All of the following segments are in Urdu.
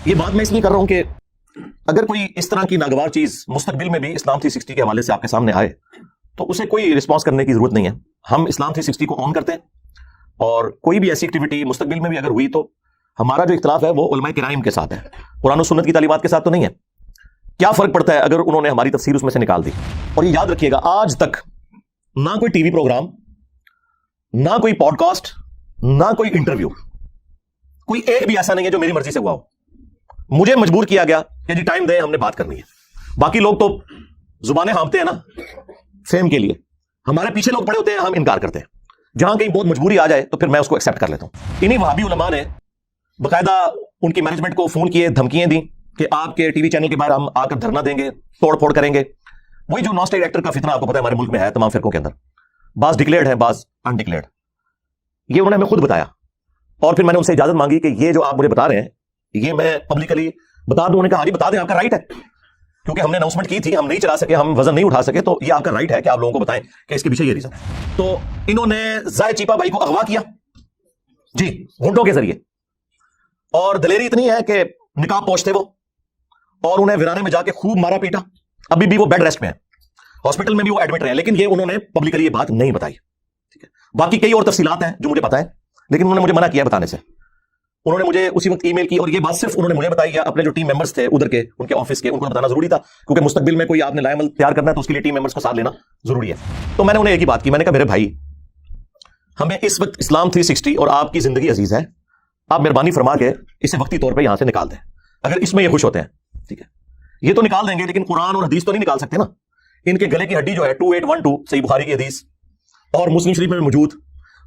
یہ بات میں اس لیے کر رہا ہوں کہ اگر کوئی اس طرح کی ناگوار چیز مستقبل میں بھی اسلام 360 کے حوالے سے آپ کے سامنے آئے تو اسے کوئی رسپانس کرنے کی ضرورت نہیں ہے. ہم اسلام 360 کو آن کرتے ہیں, اور کوئی بھی ایسی ایکٹیویٹی مستقبل میں بھی اگر ہوئی تو ہمارا جو اختلاف ہے وہ علماء کرام کے ساتھ ہے, قرآن و سنت کی تعلیمات کے ساتھ تو نہیں ہے. کیا فرق پڑتا ہے اگر انہوں نے ہماری تفسیر اس میں سے نکال دی؟ اور یہ یاد رکھیے گا, آج تک نہ کوئی ٹی وی پروگرام, نہ کوئی پوڈ کاسٹ, نہ کوئی انٹرویو, کوئی ایک بھی ایسا نہیں ہے جو میری مرضی سے ہوا ہو. مجھے مجبور کیا گیا کہ جی ٹائم دیں, ہم نے بات کرنی ہے. باقی لوگ تو زبانیں ہانپتے ہیں نا فیم کے لیے, ہمارے پیچھے لوگ پڑے ہوتے ہیں, ہم انکار کرتے ہیں. جہاں کہیں بہت مجبوری آ جائے تو پھر میں اس کو ایکسیپٹ کر لیتا ہوں. انہی وہابی علماء نے باقاعدہ ان کی مینجمنٹ کو فون کیے, دھمکیاں دیں کہ آپ کے ٹی وی چینل کے باہر ہم آ کر دھرنا دیں گے, توڑ پھوڑ کریں گے. وہی جو نان اسٹیٹ ایکٹر کا فتنہ آپ کو پتا ہے ہمارے ملک میں ہے تمام فرقوں کے اندر, بعض ڈکلیئرڈ ہیں بعض انڈکلیئرڈ. یہ انہوں نے ہمیں خود بتایا, اور پھر میں نے ان سے اجازت مانگی کہ یہ جو آپ مجھے بتا رہے ہیں یہ میں پبلکلی بتا دوں. انہوں نے کہا ہاں جی بتا دیں, آپ کا رائٹ ہے, کیونکہ ہم نے اناؤنسمنٹ کی تھی, ہم نہیں چلا سکے, ہم وزن نہیں اٹھا سکے, تو یہ آپ کا رائٹ ہے کہ آپ لوگوں کو بتائیں کہ اس کے پیچھے یہ ریزن ہے. تو انہوں نے زاہد چیپا بھائی کو اغوا کیا جی گھنٹوں کے ذریعے, اور دلیری اتنی ہے کہ نقاب پوش تھے وہ, اور انہیں ویرانے میں جا کے خوب مارا پیٹا. ابھی بھی وہ بیڈ ریسٹ میں ہیں, ہاسپٹل میں بھی وہ ایڈمٹ رہے ہیں, لیکن یہ انہوں نے پبلکلی یہ بات نہیں بتائی. ٹھیک ہے, باقی کئی اور تفصیلات ہیں جو مجھے پتا ہے, لیکن انہوں نے مجھے منع کیا بتانے سے. انہوں نے مجھے اسی وقت ای میل کی, اور یہ بات صرف انہوں نے مجھے بتائی یا اپنے جو ٹیم ممبرز تھے ادھر کے, ان کے آفس کے, ان کو بتانا ضروری تھا, کیونکہ مستقبل میں کوئی آپ نے لائے عمل تیار کرنا ہے تو اس کے لیے ٹیم ممبرز کو ساتھ لینا ضروری ہے. تو میں نے انہیں ایک ہی بات کی, میں نے کہا میرے بھائی ہمیں اس وقت اسلام 360 اور آپ کی زندگی عزیز ہے, آپ مہربانی فرما کے اسے وقتی طور پہ یہاں سے نکال دیں اگر اس میں یہ خوش ہوتے ہیں. ٹھیک ہے, یہ تو نکال دیں گے, لیکن قرآن اور حدیث تو نہیں نکال سکتے نا. ان کے گلے کی ہڈی جو ہے 2812 صحیح بخاری کی حدیث اور مسلم شریف میں موجود,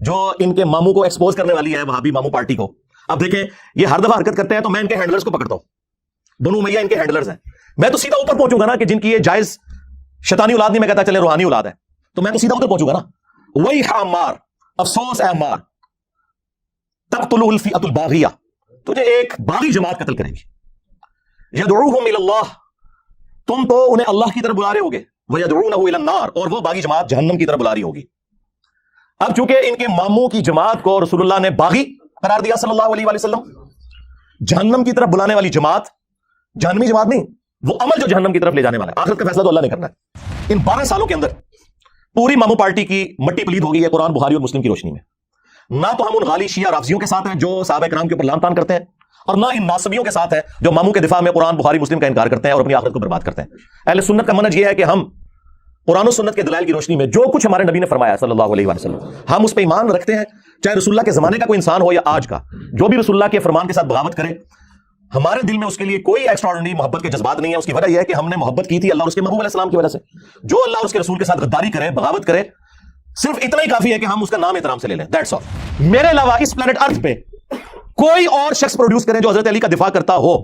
جو ان کے ماموں کو ایکسپوز کرنے والی ہے, وہابی ماموں پارٹی کو. اب دیکھیں یہ ہر دفعہ حرکت کرتے ہیں تو میں ان کے ہینڈلرز کو پکڑتا ہوں, بنو امیہ ان کے ہینڈلرز ہیں. میں تو سیدھا اوپر پہنچوں گا نا, کہ جن کی یہ جائز شیطانی اولاد نہیں, میں کہتا چلے روحانی اولاد ہے, تو میں تو سیدھا اوپر پہنچوں گا نا. وہی عمار, افسوس اے عمار, تقتلہ الفئۃ الباغیہ, تجھے ایک باغی جماعت قتل کرے گی. یدعوہم الی اللہ, تم تو انہیں اللہ کی طرف بلا رہے ہوگے, ویدعونہ الی النار, اور وہ باغی جماعت جہنم کی طرف بلا رہی ہوگی. اب چونکہ ان کے ماموں کی جماعت کو رسول اللہ نے باغی قرار دیا صلی اللہ علیہ وآلہ وسلم, جہنم کی طرف بلانے والی جماعت, جہنمی جماعت نہیں, وہ عمل جو جہنم کی طرف لے جانے والا ہے, آخرت کا فیصلہ تو اللہ نے کرنا ہے. ان 12 سالوں کے اندر پوری ماموں پارٹی کی مٹی پلید ہوگی ہے قرآن بخاری اور مسلم کی روشنی میں. نہ تو ہم ان غالی شیعہ رافضیوں کے ساتھ ہیں جو صحابہ کرام کے اوپر لعن طعن کرتے ہیں, اور نہ ان ناصبیوں کے ساتھ ہیں جو ماموں کے دفاع میں قرآن بخاری مسلم کا انکار کرتے ہیں اور اپنی آخرت کو برباد کرتے ہیں. اہل سنت کا منہج یہ ہے کہ ہم قرآن و سنت کے دلائل کی روشنی میں جو کچھ ہمارے نبی نے فرمایا صلی اللہ علیہ وسلم, ہم اس پہ ایمان رکھتے ہیں, چاہے رسول اللہ کے زمانے کا کوئی انسان ہو یا آج کا. جو بھی رسول اللہ کے فرمان کے ساتھ بغاوت کرے, ہمارے دل میں اس کے لیے کوئی ایکسٹراڈنری محبت کے جذبات نہیں ہے. اس کی وجہ یہ ہے کہ ہم نے محبت کی تھی اللہ اور اس کے محبوب علیہ السلام کی وجہ سے. جو اللہ اور اس کے رسول کے ساتھ غداری کرے, بغاوت کرے, صرف اتنا ہی کافی ہے کہ ہم اس کا نام احترام سے لے لیں, دیٹس آل. میرے علاوہ اس پلانٹ ارتھ پہ کوئی اور شخص پروڈیوس کرے جو حضرت علی کا دفاع کرتا ہو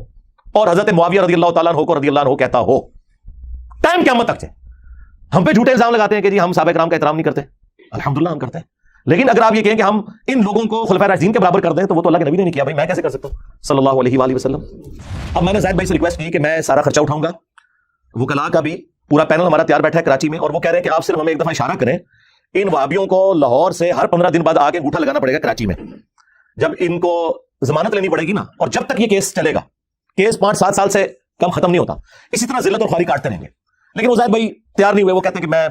اور حضرت معاویہ رضی اللہ تعالیٰ عنہ کو رضی اللہ عنہ کہتا ہو, ٹائم قیامت تک سے. ہم پہ جھوٹے الزام لگاتے ہیں کہ جی ہم صحابہ کرام کا احترام نہیں کرتے, الحمدللہ ہم کرتے ہیں. لیکن اگر آپ یہ کہیں کہ ہم ان لوگوں کو خلفائے راشدین کے برابر کر دیں تو وہ تو اللہ کے نبی نے نہیں کیا, بھائی میں کیسے کر سکتا ہوں صلی اللہ علیہ وآلہ وسلم. اب میں نے زاہد بھائی سے ریکویسٹ کی کہ میں سارا خرچہ اٹھاؤں گا, وکلاء کا بھی پورا پینل ہمارا تیار بیٹھا ہے کراچی میں, اور وہ کہہ رہے ہیں کہ آپ صرف ہمیں ایک دفعہ اشارہ کریں, ان وہابیوں کو لاہور سے ہر 15 دن بعد آ کے انگوٹھا لگانا پڑے گا کراچی میں, جب ان کو ضمانت لینی پڑے گی نا, اور جب تک یہ کیس چلے گا, کیس 5-7 سال سے کم ختم نہیں ہوتا, اسی طرح ذلت اور خواری کاٹتے رہیں گے. لیکن وہ زاہد بھائی تیار نہیں ہوئے, وہ کہتے ہیں کہ میں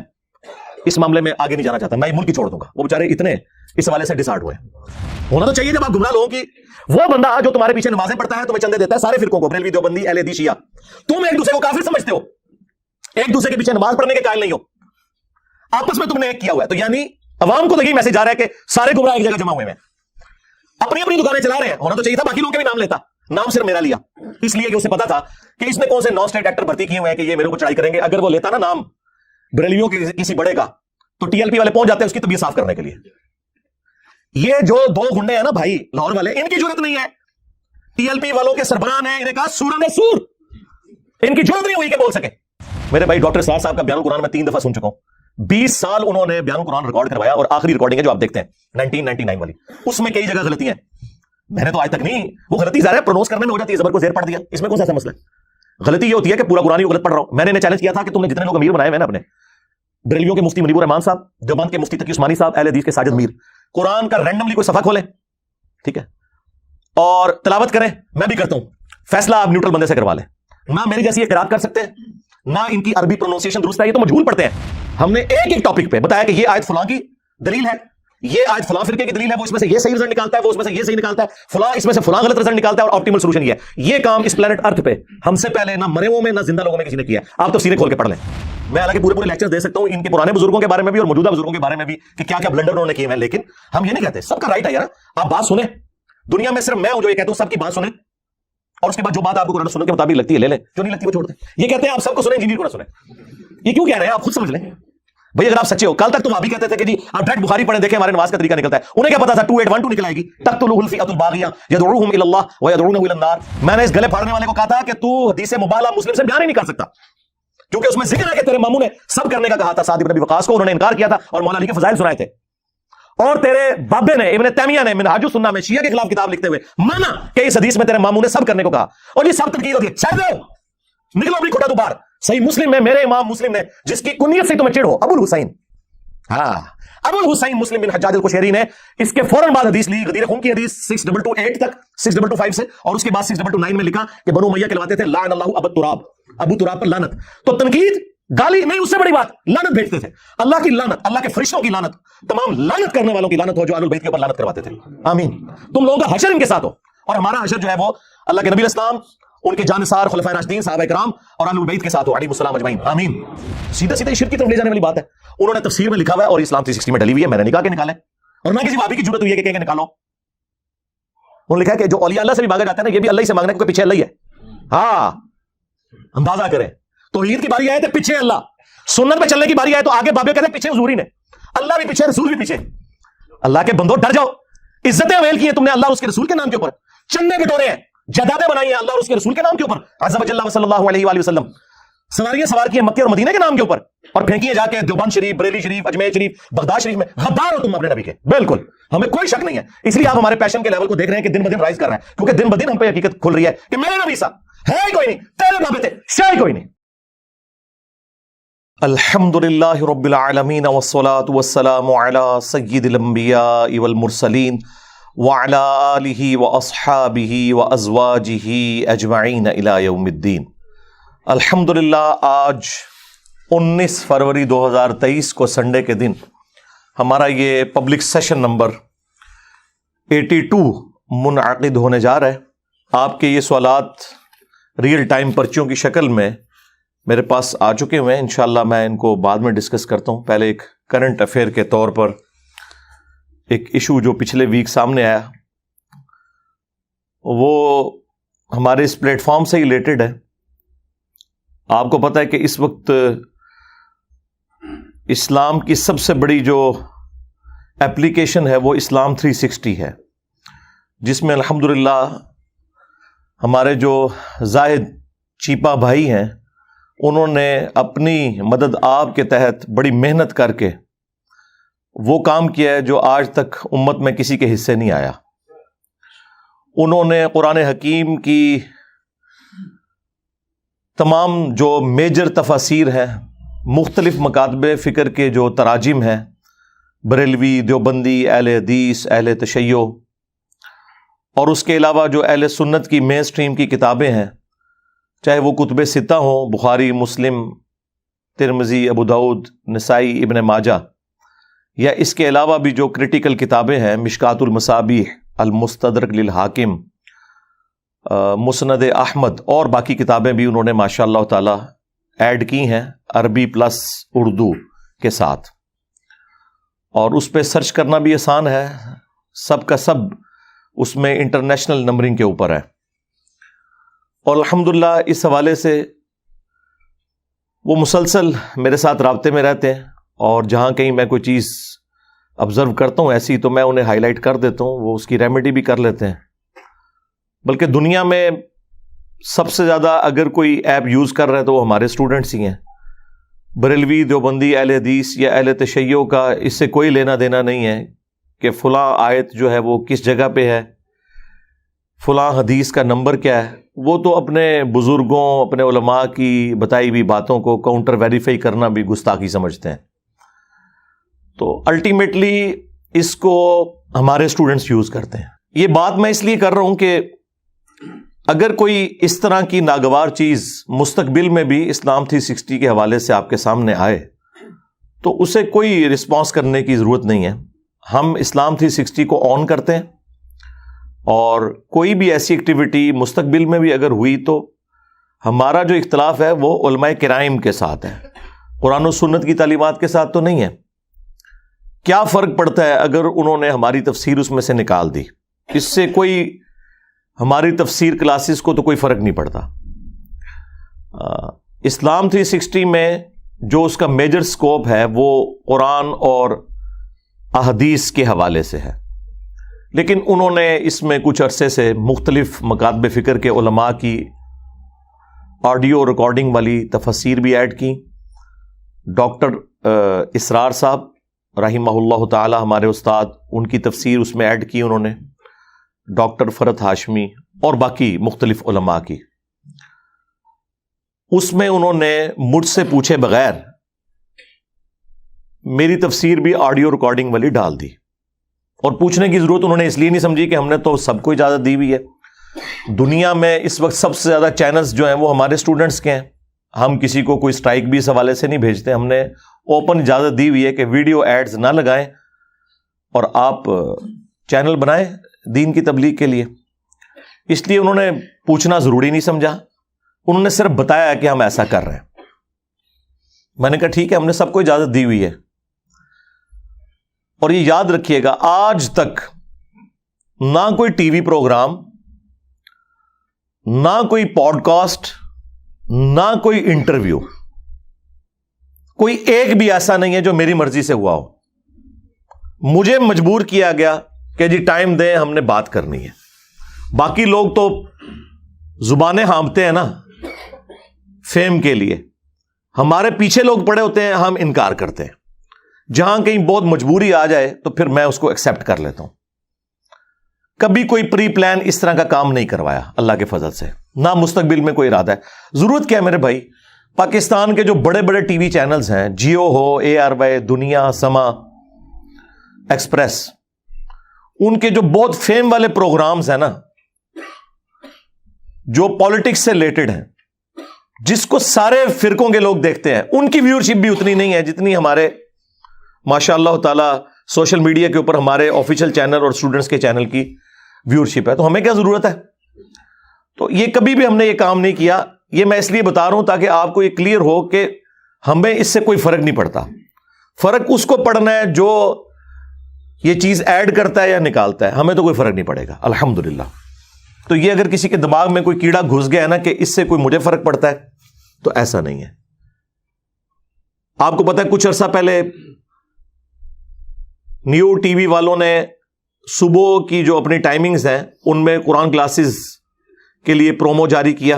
اس معاملے میں آگے نہیں جانا چاہتا, میں یہ ملک ہی چھوڑ دوں گا. وہ بیچارے اتنے اس حوالے سے ڈسارٹ ہوئے. ہونا تو چاہیے جب آپ گمراہ لوگوں کی, وہ بندہ جو تمہارے پیچھے نمازیں پڑھتا ہے, تمہیں چندے دیتا ہے, سارے فرقوں کو, بریلوی, دیوبندی, اہل حدیث, شیعہ, تم ایک دوسرے کو کافر سمجھتے ہو, ایک دوسرے کے پیچھے نماز پڑھنے کے قائل نہیں ہو, آپس میں تم نے ایک کیا ہوا ہے. تو یعنی عوام کو تو یہی میسج آ رہا ہے کہ سارے گمراہ ایک جگہ جمع ہوئے ہیں, اپنی اپنی دکانیں چلا رہے ہیں. ہونا تو چاہیے تھا باقی لوگوں کے بھی نام لیتا, نام صرف میرا لیا اس لیے کہ اسے پتا تھا کہ اس نے کون سے نان اسٹیٹ ایکٹر بھرتی کیے ہوئے ہیں کہ یہ میرے کو چڑھائی کریں گے. اگر وہ لیتا نا نام بریلویوں کے کسی بڑے کا, تو ٹی ایل پی والے پہنچ جاتے ہیں اس کی طبیعت صاف کرنے کے لیے. یہ جو 2 گنڈے ہیں نا بھائی لاہور والے, ان کی ضرورت نہیں ہے. ٹی ایل پی والوں کے سربراہ نے انہیں کہا سورہ سور, ان کی ضرورت نہیں ہوئی کہ بول سکے. میرے بھائی ڈاکٹر سرار صاحب کا بیان القرآن میں 3 دفعہ سن چکا ہوں, 20 سال انہوں نے بیان القرآن ریکارڈ کروایا, اور آخری ریکارڈنگ ہے جو آپ دیکھتے ہیں 1999 والی, اس میں کئی جگہ غلطی ہیں. میں نے تو آج تک نہیں, وہ غلطی ظاہر ہے پرونونس کرنے میں ہو جاتی ہے, زبر کو زیر پڑھ دیا, اس میں کون سا ایسا مسئلہ ہے. غلطی یہ ہوتی ہے کہ پورا قرآن غلط پڑھ رہا ہوں. میں نے انہیں چیلنج کیا تھا کہ تم نے جتنے لوگ امیر بنائے ہوئے ہیں نا اپنے, بریلویوں کے مفتی منیب الرحمان صاحب, دیوبند کے مفتی تقی عثمانی صاحب, اہل حدیث کے ساجد میر, قرآن کا رینڈملی کوئی صفحہ کھولیں, ٹھیک ہے, اور تلاوت کریں, میں بھی کرتا ہوں, فیصلہ آپ نیوٹرل بندے سے کروا لیں. نہ میری جیسی قرات کر سکتے ہیں, نہ ان کی عربی پروننسیشن درست ہے, یہ تو مجہول پڑھتے ہیں. ہم نے ایک ایک ٹاپک پہ بتایا کہ یہ آیت فلاں کی دلیل ہے, یہ آیت فلاں فرقے کی دلیل ہے, وہ اس میں سے یہ صحیح رزلٹ نکالتا ہے, وہ اس میں سے یہ صحیح نکالتا ہے, فلاں اس میں سے فلاں غلط رزلٹ نکالتا ہے, اور آپٹیمل سولوشن یہ ہے. یہ کام اس پلانٹ ارتھ پہ ہم سے پہلے نہ مرے ہوئے میں نہ زندہ لوگوں میں کسی نے کیا. آپ تفسیریں کھول کے پڑھ لیں. میں حالانکہ پورے لیکچر دے سکتا ہوں ان کے پرانے بزرگوں کے بارے میں بھی اور موجودہ بزرگوں کے بارے میں بھی کہ کیا کیا بلنڈر انہوں نے کیے ہیں, لیکن ہم یہ نہیں کہتے. سب کا رائٹ ہے یار, آپ بات سنیں. دنیا میں صرف میں ہوں جو یہ کہتا ہوں سب کی بات سنیں, اور اس کے بعد جو بات آپ کو قرآن سننے کے مطابق لگتی ہے لے لیں, جو نہیں لگتی وہ چھوڑ دیں. یہ کہتے ہیں آپ سب کو سنیں, انجینئر کو نہ سنیں. یہ کیوں کہہ رہے ہیں, آپ خود سمجھ لیں بھائی. اگر آپ سچے ہو, کل تک تم آپ بھی کہتے تھے کہ جی آپ ڈائریکٹ بخاری پڑھیں دیکھیں ہمارے نماز کا طریقہ نکلتا ہے. انہیں کیا پتا تھا 2812 نکل آئے گی, تقتلہ الفئۃ الباغیہ یدعوہم الی اللہ ویدعونہ الی النار. میں نے اس گلے پھاڑنے والے کو کہا تھا کہ تو حدیث مبالغہ مسلم سے بیان ہی نہیں کر سکتا, کیونکہ اس میں ذکر ہے کہ تیرے ماموں نے سب کرنے کا کہا تھا. سعد بن ابی وقاص کو انہوں نے انکار کیا تھا اور مولا علی کے فضائل سنائے تھے, اور تیرے بابے نے ابن تیمیہ نے منہاج السنہ میں شیعہ کے خلاف کتاب لکھتے ہوئے مانا کہ اس حدیث میں تیرے ماموں نے سب کرنے کو کہا, اور یہ سب تنقید ہوتی ہے. شاید نکلو اپنی کھوٹا تو باہر. صحیح مسلم میں میرے امام مسلم نے, جس کی کنیت سے تمہیں چڑ ہو, ابو الحسین, ہاں ابو الحسین مسلم بن حجاج القشیری نے اس کے فوراً بعد حدیث لی, غدیر خون کی حدیث 6228 تک 6225 سے, اور اس کے بعد 6229 میں لکھا کہ بنو امیہ کہلواتے تھے لعن اللہ ابو تراب, ابو تراب پر لعنت. تو تنقید گالی نہیں, اس سے بڑی بات لعنت بھیجتے تھے. اللہ کی لعنت, اللہ کے فرشتوں کی لعنت, تمام لعنت کرنے والوں کی لعنت ہو جو اہل البیت کے اوپر لعنت کرواتے تھے. آمین. تم لوگوں کا حشر ان کے ساتھ ہو, اور ہمارا حشر جو ہے وہ اللہ کے نبی اسلام, ان کے جانثار خلفائے راشدین صحابہ کرام اور اہل البیت کے ساتھ ہو علیہ السلام اجمعین. آمین. سیدھا سیدھا شرک کی طرف لے جانے والی بات ہے. انہوں نے تفسیر میں لکھا ہوا ہے اور اسلام 360 میں ڈلی ہوئی ہے, میں نے نکال کے نکالے, اور نہ کسی وہابی کی ضرورت ہوئی ہے کہ نکالو. انہوں نے لکھا ہے کہ جو اولیاء اللہ سے بھی مانگا جاتا ہے نا, یہ بھی اللہ ہی سے مانگنا کیونکہ پیچھے اللہ ہی ہے. ہاں اندازہ کریں, توحید کی باری آئے تو پیچھے اللہ, سنت میں چلنے کی باری آئے تو آگے بابے کہتے ہیں پیچھے حضور ہی نے, اللہ بھی پیچھے رسول بھی پیچھے. اللہ کے بندو ڈر جاؤ, عزتیں اویل کی ہیں تم نے اللہ اور اس کے رسول کے نام کے اوپر, چندے بٹورے ہیں, جائیدادیں بنائی ہیں اللہ اور اس کے رسول کے نام کے اوپر, عز و جل صلی اللہ علیہ وآلہ وسلم, سواریاں سوار کی ہیں مکے اور مدینے کے نام کے اوپر, اور پھینکی ہیں جا کے دیوبند شریف, بریلی شریف, اجمیر شریف, بغداد شریف میں. غدار ہو تم اپنے نبی کے, بالکل, ہمیں کوئی شک نہیں ہے. اس لیے آپ ہمارے پیشن کے لیول کو دیکھ رہے ہیں کہ دن بدن رائز کر رہے ہیں, کیونکہ دن بدن ہم پہ حقیقت کھل رہی ہے کہ میرے نبی صاحب ہے ہی کوئی نہیں, تیرے بابے تھے شاید کوئی نہیں. الحمدللہ رب العالمین والصلاة والسلام علی سید الانبیاء والمرسلین وعلی آلہ واصحابہ وازواجہ اجمعین الی یوم الدین. الحمدللہ آج 19 فروری 2023 کو سنڈے کے دن ہمارا یہ پبلک سیشن نمبر 82 منعقد ہونے جا رہا ہے. آپ کے یہ سوالات ریئل ٹائم پرچیوں کی شکل میں میرے پاس آ چکے ہوئے ہیں. انشاءاللہ میں ان کو بعد میں ڈسکس کرتا ہوں. پہلے ایک کرنٹ افیئر کے طور پر ایک ایشو جو پچھلے ویک سامنے آیا, وہ ہمارے اس پلیٹ فارم سے ہی ریلیٹڈ ہے. آپ کو پتہ ہے کہ اس وقت اسلام کی سب سے بڑی جو ایپلیکیشن ہے وہ اسلام 360 ہے, جس میں الحمدللہ ہمارے جو زاہد چیپا بھائی ہیں انہوں نے اپنی مدد آپ کے تحت بڑی محنت کر کے وہ کام کیا ہے جو آج تک امت میں کسی کے حصے نہیں آیا. انہوں نے قرآن حکیم کی تمام جو میجر تفاسیر ہیں, مختلف مکاتب فکر کے جو تراجم ہیں, بریلوی, دیوبندی, اہل حدیث, اہل تشیع, اور اس کے علاوہ جو اہل سنت کی مین سٹریم کی کتابیں ہیں, چاہے وہ کتب ستہ ہوں, بخاری, مسلم, ترمذی, ابو داؤد, نسائی, ابن ماجہ, یا اس کے علاوہ بھی جو کریٹیکل کتابیں ہیں, مشکات المصابیح, المستدرک للحاکم, مسند احمد, اور باقی کتابیں بھی انہوں نے ماشاء اللہ تعالی ایڈ کی ہیں عربی پلس اردو کے ساتھ, اور اس پہ سرچ کرنا بھی آسان ہے. سب کا سب اس میں انٹرنیشنل نمبرنگ کے اوپر ہے, اور الحمدللہ اس حوالے سے وہ مسلسل میرے ساتھ رابطے میں رہتے ہیں, اور جہاں کہیں میں کوئی چیز آبزرو کرتا ہوں ایسی تو میں انہیں ہائی لائٹ کر دیتا ہوں, وہ اس کی ریمیڈی بھی کر لیتے ہیں. بلکہ دنیا میں سب سے زیادہ اگر کوئی ایپ یوز کر رہا ہے تو وہ ہمارے اسٹوڈنٹس ہی ہیں. بریلوی, دیوبندی, اہل حدیث یا اہل تشیع کا اس سے کوئی لینا دینا نہیں ہے کہ فلاں آیت جو ہے وہ کس جگہ پہ ہے, فلاں حدیث کا نمبر کیا ہے. وہ تو اپنے بزرگوں, اپنے علماء کی بتائی ہوئی باتوں کو کاؤنٹر ویریفائی کرنا بھی گستاخی سمجھتے ہیں. تو الٹیمیٹلی اس کو ہمارے اسٹوڈنٹس یوز کرتے ہیں. یہ بات میں اس لیے کر رہا ہوں کہ اگر کوئی اس طرح کی ناگوار چیز مستقبل میں بھی اسلام 360 کے حوالے سے آپ کے سامنے آئے تو اسے کوئی رسپانس کرنے کی ضرورت نہیں ہے. ہم اسلام 360 کو آن کرتے ہیں اور کوئی بھی ایسی ایکٹیویٹی مستقبل میں بھی اگر ہوئی تو ہمارا جو اختلاف ہے وہ علماء کرام کے ساتھ ہے, قرآن و سنت کی تعلیمات کے ساتھ تو نہیں ہے. کیا فرق پڑتا ہے اگر انہوں نے ہماری تفسیر اس میں سے نکال دی؟ اس سے کوئی ہماری تفسیر کلاسز کو تو کوئی فرق نہیں پڑتا. اسلام 360 میں جو اس کا میجر سکوپ ہے وہ قرآن اور احادیث کے حوالے سے ہے, لیکن انہوں نے اس میں کچھ عرصے سے مختلف مکاتب فکر کے علماء کی آڈیو ریکارڈنگ والی تفاسیر بھی ایڈ کی. ڈاکٹر اسرار صاحب رحمہ اللہ تعالی ہمارے استاد, ان کی تفسیر اس میں ایڈ کی انہوں نے, ڈاکٹر فرحت ہاشمی اور باقی مختلف علماء کی. اس میں انہوں نے مجھ سے پوچھے بغیر میری تفسیر بھی آڈیو ریکارڈنگ والی ڈال دی, اور پوچھنے کی ضرورت انہوں نے اس لیے نہیں سمجھی کہ ہم نے تو سب کو اجازت دی ہوئی ہے. دنیا میں اس وقت سب سے زیادہ چینلز جو ہیں وہ ہمارے اسٹوڈنٹس کے ہیں. ہم کسی کو کوئی اسٹرائک بھی اس حوالے سے نہیں بھیجتے. ہم نے اوپن اجازت دی ہوئی ہے کہ ویڈیو ایڈز نہ لگائیں اور آپ چینل بنائیں دین کی تبلیغ کے لیے. اس لیے انہوں نے پوچھنا ضروری نہیں سمجھا, انہوں نے صرف بتایا کہ ہم ایسا کر رہے ہیں. میں نے کہا ٹھیک ہے, ہم نے سب کو اجازت دی ہوئی ہے. اور یہ یاد رکھیے گا, آج تک نہ کوئی ٹی وی پروگرام, نہ کوئی پوڈ کاسٹ, نہ کوئی انٹرویو, کوئی ایک بھی ایسا نہیں ہے جو میری مرضی سے ہوا ہو. مجھے مجبور کیا گیا کہ جی ٹائم دیں, ہم نے بات کرنی ہے. باقی لوگ تو زبانیں ہانپتے ہیں نا فیم کے لیے, ہمارے پیچھے لوگ پڑے ہوتے ہیں, ہم انکار کرتے ہیں. جہاں کہیں بہت مجبوری آ جائے تو پھر میں اس کو ایکسپٹ کر لیتا ہوں. کبھی کوئی پری پلان اس طرح کا کام نہیں کروایا اللہ کے فضل سے, نہ مستقبل میں کوئی ارادہ ہے. ضرورت کیا ہے میرے بھائی, پاکستان کے جو بڑے بڑے ٹی وی چینلز ہیں, جیو ہو, ARY, دنیا, سما, ایکسپریس, ان کے جو بہت فیم والے پروگرامز ہیں نا, جو پالیٹکس سے ریلیٹڈ ہیں, جس کو سارے فرقوں کے لوگ دیکھتے ہیں, ان کی ویورشپ بھی اتنی نہیں ہے جتنی ہمارے ماشاء اللہ تعالی سوشل میڈیا کے اوپر ہمارے آفیشیل چینل اور اسٹوڈنٹس کے چینل کی ویورشپ ہے. تو ہمیں کیا ضرورت ہے؟ تو یہ کبھی بھی ہم نے یہ کام نہیں کیا. یہ میں اس لیے بتا رہا ہوں تاکہ آپ کو یہ کلیئر ہو کہ ہمیں اس سے کوئی فرق نہیں پڑتا. فرق اس کو پڑنا ہے جو یہ چیز ایڈ کرتا ہے یا نکالتا ہے, ہمیں تو کوئی فرق نہیں پڑے گا الحمدللہ. تو یہ اگر کسی کے دماغ میں کوئی کیڑا گھس گیا ہے نا کہ اس سے کوئی مجھے فرق پڑتا ہے, تو ایسا نہیں ہے. آپ کو پتا ہے کچھ عرصہ پہلے نیو ٹی وی والوں نے صبح کی جو اپنی ٹائمنگز ہیں ان میں قرآن کلاسز کے لیے پرومو جاری کیا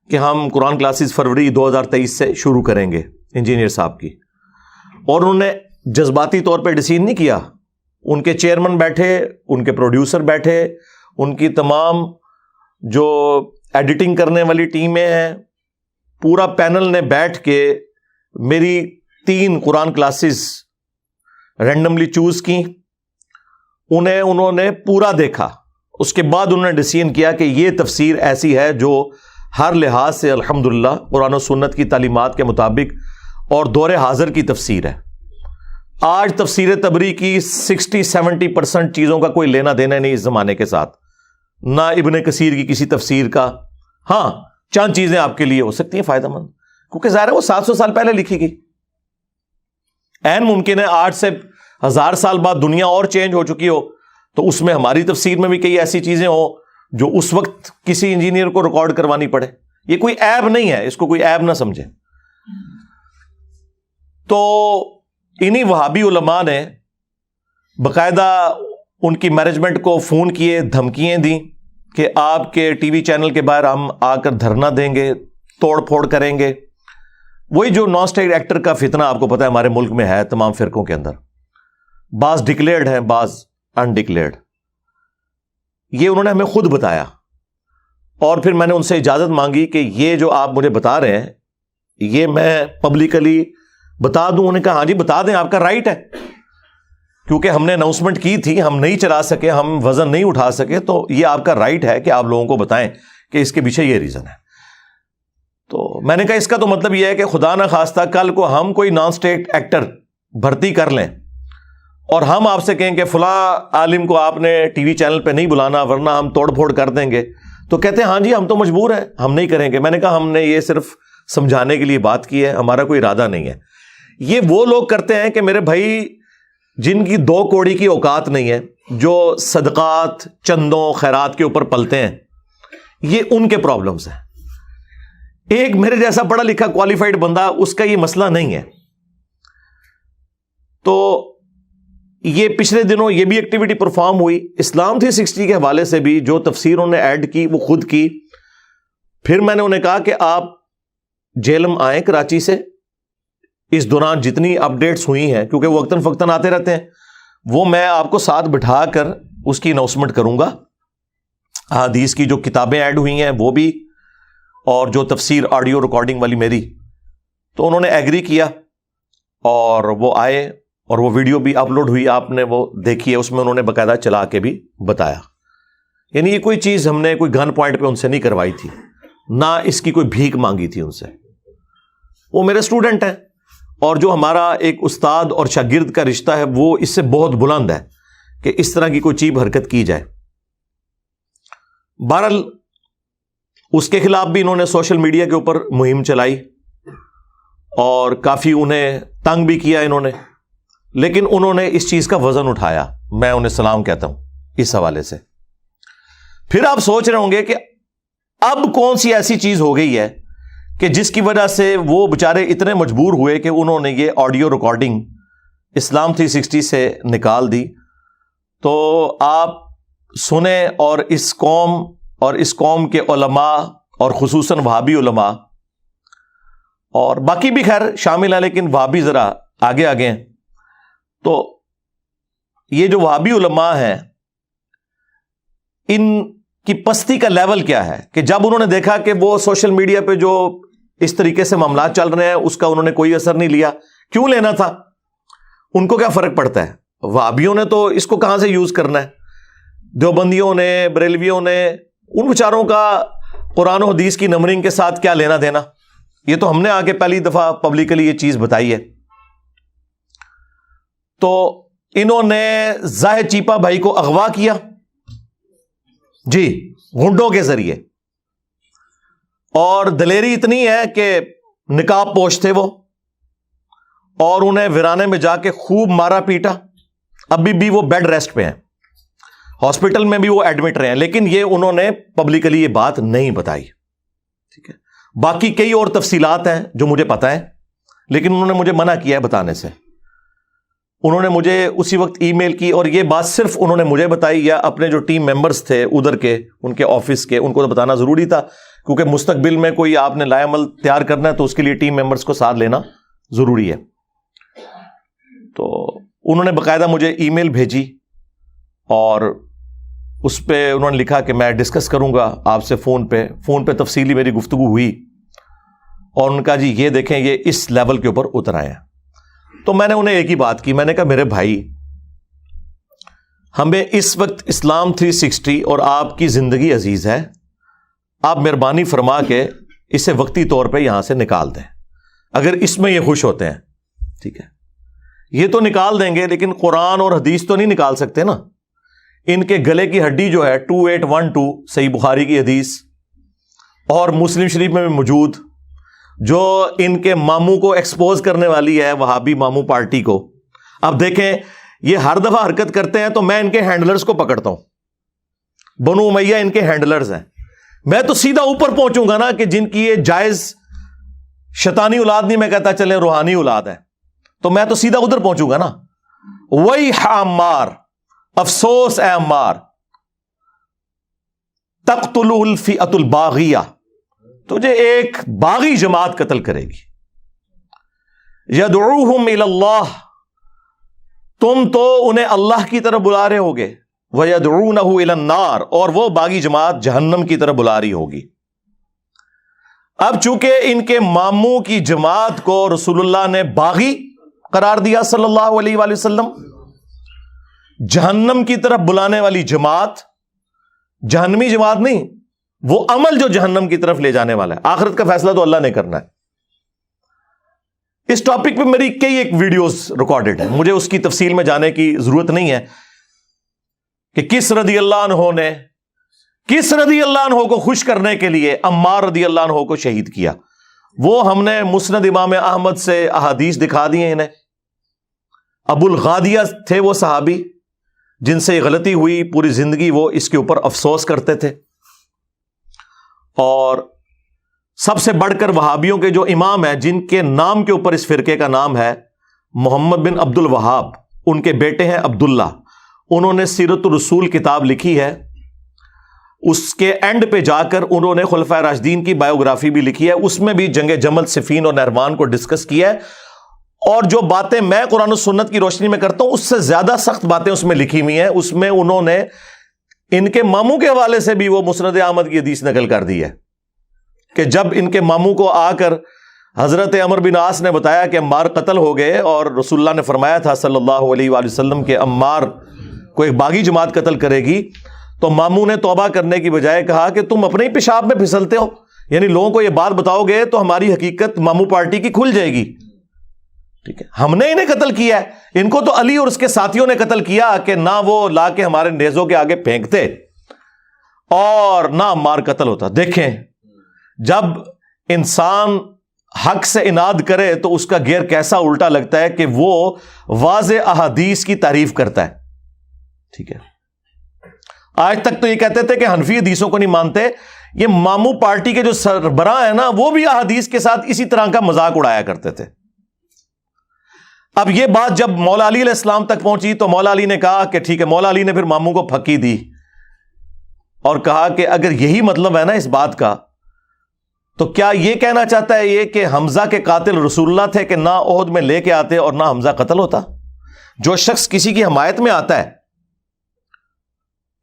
کہ ہم قرآن کلاسز فروری 2023 سے شروع کریں گے, انجینئر صاحب کی. اور انہوں نے جذباتی طور پہ ڈیسیژن نہیں کیا. ان کے چیئرمین بیٹھے, ان کے پروڈیوسر بیٹھے, ان کی تمام جو ایڈیٹنگ کرنے والی ٹیمیں ہیں, پورا پینل نے بیٹھ کے میری 3 قرآن کلاسز رینڈملی چوز کی. انہوں نے پورا دیکھا. اس کے بعد انہوں نے ڈیسیژن کیا کہ یہ تفسیر ایسی ہے جو ہر لحاظ سے الحمدللہ قرآن و سنت کی تعلیمات کے مطابق اور دور حاضر کی تفسیر ہے. آج تفسیر تبری کی 60-70% چیزوں کا کوئی لینا دینا نہیں اس زمانے کے ساتھ, نہ ابن کثیر کی کسی تفسیر کا. ہاں چند چیزیں آپ کے لیے ہو سکتی ہیں فائدہ مند, کیونکہ ظاہر ہے وہ 700 سال پہلے لکھی گئی. این ممکن ہے 8 سے 1000 سال بعد دنیا اور چینج ہو چکی ہو, تو اس میں ہماری تفسیر میں بھی کئی ایسی چیزیں ہوں جو اس وقت کسی انجینئر کو ریکارڈ کروانی پڑے. یہ کوئی عیب نہیں ہے, اس کو کوئی عیب نہ سمجھے. تو انہی وہابی علماء نے باقاعدہ ان کی مینجمنٹ کو فون کیے, دھمکیاں دیں کہ آپ کے ٹی وی چینل کے باہر ہم آ کر دھرنا دیں گے, توڑ پھوڑ کریں گے. وہی جو نان اسٹیٹ ایکٹر کا فتنہ آپ کو پتا ہے ہمارے ملک میں ہے تمام فرقوں کے اندر. بعض ڈکلیئرڈ ہیں, بعض انڈکلیئرڈ. یہ انہوں نے ہمیں خود بتایا, اور پھر میں نے ان سے اجازت مانگی کہ یہ جو آپ مجھے بتا رہے ہیں یہ میں پبلکلی بتا دوں. انہوں نے کہا ہاں جی بتا دیں, آپ کا رائٹ ہے. کیونکہ ہم نے اناؤنسمنٹ کی تھی، ہم نہیں چلا سکے، ہم وزن نہیں اٹھا سکے، تو یہ آپ کا رائٹ ہے کہ آپ لوگوں کو بتائیں کہ اس کے پیچھے یہ ریزن ہے۔ تو میں نے کہا اس کا تو مطلب یہ ہے کہ خدا نہ خواستہ کل کو ہم کوئی نان اسٹیٹ ایکٹر بھرتی کر لیں اور ہم آپ سے کہیں کہ فلاں عالم کو آپ نے ٹی وی چینل پہ نہیں بلانا ورنہ ہم توڑ پھوڑ کر دیں گے، تو کہتے ہیں ہاں جی ہم تو مجبور ہیں، ہم نہیں کریں گے۔ میں نے کہا ہم نے یہ صرف سمجھانے کے لیے بات کی ہے، ہمارا کوئی ارادہ نہیں ہے۔ یہ وہ لوگ کرتے ہیں کہ میرے بھائی جن کی 2 کوڑی کی اوقات نہیں ہے، جو صدقات چندوں خیرات کے اوپر پلتے ہیں، یہ ان کے پرابلمز ہیں۔ ایک میرے جیسا پڑھا لکھا کوالیفائڈ بندہ، اس کا یہ مسئلہ نہیں ہے۔ تو یہ پچھلے دنوں یہ بھی ایکٹیویٹی پرفارم ہوئی اسلام 360 کے حوالے سے بھی، جو تفسیر انہوں نے ایڈ کی وہ خود کی۔ پھر میں نے انہیں کہا کہ آپ جیلم آئیں کراچی سے، اس دوران جتنی اپڈیٹس ہوئی ہیں، کیونکہ وہ وقتاً فوقتاً آتے رہتے ہیں، وہ میں آپ کو ساتھ بٹھا کر اس کی اناؤنسمنٹ کروں گا۔ حدیث کی جو کتابیں ایڈ ہوئی ہیں وہ بھی، اور جو تفسیر آڈیو ریکارڈنگ والی میری، تو انہوں نے ایگری کیا اور وہ آئے اور وہ ویڈیو بھی اپلوڈ ہوئی، آپ نے وہ دیکھی ہے، اس میں انہوں نے باقاعدہ چلا کے بھی بتایا۔ یعنی یہ کوئی چیز ہم نے کوئی گن پوائنٹ پہ ان سے نہیں کروائی تھی، نہ اس کی کوئی بھیک مانگی تھی ان سے۔ وہ میرے اسٹوڈنٹ ہیں، اور جو ہمارا ایک استاد اور شاگرد کا رشتہ ہے وہ اس سے بہت بلند ہے کہ اس طرح کی کوئی چیز حرکت کی جائے۔ بہرحال اس کے خلاف بھی انہوں نے سوشل میڈیا کے اوپر مہم چلائی اور کافی انہیں تنگ بھی کیا انہوں نے، لیکن انہوں نے اس چیز کا وزن اٹھایا، میں انہیں سلام کہتا ہوں اس حوالے سے۔ پھر آپ سوچ رہے ہوں گے کہ اب کون سی ایسی چیز ہو گئی ہے کہ جس کی وجہ سے وہ بیچارے اتنے مجبور ہوئے کہ انہوں نے یہ آڈیو ریکارڈنگ اسلام 360 سے نکال دی۔ تو آپ سنیں، اور اس قوم کے علماء اور خصوصاً وہابی علماء اور باقی بھی خیر شامل ہیں، لیکن وہابی ذرا آگے ہیں۔ تو یہ جو وہابی علماء ہیں، ان کی پستی کا لیول کیا ہے کہ جب انہوں نے دیکھا کہ وہ سوشل میڈیا پہ جو اس طریقے سے معاملات چل رہے ہیں اس کا انہوں نے کوئی اثر نہیں لیا۔ کیوں لینا تھا؟ ان کو کیا فرق پڑتا ہے؟ وہابیوں نے تو اس کو کہاں سے یوز کرنا ہے، دیوبندیوں نے، بریلویوں نے، ان بیچاروں کا قرآن و حدیث کی نمبرنگ کے ساتھ کیا لینا دینا؟ یہ تو ہم نے آ کے پہلی دفعہ پبلکلی یہ چیز بتائی ہے۔ تو انہوں نے زاہد چیپا بھائی کو اغوا کیا جی گھنٹوں کے ذریعے، اور دلیری اتنی ہے کہ نقاب پوش تھے وہ، اور انہیں ویرانے میں جا کے خوب مارا پیٹا۔ ابھی بھی وہ بیڈ ریسٹ پہ ہیں، ہاسپٹل میں بھی وہ ایڈمٹ رہے ہیں، لیکن یہ انہوں نے پبلکلی یہ بات نہیں بتائی، ٹھیک ہے۔ باقی کئی اور تفصیلات ہیں جو مجھے پتہ ہے، لیکن انہوں نے مجھے منع کیا ہے بتانے سے۔ انہوں نے مجھے اسی وقت ای میل کی، اور یہ بات صرف انہوں نے مجھے بتائی یا اپنے جو ٹیم ممبرز تھے ادھر کے، ان کے آفس کے، ان کو تو بتانا ضروری تھا، کیونکہ مستقبل میں کوئی آپ نے لائے عمل تیار کرنا ہے تو اس کے لیے ٹیم ممبرز کو ساتھ لینا ضروری ہے۔ تو انہوں نے باقاعدہ مجھے ای میل بھیجی، اور اس پہ انہوں نے لکھا کہ میں ڈسکس کروں گا آپ سے فون پہ تفصیلی میری گفتگو ہوئی، اور ان کا جی یہ دیکھیں یہ اس لیول کے اوپر اتر آئے ہیں۔ تو میں نے انہیں ایک ہی بات کی، میں نے کہا میرے بھائی، ہمیں اس وقت اسلام 360 اور آپ کی زندگی عزیز ہے، آپ مہربانی فرما کے اسے وقتی طور پہ یہاں سے نکال دیں، اگر اس میں یہ خوش ہوتے ہیں، ٹھیک ہے۔ یہ تو نکال دیں گے، لیکن قرآن اور حدیث تو نہیں نکال سکتے نا۔ ان کے گلے کی ہڈی جو ہے 2812 صحیح بخاری کی حدیث اور مسلم شریف میں بھی موجود، جو ان کے ماموں کو ایکسپوز کرنے والی ہے، وہابی ماموں پارٹی کو۔ اب دیکھیں یہ ہر دفعہ حرکت کرتے ہیں تو میں ان کے ہینڈلرز کو پکڑتا ہوں، بنو امیہ ان کے ہینڈلرز ہیں، میں تو سیدھا اوپر پہنچوں گا نا، کہ جن کی یہ جائز شیطانی اولاد نہیں، میں کہتا چلیں روحانی اولاد ہے، تو میں تو سیدھا ادھر پہنچوں گا نا۔ وہی عمار، افسوس اے عمار، تقتلہ الفئۃ الباغیہ، تجھے ایک باغی جماعت قتل کرے گی۔ یدعوہم الی اللہ، تم تو انہیں اللہ کی طرف بلا رہے ہوگے، ویدعونہ الی النار، اور وہ باغی جماعت جہنم کی طرف بلا رہی ہوگی۔ اب چونکہ ان کے ماموں کی جماعت کو رسول اللہ نے باغی قرار دیا صلی اللہ علیہ وآلہ وسلم، جہنم کی طرف بلانے والی جماعت جہنمی جماعت نہیں، وہ عمل جو جہنم کی طرف لے جانے والا ہے. آخرت کا فیصلہ تو اللہ نے کرنا ہے. اس ٹاپک پہ میری کئی ایک ویڈیوز ریکارڈڈ ہیں، مجھے اس کی تفصیل میں جانے کی ضرورت نہیں ہے کہ کس رضی اللہ عنہ کو خوش کرنے کے لیے عمار رضی اللہ عنہ کو شہید کیا. وہ ہم نے مسند امام احمد سے احادیث دکھا دی ہیں انہیں. ابو الغادیہ تھے وہ صحابی جن سے یہ غلطی ہوئی، پوری زندگی وہ اس کے اوپر افسوس کرتے تھے. اور سب سے بڑھ کر وہابیوں کے جو امام ہیں، جن کے نام کے اوپر اس فرقے کا نام ہے، محمد بن عبد الوہاب، ان کے بیٹے ہیں عبداللہ. انہوں نے سیرت الرسول کتاب لکھی ہے. اس کے اینڈ پہ جا کر انہوں نے خلفائے راشدین کی بایوگرافی بھی لکھی ہے. اس میں بھی جنگ جمل، صفین اور نہروان کو ڈسکس کیا ہے. اور جو باتیں میں قرآن و سنت کی روشنی میں کرتا ہوں، اس سے زیادہ سخت باتیں اس میں لکھی ہوئی ہیں. اس میں انہوں نے ان کے ماموں کے حوالے سے بھی وہ مسند احمد کی حدیث نقل کر دی ہے کہ جب ان کے ماموں کو آ کر حضرت عمر بن عاص نے بتایا کہ عمار قتل ہو گئے، اور رسول اللہ نے فرمایا تھا صلی اللہ علیہ وآلہ وسلم کہ عمار کو ایک باغی جماعت قتل کرے گی، تو ماموں نے توبہ کرنے کی بجائے کہا کہ تم اپنے ہی پیشاب میں پھسلتے ہو، یعنی لوگوں کو یہ بات بتاؤ گے تو ہماری حقیقت ماموں پارٹی کی کھل جائے گی. ٹھیک ہے، ہم نے انہیں قتل کیا ہے، ان کو تو علی اور اس کے ساتھیوں نے قتل کیا کہ نہ وہ لا کے ہمارے نیزوں کے آگے پھینکتے اور نہ عمار قتل ہوتا. دیکھیں، جب انسان حق سے اناد کرے تو اس کا گیئر کیسا الٹا لگتا ہے کہ وہ واضح احادیث کی تعریف کرتا ہے. ٹھیک ہے، آج تک تو یہ کہتے تھے کہ حنفی حدیثوں کو نہیں مانتے. یہ ماموں پارٹی کے جو سربراہ ہیں نا، وہ بھی احادیث کے ساتھ اسی طرح کا مذاق اڑایا کرتے تھے. اب یہ بات جب مولا علی علیہ السلام تک پہنچی تو مولا علی نے کہا کہ ٹھیک ہے. مولا علی نے پھر ماموں کو پھکی دی اور کہا کہ اگر یہی مطلب ہے نا اس بات کا، تو کیا یہ کہنا چاہتا ہے یہ کہ حمزہ کے قاتل رسول اللہ تھے کہ نہ احد میں لے کے آتے اور نہ حمزہ قتل ہوتا؟ جو شخص کسی کی حمایت میں آتا ہے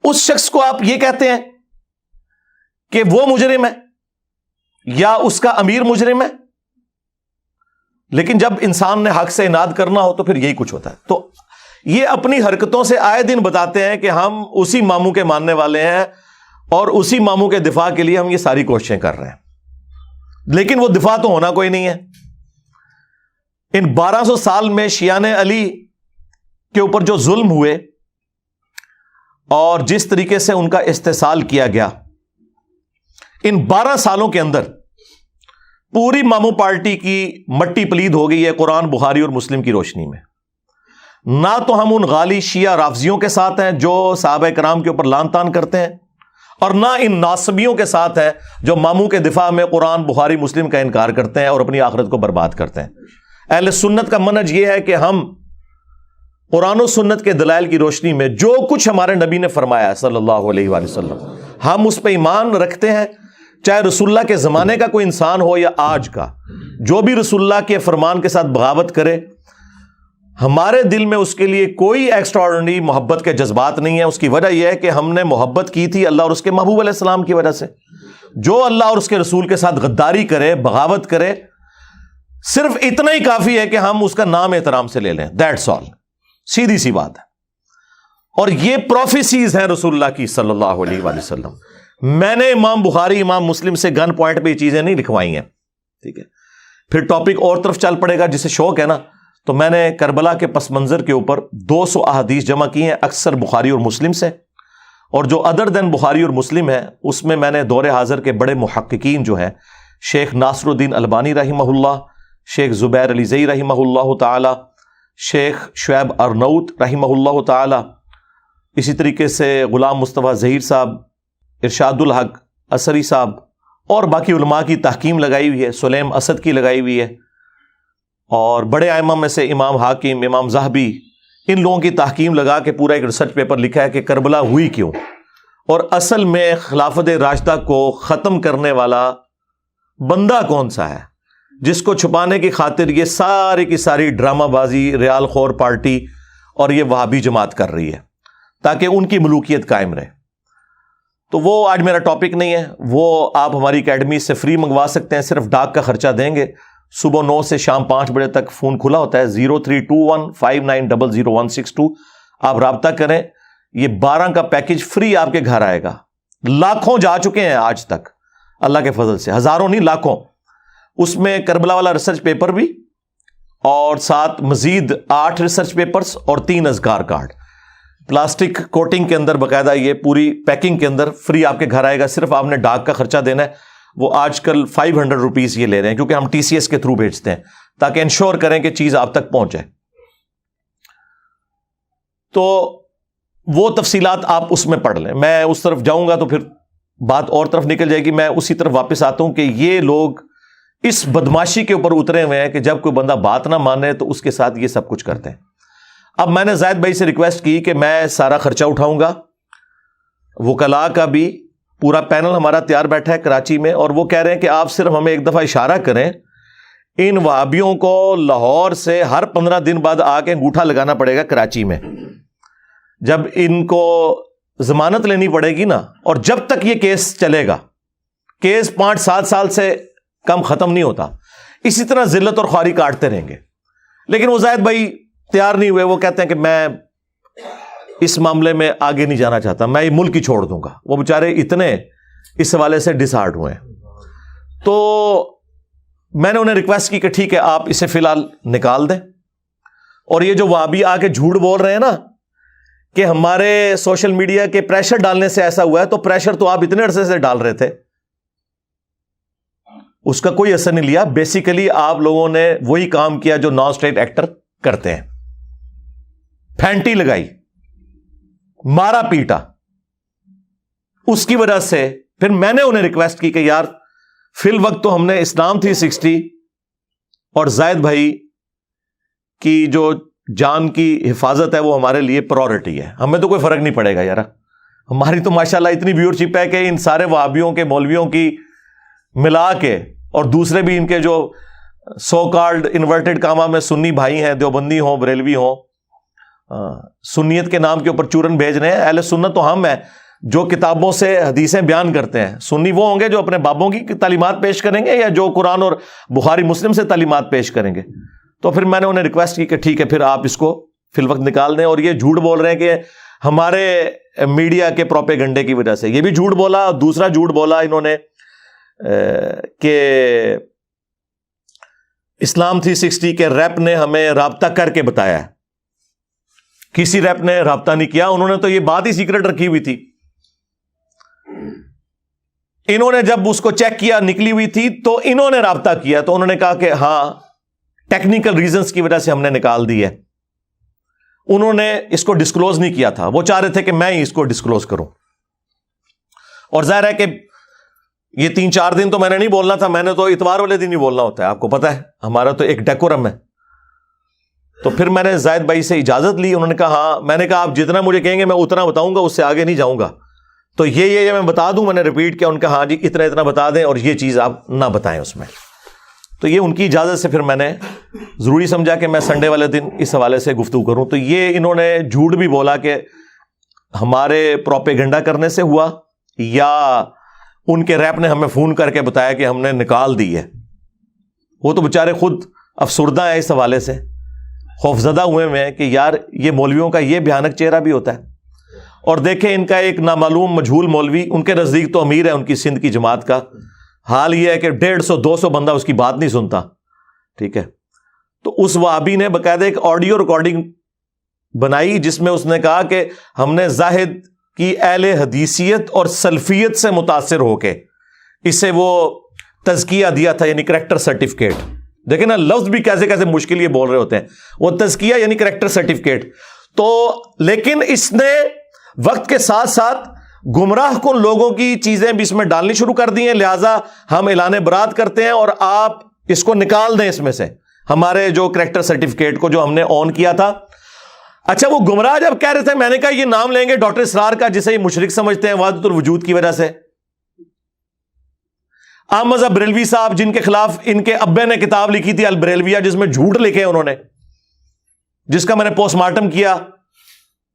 اس شخص کو آپ یہ کہتے ہیں کہ وہ مجرم ہے یا اس کا امیر مجرم ہے. لیکن جب انسان نے حق سے اناد کرنا ہو تو پھر یہی کچھ ہوتا ہے. تو یہ اپنی حرکتوں سے آئے دن بتاتے ہیں کہ ہم اسی ماموں کے ماننے والے ہیں اور اسی ماموں کے دفاع کے لیے ہم یہ ساری کوششیں کر رہے ہیں. لیکن وہ دفاع تو ہونا کوئی نہیں ہے. ان 1200 سال میں شیعان علی کے اوپر جو ظلم ہوئے اور جس طریقے سے ان کا استحصال کیا گیا، ان 12 سالوں کے اندر پوری ماموں پارٹی کی مٹی پلید ہو گئی ہے قرآن، بخاری اور مسلم کی روشنی میں. نہ تو ہم ان غالی شیعہ رافضیوں کے ساتھ ہیں جو صحابہ کرام کے اوپر لان تان کرتے ہیں، اور نہ ان ناصبیوں کے ساتھ ہیں جو ماموں کے دفاع میں قرآن، بخاری، مسلم کا انکار کرتے ہیں اور اپنی آخرت کو برباد کرتے ہیں. اہل سنت کا منہج یہ ہے کہ ہم قرآن و سنت کے دلائل کی روشنی میں جو کچھ ہمارے نبی نے فرمایا ہے صلی اللہ علیہ وآلہ وسلم، ہم اس پہ ایمان رکھتے ہیں. چاہے رسول اللہ کے زمانے کا کوئی انسان ہو یا آج کا، جو بھی رسول اللہ کے فرمان کے ساتھ بغاوت کرے، ہمارے دل میں اس کے لیے کوئی ایکسٹرا آرڈنری محبت کے جذبات نہیں ہے. اس کی وجہ یہ ہے کہ ہم نے محبت کی تھی اللہ اور اس کے محبوب علیہ السلام کی وجہ سے. جو اللہ اور اس کے رسول کے ساتھ غداری کرے، بغاوت کرے، صرف اتنا ہی کافی ہے کہ ہم اس کا نام احترام سے لے لیں. That's all. سیدھی سی بات ہے. اور یہ پروفیسیز ہیں رسول اللہ کی صلی اللہ علیہ وآلہ وسلم. میں نے امام بخاری، امام مسلم سے گن پوائنٹ پہ یہ چیزیں نہیں لکھوائی ہیں. ٹھیک ہے، پھر ٹاپک اور طرف چل پڑے گا. جسے شوق ہے نا، تو میں نے کربلا کے پس منظر کے اوپر 200 احادیث جمع کی ہیں، اکثر بخاری اور مسلم سے، اور جو ادر دین بخاری اور مسلم ہے اس میں نے دور حاضر کے بڑے محققین جو ہیں، شیخ ناصر الدین البانی رحمہ اللہ، شیخ زبیر علی زئی رحمہ اللہ تعالی، شیخ شعیب ارنوت رحمہ اللہ تعالی، اسی طریقے سے غلام مصطفیٰ ظہیر صاحب، ارشاد الحق اثری صاحب، اور باقی علماء کی تحکیم لگائی ہوئی ہے، سلیم اسد کی لگائی ہوئی ہے، اور بڑے ائمہ میں سے امام حاکم، امام ذہبی، ان لوگوں کی تحکیم لگا کے پورا ایک ریسرچ پیپر لکھا ہے کہ کربلا ہوئی کیوں، اور اصل میں خلافت راشدہ کو ختم کرنے والا بندہ کون سا ہے جس کو چھپانے کی خاطر یہ ساری کی ساری ڈرامہ بازی ریال خور پارٹی اور یہ وہابی جماعت کر رہی ہے تاکہ ان کی ملوکیت قائم رہے. تو وہ آج میرا ٹاپک نہیں ہے، وہ آپ ہماری اکیڈمی سے فری منگوا سکتے ہیں، صرف ڈاک کا خرچہ دیں گے. صبح 9 سے شام 5 بجے تک فون کھلا ہوتا ہے. 032159000162. آپ رابطہ کریں, یہ 12 کا پیکج فری آپ کے گھر آئے گا. لاکھوں جا چکے ہیں آج تک اللہ کے فضل سے, ہزاروں نہیں لاکھوں. اس میں کربلا والا ریسرچ پیپر بھی, اور ساتھ مزید 8 ریسرچ پیپرز اور 3 اذکار کارڈ پلاسٹک کوٹنگ کے اندر, باقاعدہ یہ پوری پیکنگ کے اندر فری آپ کے گھر آئے گا. صرف آپ نے ڈاک کا خرچہ دینا ہے, وہ آج کل 500 روپیز یہ لے رہے ہیں, کیونکہ ہم TCS کے تھرو بھیجتے ہیں تاکہ انشور کریں کہ چیز آپ تک پہنچے. تو وہ تفصیلات آپ اس میں پڑھ لیں. میں اس طرف جاؤں گا تو پھر بات اور طرف نکل جائے گی. میں اسی طرف واپس آتا ہوں کہ یہ لوگ اس بدماشی کے اوپر اترے ہوئے ہیں کہ جب کوئی بندہ بات نہ مانے تو اس کے ساتھ یہ سب کچھ کرتے ہیں. اب میں نے زاہد بھائی سے ریکویسٹ کی کہ میں سارا خرچہ اٹھاؤں گا, وکلاء کا بھی پورا پینل ہمارا تیار بیٹھا ہے کراچی میں, اور وہ کہہ رہے ہیں کہ آپ صرف ہمیں ایک دفعہ اشارہ کریں, ان وہابیوں کو لاہور سے ہر 15 دن بعد آ کے انگوٹھا لگانا پڑے گا کراچی میں. جب ان کو ضمانت لینی پڑے گی نا, اور جب تک یہ کیس چلے گا, کیس 5-7 سال سے کم ختم نہیں ہوتا, اسی طرح ذلت اور خواری کاٹتے رہیں گے. لیکن وہ زاہد بھائی تیار نہیں ہوئے. وہ کہتے ہیں کہ میں اس معاملے میں آگے نہیں جانا چاہتا, میں یہ ملک ہی چھوڑ دوں گا. وہ بیچارے اتنے اس حوالے سے ڈسہارٹ ہوئے ہیں. تو میں نے انہیں ریکویسٹ کی کہ ٹھیک ہے آپ اسے فی الحال نکال دیں. اور یہ جو وہابی آ کے جھوٹ بول رہے ہیں نا کہ ہمارے سوشل میڈیا کے پریشر ڈالنے سے ایسا ہوا ہے, تو پریشر تو آپ اتنے عرصے سے ڈال رہے تھے, اس کا کوئی اثر نہیں لیا. بیسیکلی آپ لوگوں نے وہی کام کیا جو نان اسٹیٹ ایکٹر کرتے ہیں, پھینٹی لگائی, مارا پیٹا. اس کی وجہ سے پھر میں نے انہیں ریکویسٹ کی کہ یار فی الوقت تو ہم نے اسلام 360 اور زاہد بھائی کی جو جان کی حفاظت ہے وہ ہمارے لیے پرائورٹی ہے, ہمیں تو کوئی فرق نہیں پڑے گا یار. ہماری تو ماشاءاللہ اتنی ویورشپ ہے کہ ان سارے وہابیوں کے مولویوں کی ملا کے, اور دوسرے بھی ان کے جو سو کالڈ انورٹڈ کاما میں سنی بھائی ہیں, دیوبندی ہوں بریلوی ہوں, سنیت کے نام کے اوپر چورن بھیج رہے ہیں. اہل سنت تو ہم ہیں جو کتابوں سے حدیثیں بیان کرتے ہیں. سنی وہ ہوں گے جو اپنے بابوں کی تعلیمات پیش کریں گے, یا جو قرآن اور بخاری مسلم سے تعلیمات پیش کریں گے. تو پھر میں نے انہیں ریکویسٹ کی کہ ٹھیک ہے پھر آپ اس کو فی الوقت نکال دیں. اور یہ جھوٹ بول رہے ہیں کہ ہمارے میڈیا کے پروپیگنڈے کی وجہ سے, یہ بھی جھوٹ بولا. اور دوسرا جھوٹ بولا انہوں نے کہ اسلام 360 کے ریپ نے ہمیں رابطہ کر کے بتایا ہے. کسی ریپ نے رابطہ نہیں کیا, انہوں نے تو یہ بات ہی سیکرٹ رکھی ہوئی تھی. انہوں نے جب اس کو چیک کیا نکلی ہوئی تھی تو انہوں نے رابطہ کیا, تو انہوں نے کہا کہ ہاں ٹیکنیکل ریزنز کی وجہ سے ہم نے نکال دی ہے. انہوں نے اس کو ڈسکلوز نہیں کیا تھا, وہ چاہ رہے تھے کہ میں ہی اس کو ڈسکلوز کروں. اور ظاہر ہے کہ یہ 3-4 دن تو میں نے نہیں بولنا تھا, میں نے تو اتوار والے دن ہی بولنا ہوتا ہے, آپ کو پتا ہے ہمارا تو ایک ڈیکورم ہے. تو پھر میں نے زاہد بھائی سے اجازت لی. انہوں نے کہا ہاں. میں نے کہا آپ جتنا مجھے کہیں گے میں اتنا بتاؤں گا, اس سے آگے نہیں جاؤں گا. تو یہ میں بتا دوں. میں نے ریپیٹ کیا, ان کا ہاں جی اتنا بتا دیں, اور یہ چیز آپ نہ بتائیں اس میں. تو یہ ان کی اجازت سے پھر میں نے ضروری سمجھا کہ میں سنڈے والے دن اس حوالے سے گفتگو کروں. تو یہ انہوں نے جھوٹ بھی بولا کہ ہمارے پروپیگنڈا کرنے سے ہوا, یا ان کے ریپ نے ہمیں فون کر کے بتایا کہ ہم نے نکال دی ہے. وہ تو بیچارے خود افسردہ ہیں اس حوالے سے, خوفزدہ ہوئے ہیں کہ یار یہ مولویوں کا یہ بھیانک چہرہ بھی ہوتا ہے. اور دیکھیں ان کا ایک نامعلوم مجہول مولوی, ان کے نزدیک تو امیر ہے ان کی سندھ کی جماعت کا, حال یہ ہے کہ 150-200 بندہ اس کی بات نہیں سنتا. ٹھیک ہے, تو اس وہابی نے باقاعدہ ایک آڈیو ریکارڈنگ بنائی جس میں اس نے کہا کہ ہم نے زاہد کی اہل حدیثیت اور سلفیت سے متاثر ہو کے اسے وہ تزکیہ دیا تھا, یعنی کریکٹر سرٹیفکیٹ. دیکھیں نا لفظ بھی کیسے کیسے مشکل یہ بول رہے ہوتے ہیں. وہ تزکیہ یعنی کریکٹر سرٹیفکیٹ. تو لیکن اس نے وقت کے ساتھ ساتھ گمراہ کن لوگوں کی چیزیں بھی اس میں ڈالنی شروع کر دی ہیں. لہٰذا ہم اعلان برات کرتے ہیں اور آپ اس کو نکال دیں اس میں سے, ہمارے جو کریکٹر سرٹیفکیٹ کو جو ہم نے آن کیا تھا. اچھا وہ گمراہ جب کہہ رہے تھے, میں نے کہا یہ نام لیں گے ڈاکٹر اسرار کا جسے یہ مشرک سمجھتے ہیں وحدت الوجود کی وجہ سے. احمد بریلوی صاحب جن کے خلاف ان کے ابے نے کتاب لکھی تھی البریلویہ, جس میں جھوٹ لکھے انہوں نے, جس کا میں نے پوسٹ مارٹم کیا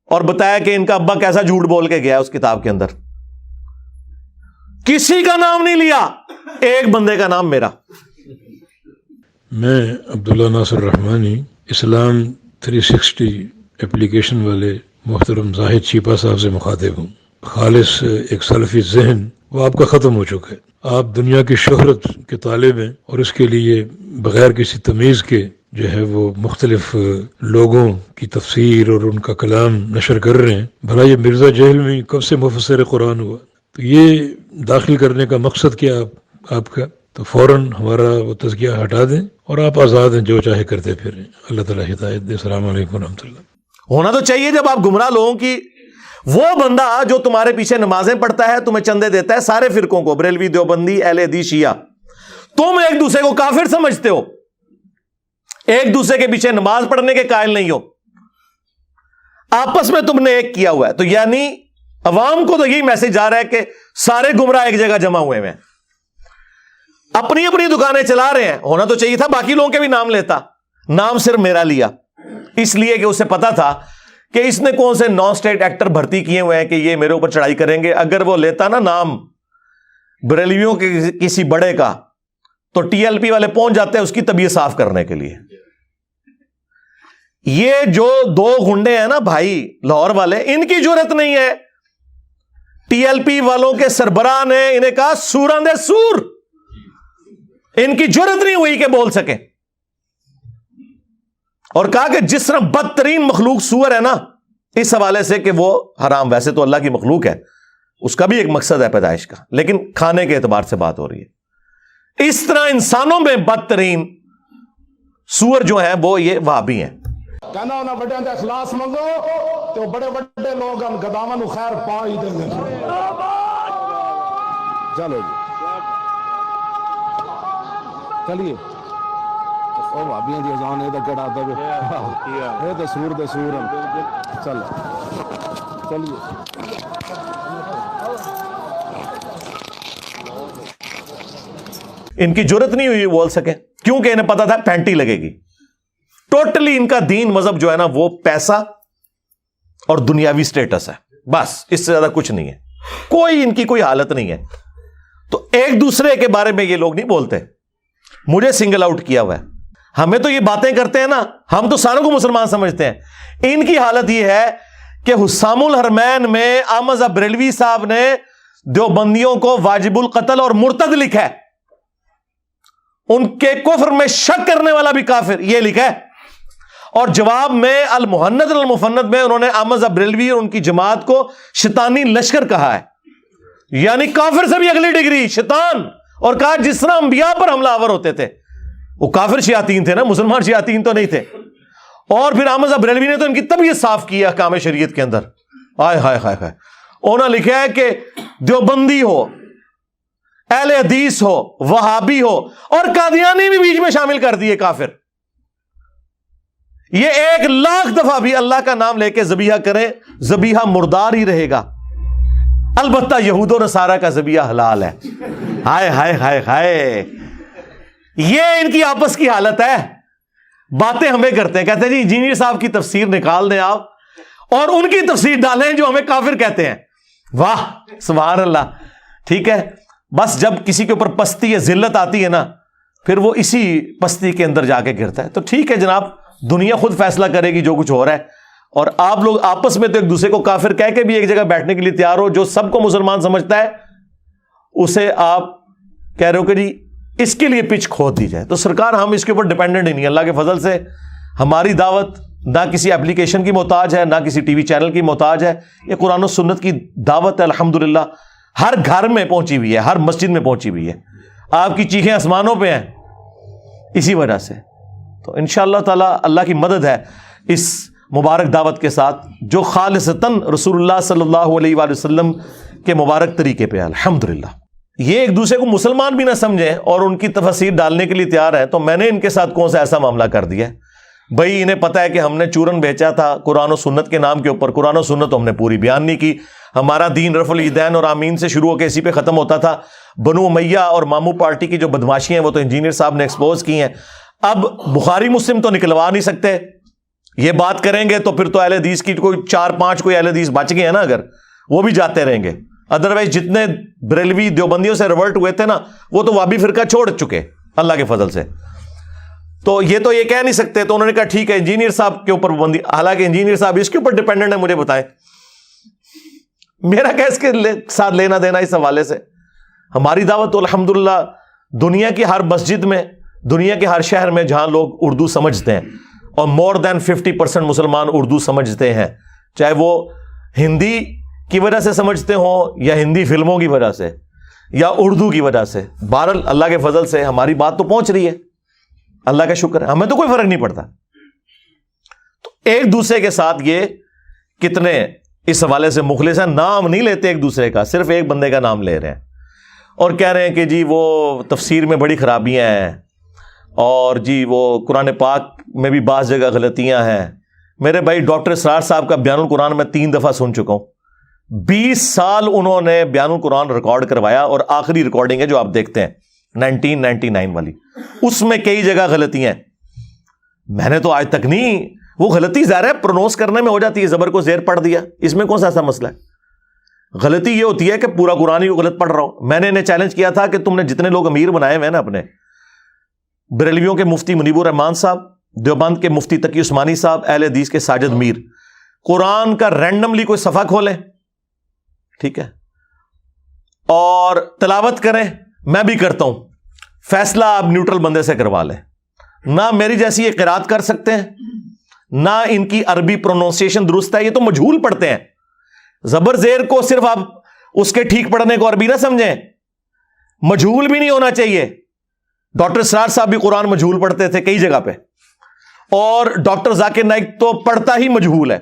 اور بتایا کہ ان کا ابا کیسا جھوٹ بول کے گیا اس کتاب کے اندر. کسی کا نام نہیں لیا, ایک بندے کا نام میرا. میں عبداللہ ناصر رحمانی, اسلام 360 اپلیکیشن والے محترم زاہد شیپا صاحب سے مخاطب ہوں. خالص ایک سلفی ذہن وہ آپ کا ختم ہو چکا ہے. آپ دنیا کی شہرت کے طالب ہیں اور اس کے لیے بغیر کسی تمیز کے جو ہے وہ مختلف لوگوں کی تفسیر اور ان کا کلام نشر کر رہے ہیں. بھلا یہ مرزا جہل میں کب سے مفسر قرآن ہوا؟ تو یہ داخل کرنے کا مقصد کیا آپ کا؟ تو فوراً ہمارا وہ تزکیہ ہٹا دیں اور آپ آزاد ہیں، جو چاہے کرتے پھریں. اللہ تعالیٰ ہدایت دے. السلام علیکم ورحمۃ اللہ. ہونا تو چاہیے جب آپ گمراہ لوگوں کی، وہ بندہ جو تمہارے پیچھے نمازیں پڑھتا ہے، تمہیں چندے دیتا ہے، سارے فرقوں کو، بریلوی، دیوبندی، اہل حدیث، شیعہ، تم ایک دوسرے کو کافر سمجھتے ہو، ایک دوسرے کے پیچھے نماز پڑھنے کے قائل نہیں ہو، آپس میں تم نے ایک کیا ہوا ہے. تو یعنی عوام کو تو یہی میسج آ رہا ہے کہ سارے گمراہ ایک جگہ جمع ہوئے ہیں، اپنی اپنی دکانیں چلا رہے ہیں. ہونا تو چاہیے تھا باقی لوگوں کے بھی نام لیتا، نام صرف میرا لیا اس لیے کہ اسے پتا تھا کہ اس نے کون سے نان اسٹیٹ ایکٹر بھرتی کیے ہوئے ہیں کہ یہ میرے اوپر چڑھائی کریں گے. اگر وہ لیتا نا نام بریلویوں کے کسی بڑے کا تو ٹی ایل پی والے پہنچ جاتے ہیں اس کی طبیعت صاف کرنے کے لیے. یہ جو دو گنڈے ہیں نا بھائی لاہور والے، ان کی جرت نہیں ہے. ٹی ایل پی والوں کے سربراہ نے انہیں کہا سوراں دے سور، ان کی جرت نہیں ہوئی کہ بول سکے، اور کہا کہ جس طرح بدترین مخلوق سور ہے نا، اس حوالے سے کہ وہ حرام، ویسے تو اللہ کی مخلوق ہے، اس کا بھی ایک مقصد ہے پیدائش کا، لیکن کھانے کے اعتبار سے بات ہو رہی ہے. اس طرح انسانوں میں بدترین سور جو ہیں وہ یہ وہابی ہیں. کہنا انہاں بڑیاں دے اخلاص منگو تو بڑے بڑے لوگ ان گداواں نو خیر پا ہی دیں گے. چلو جی چلیے او بھابیاں دی اذان اے تے کڑا دے اے تے سور دے سور چل چلیے. ان کی جرت نہیں ہوئی بول سکے کیونکہ انہیں پتا تھا پینٹی لگے گی. ٹوٹلی ان کا دین مذہب جو ہے نا وہ پیسہ اور دنیاوی سٹیٹس ہے، بس اس سے زیادہ کچھ نہیں ہے. کوئی ان کی کوئی حالت نہیں ہے. تو ایک دوسرے کے بارے میں یہ لوگ نہیں بولتے. مجھے سنگل آؤٹ کیا ہوا ہے. ہمیں تو یہ باتیں کرتے ہیں نا، ہم تو ساروں کو مسلمان سمجھتے ہیں. ان کی حالت یہ ہے کہ حسام الحرمین میں احمد بریلوی صاحب نے دیوبندیوں کو واجب القتل اور مرتد لکھا ہے. ان کے کفر میں شک کرنے والا بھی کافر یہ لکھا ہے. اور جواب میں المہند المفند میں انہوں نے احمد بریلوی اور ان کی جماعت کو شیطانی لشکر کہا ہے، یعنی کافر سے بھی اگلی ڈگری شیطان. اور کہا جس طرح انبیاء پر حملہ آور ہوتے تھے، وہ کافر شیاطین تھے نا، مسلمان شیاطین تو نہیں تھے. اور پھر احمد بریلوی نے تو ان کی طبیعت صاف کی ہے احکام شریعت کے اندر. ہائے ہائے ہائے ہائے. انہوں نے لکھا ہے کہ دیوبندی ہو، اہل حدیث ہو، وہابی ہو، اور قادیانی بھی بیچ میں شامل کر دیے کافر. یہ 1,00,000 دفعہ بھی اللہ کا نام لے کے ذبیحہ کریں، ذبیحہ مردار ہی رہے گا. البتہ یہود و نصارہ کا ذبیحہ حلال ہے. ہائے ہائے ہائے ہائے. یہ ان کی آپس کی حالت ہے. باتیں ہمیں کرتے ہیں، کہتے ہیں جی انجینئر صاحب کی تفسیر نکال دیں آپ اور ان کی تفسیر ڈالیں جو ہمیں کافر کہتے ہیں. واہ سبحان اللہ. ٹھیک ہے، بس جب کسی کے اوپر پستی یا ذلت آتی ہے نا، پھر وہ اسی پستی کے اندر جا کے گرتا ہے. تو ٹھیک ہے جناب، دنیا خود فیصلہ کرے گی جو کچھ ہو رہا ہے. اور آپ لوگ آپس میں تو ایک دوسرے کو کافر کہہ کے بھی ایک جگہ بیٹھنے کے لیے تیار ہو. جو سب کو مسلمان سمجھتا ہے اسے آپ کہہ رہے ہو کہ جی اس کے لیے پچ کھود دی جائے. تو سرکار ہم اس کے اوپر ڈیپینڈنٹ ہی نہیں. اللہ کے فضل سے ہماری دعوت نہ کسی اپلیکیشن کی محتاج ہے، نہ کسی ٹی وی چینل کی محتاج ہے. یہ قرآن و سنت کی دعوت ہے، الحمدللہ ہر گھر میں پہنچی ہوئی ہے، ہر مسجد میں پہنچی ہوئی ہے. آپ کی چیخیں آسمانوں پہ ہیں اسی وجہ سے. تو انشاءاللہ تعالی اللہ کی مدد ہے اس مبارک دعوت کے ساتھ جو خالصتاً رسول اللہ صلی اللہ علیہ وآلہ وسلم کے مبارک طریقے پہ ہے. الحمدللہ یہ ایک دوسرے کو مسلمان بھی نہ سمجھیں اور ان کی تفسیر ڈالنے کے لیے تیار ہے. تو میں نے ان کے ساتھ کون سا ایسا معاملہ کر دیا ہے بھائی؟ انہیں پتا ہے کہ ہم نے چورن بیچا تھا قرآن و سنت کے نام کے اوپر. قرآن و سنت ہم نے پوری بیان نہیں کی. ہمارا دین رفع الیدین اور آمین سے شروع ہو کے اسی پہ ختم ہوتا تھا. بنو امیہ اور مامو پارٹی کی جو بدماشی ہیں وہ تو انجینئر صاحب نے ایکسپوز کی ہیں. اب بخاری مسلم تو نکلوا نہیں سکتے. یہ بات کریں گے تو پھر تو اہل حدیث کی کوئی 4-5 کوئی اہل حدیث بچ گئے ہیں نا، اگر وہ بھی جاتے رہیں گے. ادروائز جتنے بریلوی دیوبندیوں سے ریورٹ ہوئے تھے نا وہ تو وابی فرقہ چھوڑ چکے اللہ کے فضل سے. تو یہ کہہ نہیں سکتے. تو انہوں نے کہا ٹھیک ہے انجینئر صاحب کے اوپر پابندی, حالانکہ انجینئر صاحب اس کے اوپر ڈیپینڈنٹ ہے, مجھے بتائیں میرا کیا اس کے ساتھ لینا دینا اس حوالے سے. ہماری دعوت تو الحمدللہ دنیا کی ہر مسجد میں, دنیا کے ہر شہر میں جہاں لوگ اردو سمجھتے ہیں, اور مور دین 50% مسلمان اردو سمجھتے ہیں, چاہے وہ ہندی کی وجہ سے سمجھتے ہوں یا ہندی فلموں کی وجہ سے یا اردو کی وجہ سے. بہرحال اللہ کے فضل سے ہماری بات تو پہنچ رہی ہے, اللہ کا شکر ہے, ہمیں تو کوئی فرق نہیں پڑتا. تو ایک دوسرے کے ساتھ یہ کتنے اس حوالے سے مخلص ہیں, نام نہیں لیتے ایک دوسرے کا, صرف ایک بندے کا نام لے رہے ہیں اور کہہ رہے ہیں کہ جی وہ تفسیر میں بڑی خرابیاں ہیں, اور جی وہ قرآن پاک میں بھی بعض جگہ غلطیاں ہیں. میرے بھائی ڈاکٹر اسرار صاحب کا بیان القرآن میں 3 دفعہ سن چکا ہوں. 20 سال انہوں نے بیان القرآن ریکارڈ کروایا, اور آخری ریکارڈنگ ہے جو آپ دیکھتے ہیں 1999 والی, اس میں کئی جگہ غلطیاں ہیں. میں نے تو آج تک نہیں, وہ غلطی ظاہر ہے پرونونس کرنے میں ہو جاتی ہے, زبر کو زیر پڑھ دیا, اس میں کون سا ایسا مسئلہ ہے. غلطی یہ ہوتی ہے کہ پورا قرآن ہی غلط پڑھ رہا ہوں. میں نے انہیں چیلنج کیا تھا کہ تم نے جتنے لوگ امیر بنائے ہوئے ہیں نا اپنے, بریلویوں کے مفتی منیب الرحمان صاحب, دیوبند کے مفتی تقی عثمانی صاحب, اہل حدیث کے ساجد میر, قرآن کا رینڈملی کوئی صفحہ کھولیں, ٹھیک ہے, اور تلاوت کریں. میں بھی کرتا ہوں, فیصلہ آپ نیوٹرل بندے سے کروا لیں. نہ میری جیسی یہ قرات کر سکتے ہیں, نہ ان کی عربی پروننسیشن درست ہے, یہ تو مجہول پڑھتے ہیں. زبر زیر کو صرف آپ اس کے ٹھیک پڑھنے کو عربی نہ سمجھیں, مجہول بھی نہیں ہونا چاہیے. ڈاکٹر اسرار صاحب بھی قرآن مجہول پڑھتے تھے کئی جگہ پہ, اور ڈاکٹر ذاکر نائک تو پڑھتا ہی مجہول ہے.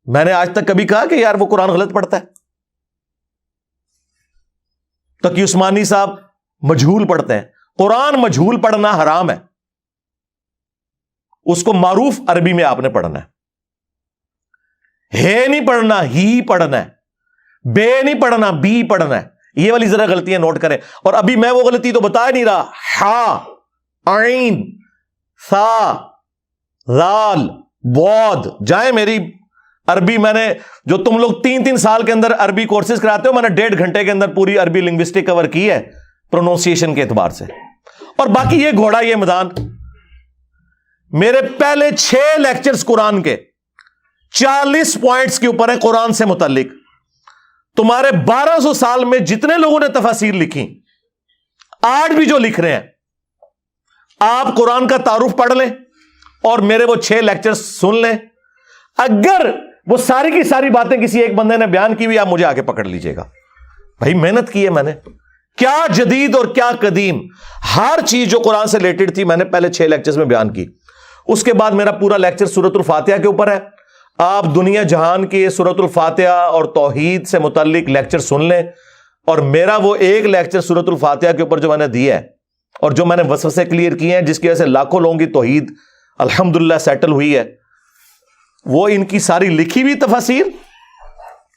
میں نے آج تک کبھی کہا کہ یار وہ قرآن غلط پڑھتا ہے. تقی عثمانی صاحب مجہول پڑھتے ہیں. قرآن مجہول پڑھنا حرام ہے, اس کو معروف عربی میں آپ نے پڑھنا ہے نہیں پڑھنا, ہی پڑھنا ہے, بے نہیں پڑھنا, بی پڑھنا ہے. یہ والی ذرا غلطیاں نوٹ کریں. اور ابھی میں وہ غلطی تو بتا نہیں رہا, ہا, عین, ثا, ذال, بود. جائیں میری عربی, میں نے جو تم لوگ 3 سال کے اندر عربی کورسز کراتے ہو, میں نے 1.5 گھنٹے کے اندر پوری عربی لنگوسٹک کور کی ہے پروننسیشن کے اعتبار سے. اور باقی یہ گھوڑا, یہ میدان, میرے پہلے 6 لیکچرز قرآن کے 40 پوائنٹس کے اوپر ہیں قرآن سے متعلق. تمہارے 1200 سال میں جتنے لوگوں نے تفاسیر لکھی, آج بھی جو لکھ رہے ہیں, آپ قرآن کا تعارف پڑھ لیں اور میرے وہ 6 لیکچر سن لیں. اگر وہ ساری کی ساری باتیں کسی ایک بندے نے بیان کی ہوئی, آپ مجھے آگے پکڑ لیجئے گا. بھائی محنت کی ہے میں نے, کیا جدید اور کیا قدیم, ہر چیز جو قرآن سے ریلیٹڈ تھی میں نے پہلے 6 لیکچرز میں بیان کی. اس کے بعد میرا پورا لیکچر سورۃ الفاتحہ کے اوپر ہے. آپ دنیا جہان کے سورۃ الفاتحہ اور توحید سے متعلق لیکچر سن لیں, اور میرا وہ ایک لیکچر سورۃ الفاتحہ کے اوپر جو میں نے دیا ہے اور جو میں نے وسوسے کلیئر کیے ہیں, جس کی وجہ سے لاکھوں لوگوں کی توحید الحمدللہ سیٹل ہوئی ہے, وہ ان کی ساری لکھی ہوئی تفاسیر,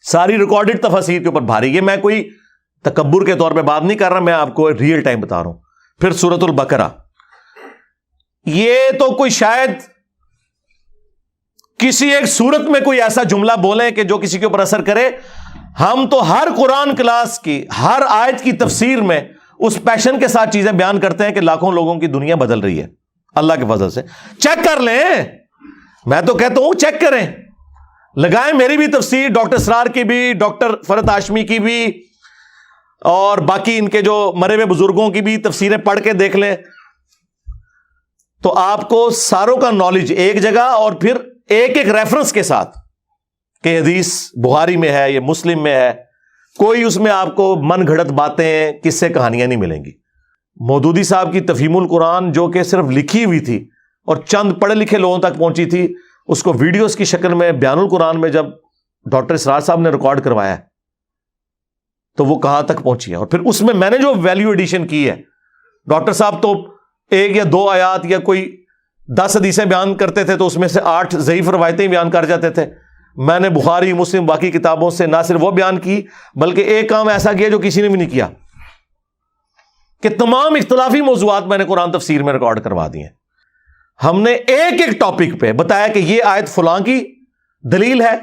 ساری ریکارڈڈ تفاسیر کے اوپر بھاری. یہ میں کوئی تکبر کے طور پہ بات نہیں کر رہا, میں آپ کو ریئل ٹائم بتا رہا ہوں. پھر سورۃ البقرہ, یہ تو کوئی شاید کسی ایک صورت میں کوئی ایسا جملہ بولیں کہ جو کسی کے اوپر اثر کرے. ہم تو ہر قرآن کلاس کی ہر آیت کی تفسیر میں اس پیشن کے ساتھ چیزیں بیان کرتے ہیں کہ لاکھوں لوگوں کی دنیا بدل رہی ہے اللہ کے فضل سے. چیک کر لیں, میں تو کہتا ہوں چیک کریں, لگائیں میری بھی تفسیر, ڈاکٹر اسرار کی بھی, ڈاکٹر فرحت ہاشمی کی بھی, اور باقی ان کے جو مرے ہوئے بزرگوں کی بھی تفسیریں پڑھ کے دیکھ لیں, تو آپ کو ساروں کا نالج ایک جگہ, اور پھر ایک ایک ریفرنس کے ساتھ کہ حدیث بخاری میں ہے, یہ مسلم میں ہے, کوئی اس میں آپ کو من گھڑت باتیں, قصے, کہانیاں نہیں ملیں گی. مودودی صاحب کی تفہیم القرآن جو کہ صرف لکھی ہوئی تھی اور چند پڑھے لکھے لوگوں تک پہنچی تھی, اس کو ویڈیوز کی شکل میں بیان القرآن میں جب ڈاکٹر اسرار صاحب نے ریکارڈ کروایا تو وہ کہاں تک پہنچی ہے. اور پھر اس میں نے جو ویلیو ایڈیشن کی ہے, ڈاکٹر صاحب تو 1 یا 2 آیات یا کوئی 10 حدیثیں بیان کرتے تھے تو اس میں سے 8 ضعیف روایتیں بیان کر جاتے تھے. میں نے بخاری, مسلم, باقی کتابوں سے نہ صرف وہ بیان کی بلکہ ایک کام ایسا کیا جو کسی نے بھی نہیں کیا, کہ تمام اختلافی موضوعات میں نے قرآن تفسیر میں ریکارڈ کروا دی ہیں. ہم نے ایک ایک ٹاپک پہ بتایا کہ یہ آیت فلاں کی دلیل ہے,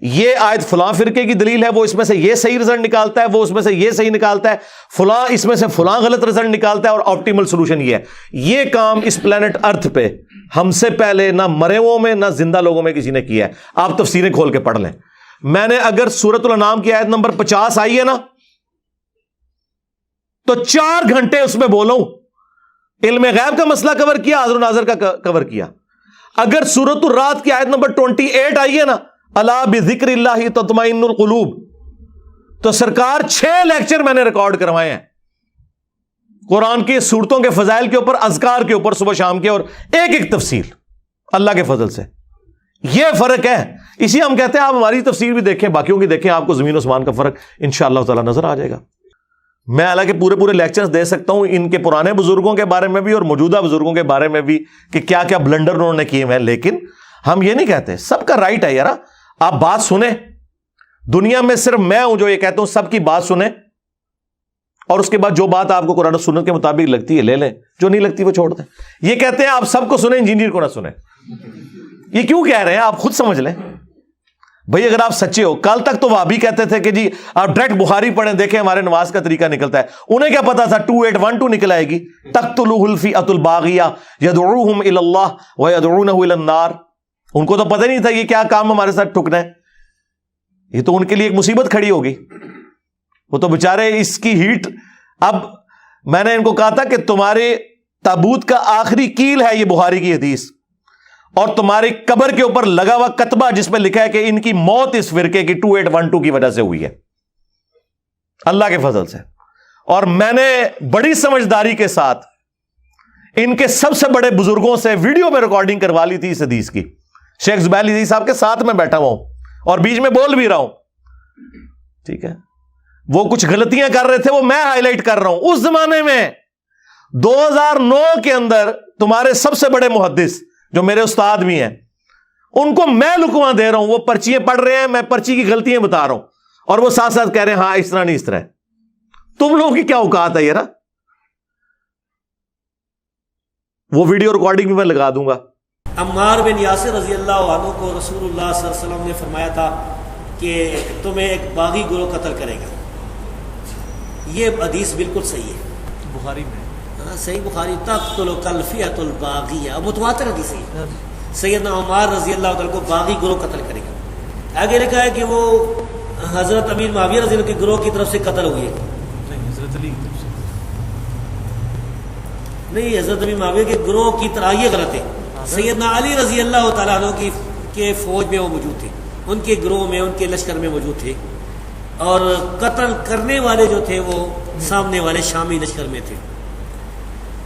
یہ آیت فلاں فرقے کی دلیل ہے، وہ اس میں سے یہ صحیح رزلٹ نکالتا ہے، وہ اس میں سے یہ صحیح نکالتا ہے، فلاں اس میں سے فلاں غلط رزلٹ نکالتا ہے، اور آپٹیمل سولوشن یہ ہے. یہ کام اس پلانٹ ارتھ پہ ہم سے پہلے نہ مرے ہوئوں میں نہ زندہ لوگوں میں کسی نے کیا ہے. آپ تفسیریں کھول کے پڑھ لیں. میں نے اگر سورۃ الانعام کی آیت نمبر 50 آئی ہے نا تو 4 گھنٹے اس میں بولوں، علم غیب کا مسئلہ کور کیا، حاضر و ناظر کا کور کیا. اگر سورۃ الرعد کی آیت نمبر 28 آئی ہے نا، الا بذکر اللہ تطمئن القلوب، تو سرکار 6 لیکچر میں نے ریکارڈ کروائے ہیں قرآن کی صورتوں کے فضائل کے اوپر، اذکار کے اوپر، صبح شام کے، اور ایک ایک تفصیل اللہ کے فضل سے. یہ فرق ہے. اسی ہم کہتے ہیں آپ ہماری تفسیر بھی دیکھیں، باقیوں کی دیکھیں، آپ کو زمین و آسمان کا فرق انشاءاللہ تعالی نظر آ جائے گا. میں حالانکہ پورے لیکچرز دے سکتا ہوں ان کے پرانے بزرگوں کے بارے میں بھی اور موجودہ بزرگوں کے بارے میں بھی کہ کیا کیا بلنڈر انہوں نے کیے ہیں، لیکن ہم یہ نہیں کہتے. سب کا رائٹ ہے یار، آپ بات سنیں. دنیا میں صرف میں ہوں جو یہ کہتا ہوں سب کی بات سنیں، اور اس کے بعد جو بات آپ کو قرآن و سنت کے مطابق لگتی ہے لے لیں، جو نہیں لگتی وہ چھوڑ دیں. یہ کہتے ہیں آپ سب کو سنیں، انجینئر کو نہ سنیں. یہ کیوں کہہ رہے ہیں آپ خود سمجھ لیں بھئی. اگر آپ سچے ہو، کل تک تو وہابی کہتے تھے کہ جی آپ ڈائریکٹ بخاری پڑھیں، دیکھیں ہمارے نماز کا طریقہ نکلتا ہے. انہیں کیا پتا تھا 2812 نکل آئے گی، تقتلہ الفئۃ الباغیہ یدعوہم الی اللہ ویدعونہ الی النار. ان کو تو پتہ نہیں تھا یہ کیا کام ہمارے ساتھ ٹھکنا ہے. یہ تو ان کے لیے ایک مصیبت کھڑی ہوگی. وہ تو بےچارے اس کی ہیٹ. اب میں نے ان کو کہا تھا کہ تمہارے تابوت کا آخری کیل ہے یہ بخاری کی حدیث، اور تمہاری قبر کے اوپر لگا ہوا کتبہ جس پہ لکھا ہے کہ ان کی موت اس فرقے کی 2812 کی وجہ سے ہوئی ہے، اللہ کے فضل سے. اور میں نے بڑی سمجھداری کے ساتھ ان کے سب سے بڑے بزرگوں سے ویڈیو میں ریکارڈنگ کروا لی تھی اس حدیث کی. شیخ زبیل عزیز صاحب کے ساتھ میں بیٹھا ہوا ہوں اور بیچ میں بول بھی رہا ہوں. ٹھیک ہے، وہ کچھ غلطیاں کر رہے تھے، وہ میں ہائی لائٹ کر رہا ہوں. اس زمانے میں 2009 کے اندر تمہارے سب سے بڑے محدث جو میرے استاد بھی ہیں، ان کو میں لکواں دے رہا ہوں. وہ پرچیاں پڑھ رہے ہیں، میں پرچی کی غلطیاں بتا رہا ہوں، اور وہ ساتھ ساتھ کہہ رہے ہیں ہاں اس طرح نہیں اس طرح. تم لوگوں کی کیا اوقات ہے یار؟ وہ ویڈیو ریکارڈنگ بھی میں لگا دوں گا. عمار بن یاسر رضی اللہ عنہ کو رسول اللہ صلی اللہ علیہ وسلم نے فرمایا تھا کہ تمہیں ایک باغی گروہ قتل کرے گا. یہ حدیث بالکل صحیح ہے، بخاری میں صحیح بخاری. تقتل الفئۃ الباغیہ، متواتر حدیث ہے. سیدنا عمار رضی اللہ عنہ کو باغی گروہ قتل کرے گا. آگے لکھا ہے کہ وہ حضرت امیر معاویہ رضی اللہ کے گروہ کی طرف سے قتل ہوئے. نہیں، حضرت علی کی طرف سے نہیں، حضرت امیر معاویہ کے گروہ کی طرح یہ غلط ہے. سیدنا علی رضی اللہ تعالیٰ عنہ کے فوج میں وہ موجود تھے، ان کے گروہ میں، ان کے لشکر میں موجود تھے، اور قتل کرنے والے جو تھے وہ سامنے والے شامی لشکر میں تھے.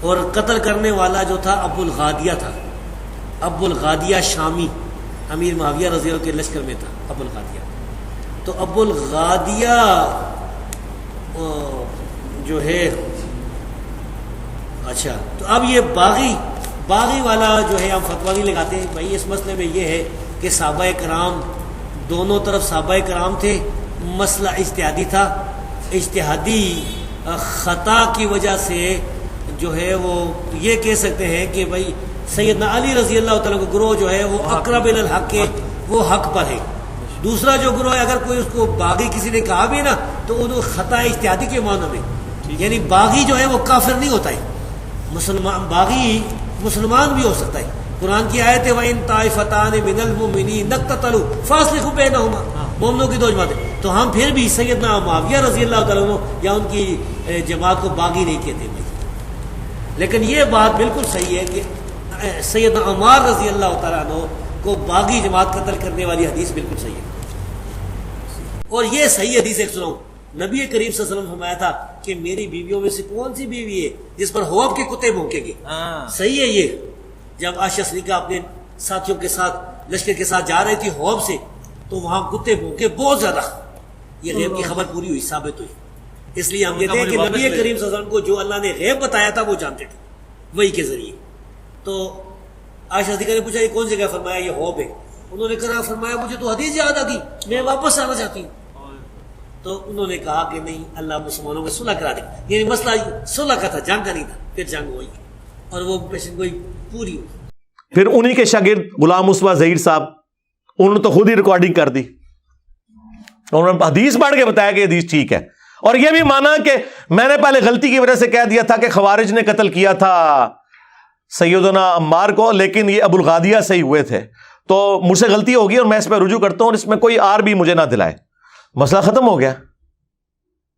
اور قتل کرنے والا جو تھا ابو الغادیہ تھا. ابو الغادیہ شامی امیر معاویہ رضی اللہ کے لشکر میں تھا ابو الغادیہ. تو ابو الغادیہ جو ہے، اچھا، تو اب یہ باغی والا جو ہے ہم فتویٰ نہیں لگاتے ہیں بھائی. اس مسئلے میں یہ ہے کہ صحابہ کرام دونوں طرف صحابہ کرام تھے، مسئلہ اجتہادی تھا. اجتہادی خطا کی وجہ سے جو ہے وہ یہ کہہ سکتے ہیں کہ بھائی سیدنا علی رضی اللہ تعالیٰ کا گروہ جو ہے وہ اقرب الی الحق ہے، وہ حق پر ہے. دوسرا جو گروہ ہے، اگر کوئی اس کو باغی کسی نے کہا بھی نا تو وہ خطا اجتہادی کے معنی میں، یعنی باغی جو ہے وہ کافر نہیں ہوتا ہے. باغی مسلمان بھی ہو سکتا ہے. قرآن کی آیت ہے وَإِن طَائِفَتَانِ مِنَ الْمُؤْمِنِينَ اقْتَتَلُوا فَأَصْلِحُوا بَيْنَهُمَا. مومنوں کی دو جماعتیں. تو ہم پھر بھی سیدنا معاویہ رضی اللہ تعالیٰ عنہ یا ان کی جماعت کو باغی نہیں کہتے بھائی. لیکن یہ بات بالکل صحیح ہے کہ سیدنا عمار رضی اللہ تعالیٰ عنہ کو باغی جماعت قتل کرنے والی حدیث بالکل صحیح ہے. اور یہ صحیح حدیث ایک سناؤں. نبی کریم صلی اللہ علیہ وسلم فرمایا تھا کہ میری بیویوں میں سے کون سی بیوی ہے جس پر حوض کے کتے بھونکیں گے. صحیح ہے یہ. جب عائشہ صدیقہ اپنے ساتھیوں کے ساتھ لشکر کے ساتھ جا رہی تھی حوض سے تو وہاں کتے بھونکے بہت زیادہ. یہ غیب کی خبر پوری ہوئی، ثابت ہوئی. اس لیے ہم کہتے ہیں کہ نبی کریم صلی اللہ علیہ وسلم کو جو اللہ نے غیب بتایا تھا وہ جانتے تھے وہی کے ذریعے. تو عائشہ صدیقہ نے پوچھا یہ کون جگہ؟ فرمایا یہ حوض ہے. انہوں نے کہا فرمایا مجھے تو حدیث یاد آ گئی، میں واپس آنا چاہتی ہوں. تو انہوں نے کہا کہ نہیں، اللہ مسلمانوں میں صلح کرا دے. یعنی مسئلہ صلح کا تھا، جنگ کا نہیں تھا. پھر جنگ ہوئی اور وہ پیشن گوئی پوری ہوئی. پھر انہی کے شاگرد غلام مصطفیٰ ظہیر صاحب، انہوں نے تو خود ہی ریکارڈنگ کر دی. انہوں نے حدیث پڑھ کے بتایا کہ حدیث ٹھیک ہے، اور یہ بھی مانا کہ میں نے پہلے غلطی کی وجہ سے کہہ دیا تھا کہ خوارج نے قتل کیا تھا سیدنا عمار کو، لیکن یہ ابو الغادیہ سے ہی ہوئے تھے، تو مجھ سے غلطی ہوگی اور میں اس پہ رجوع کرتا ہوں، اور اس میں کوئی آر بھی مجھے نہ دلائے، مسئلہ ختم ہو گیا۔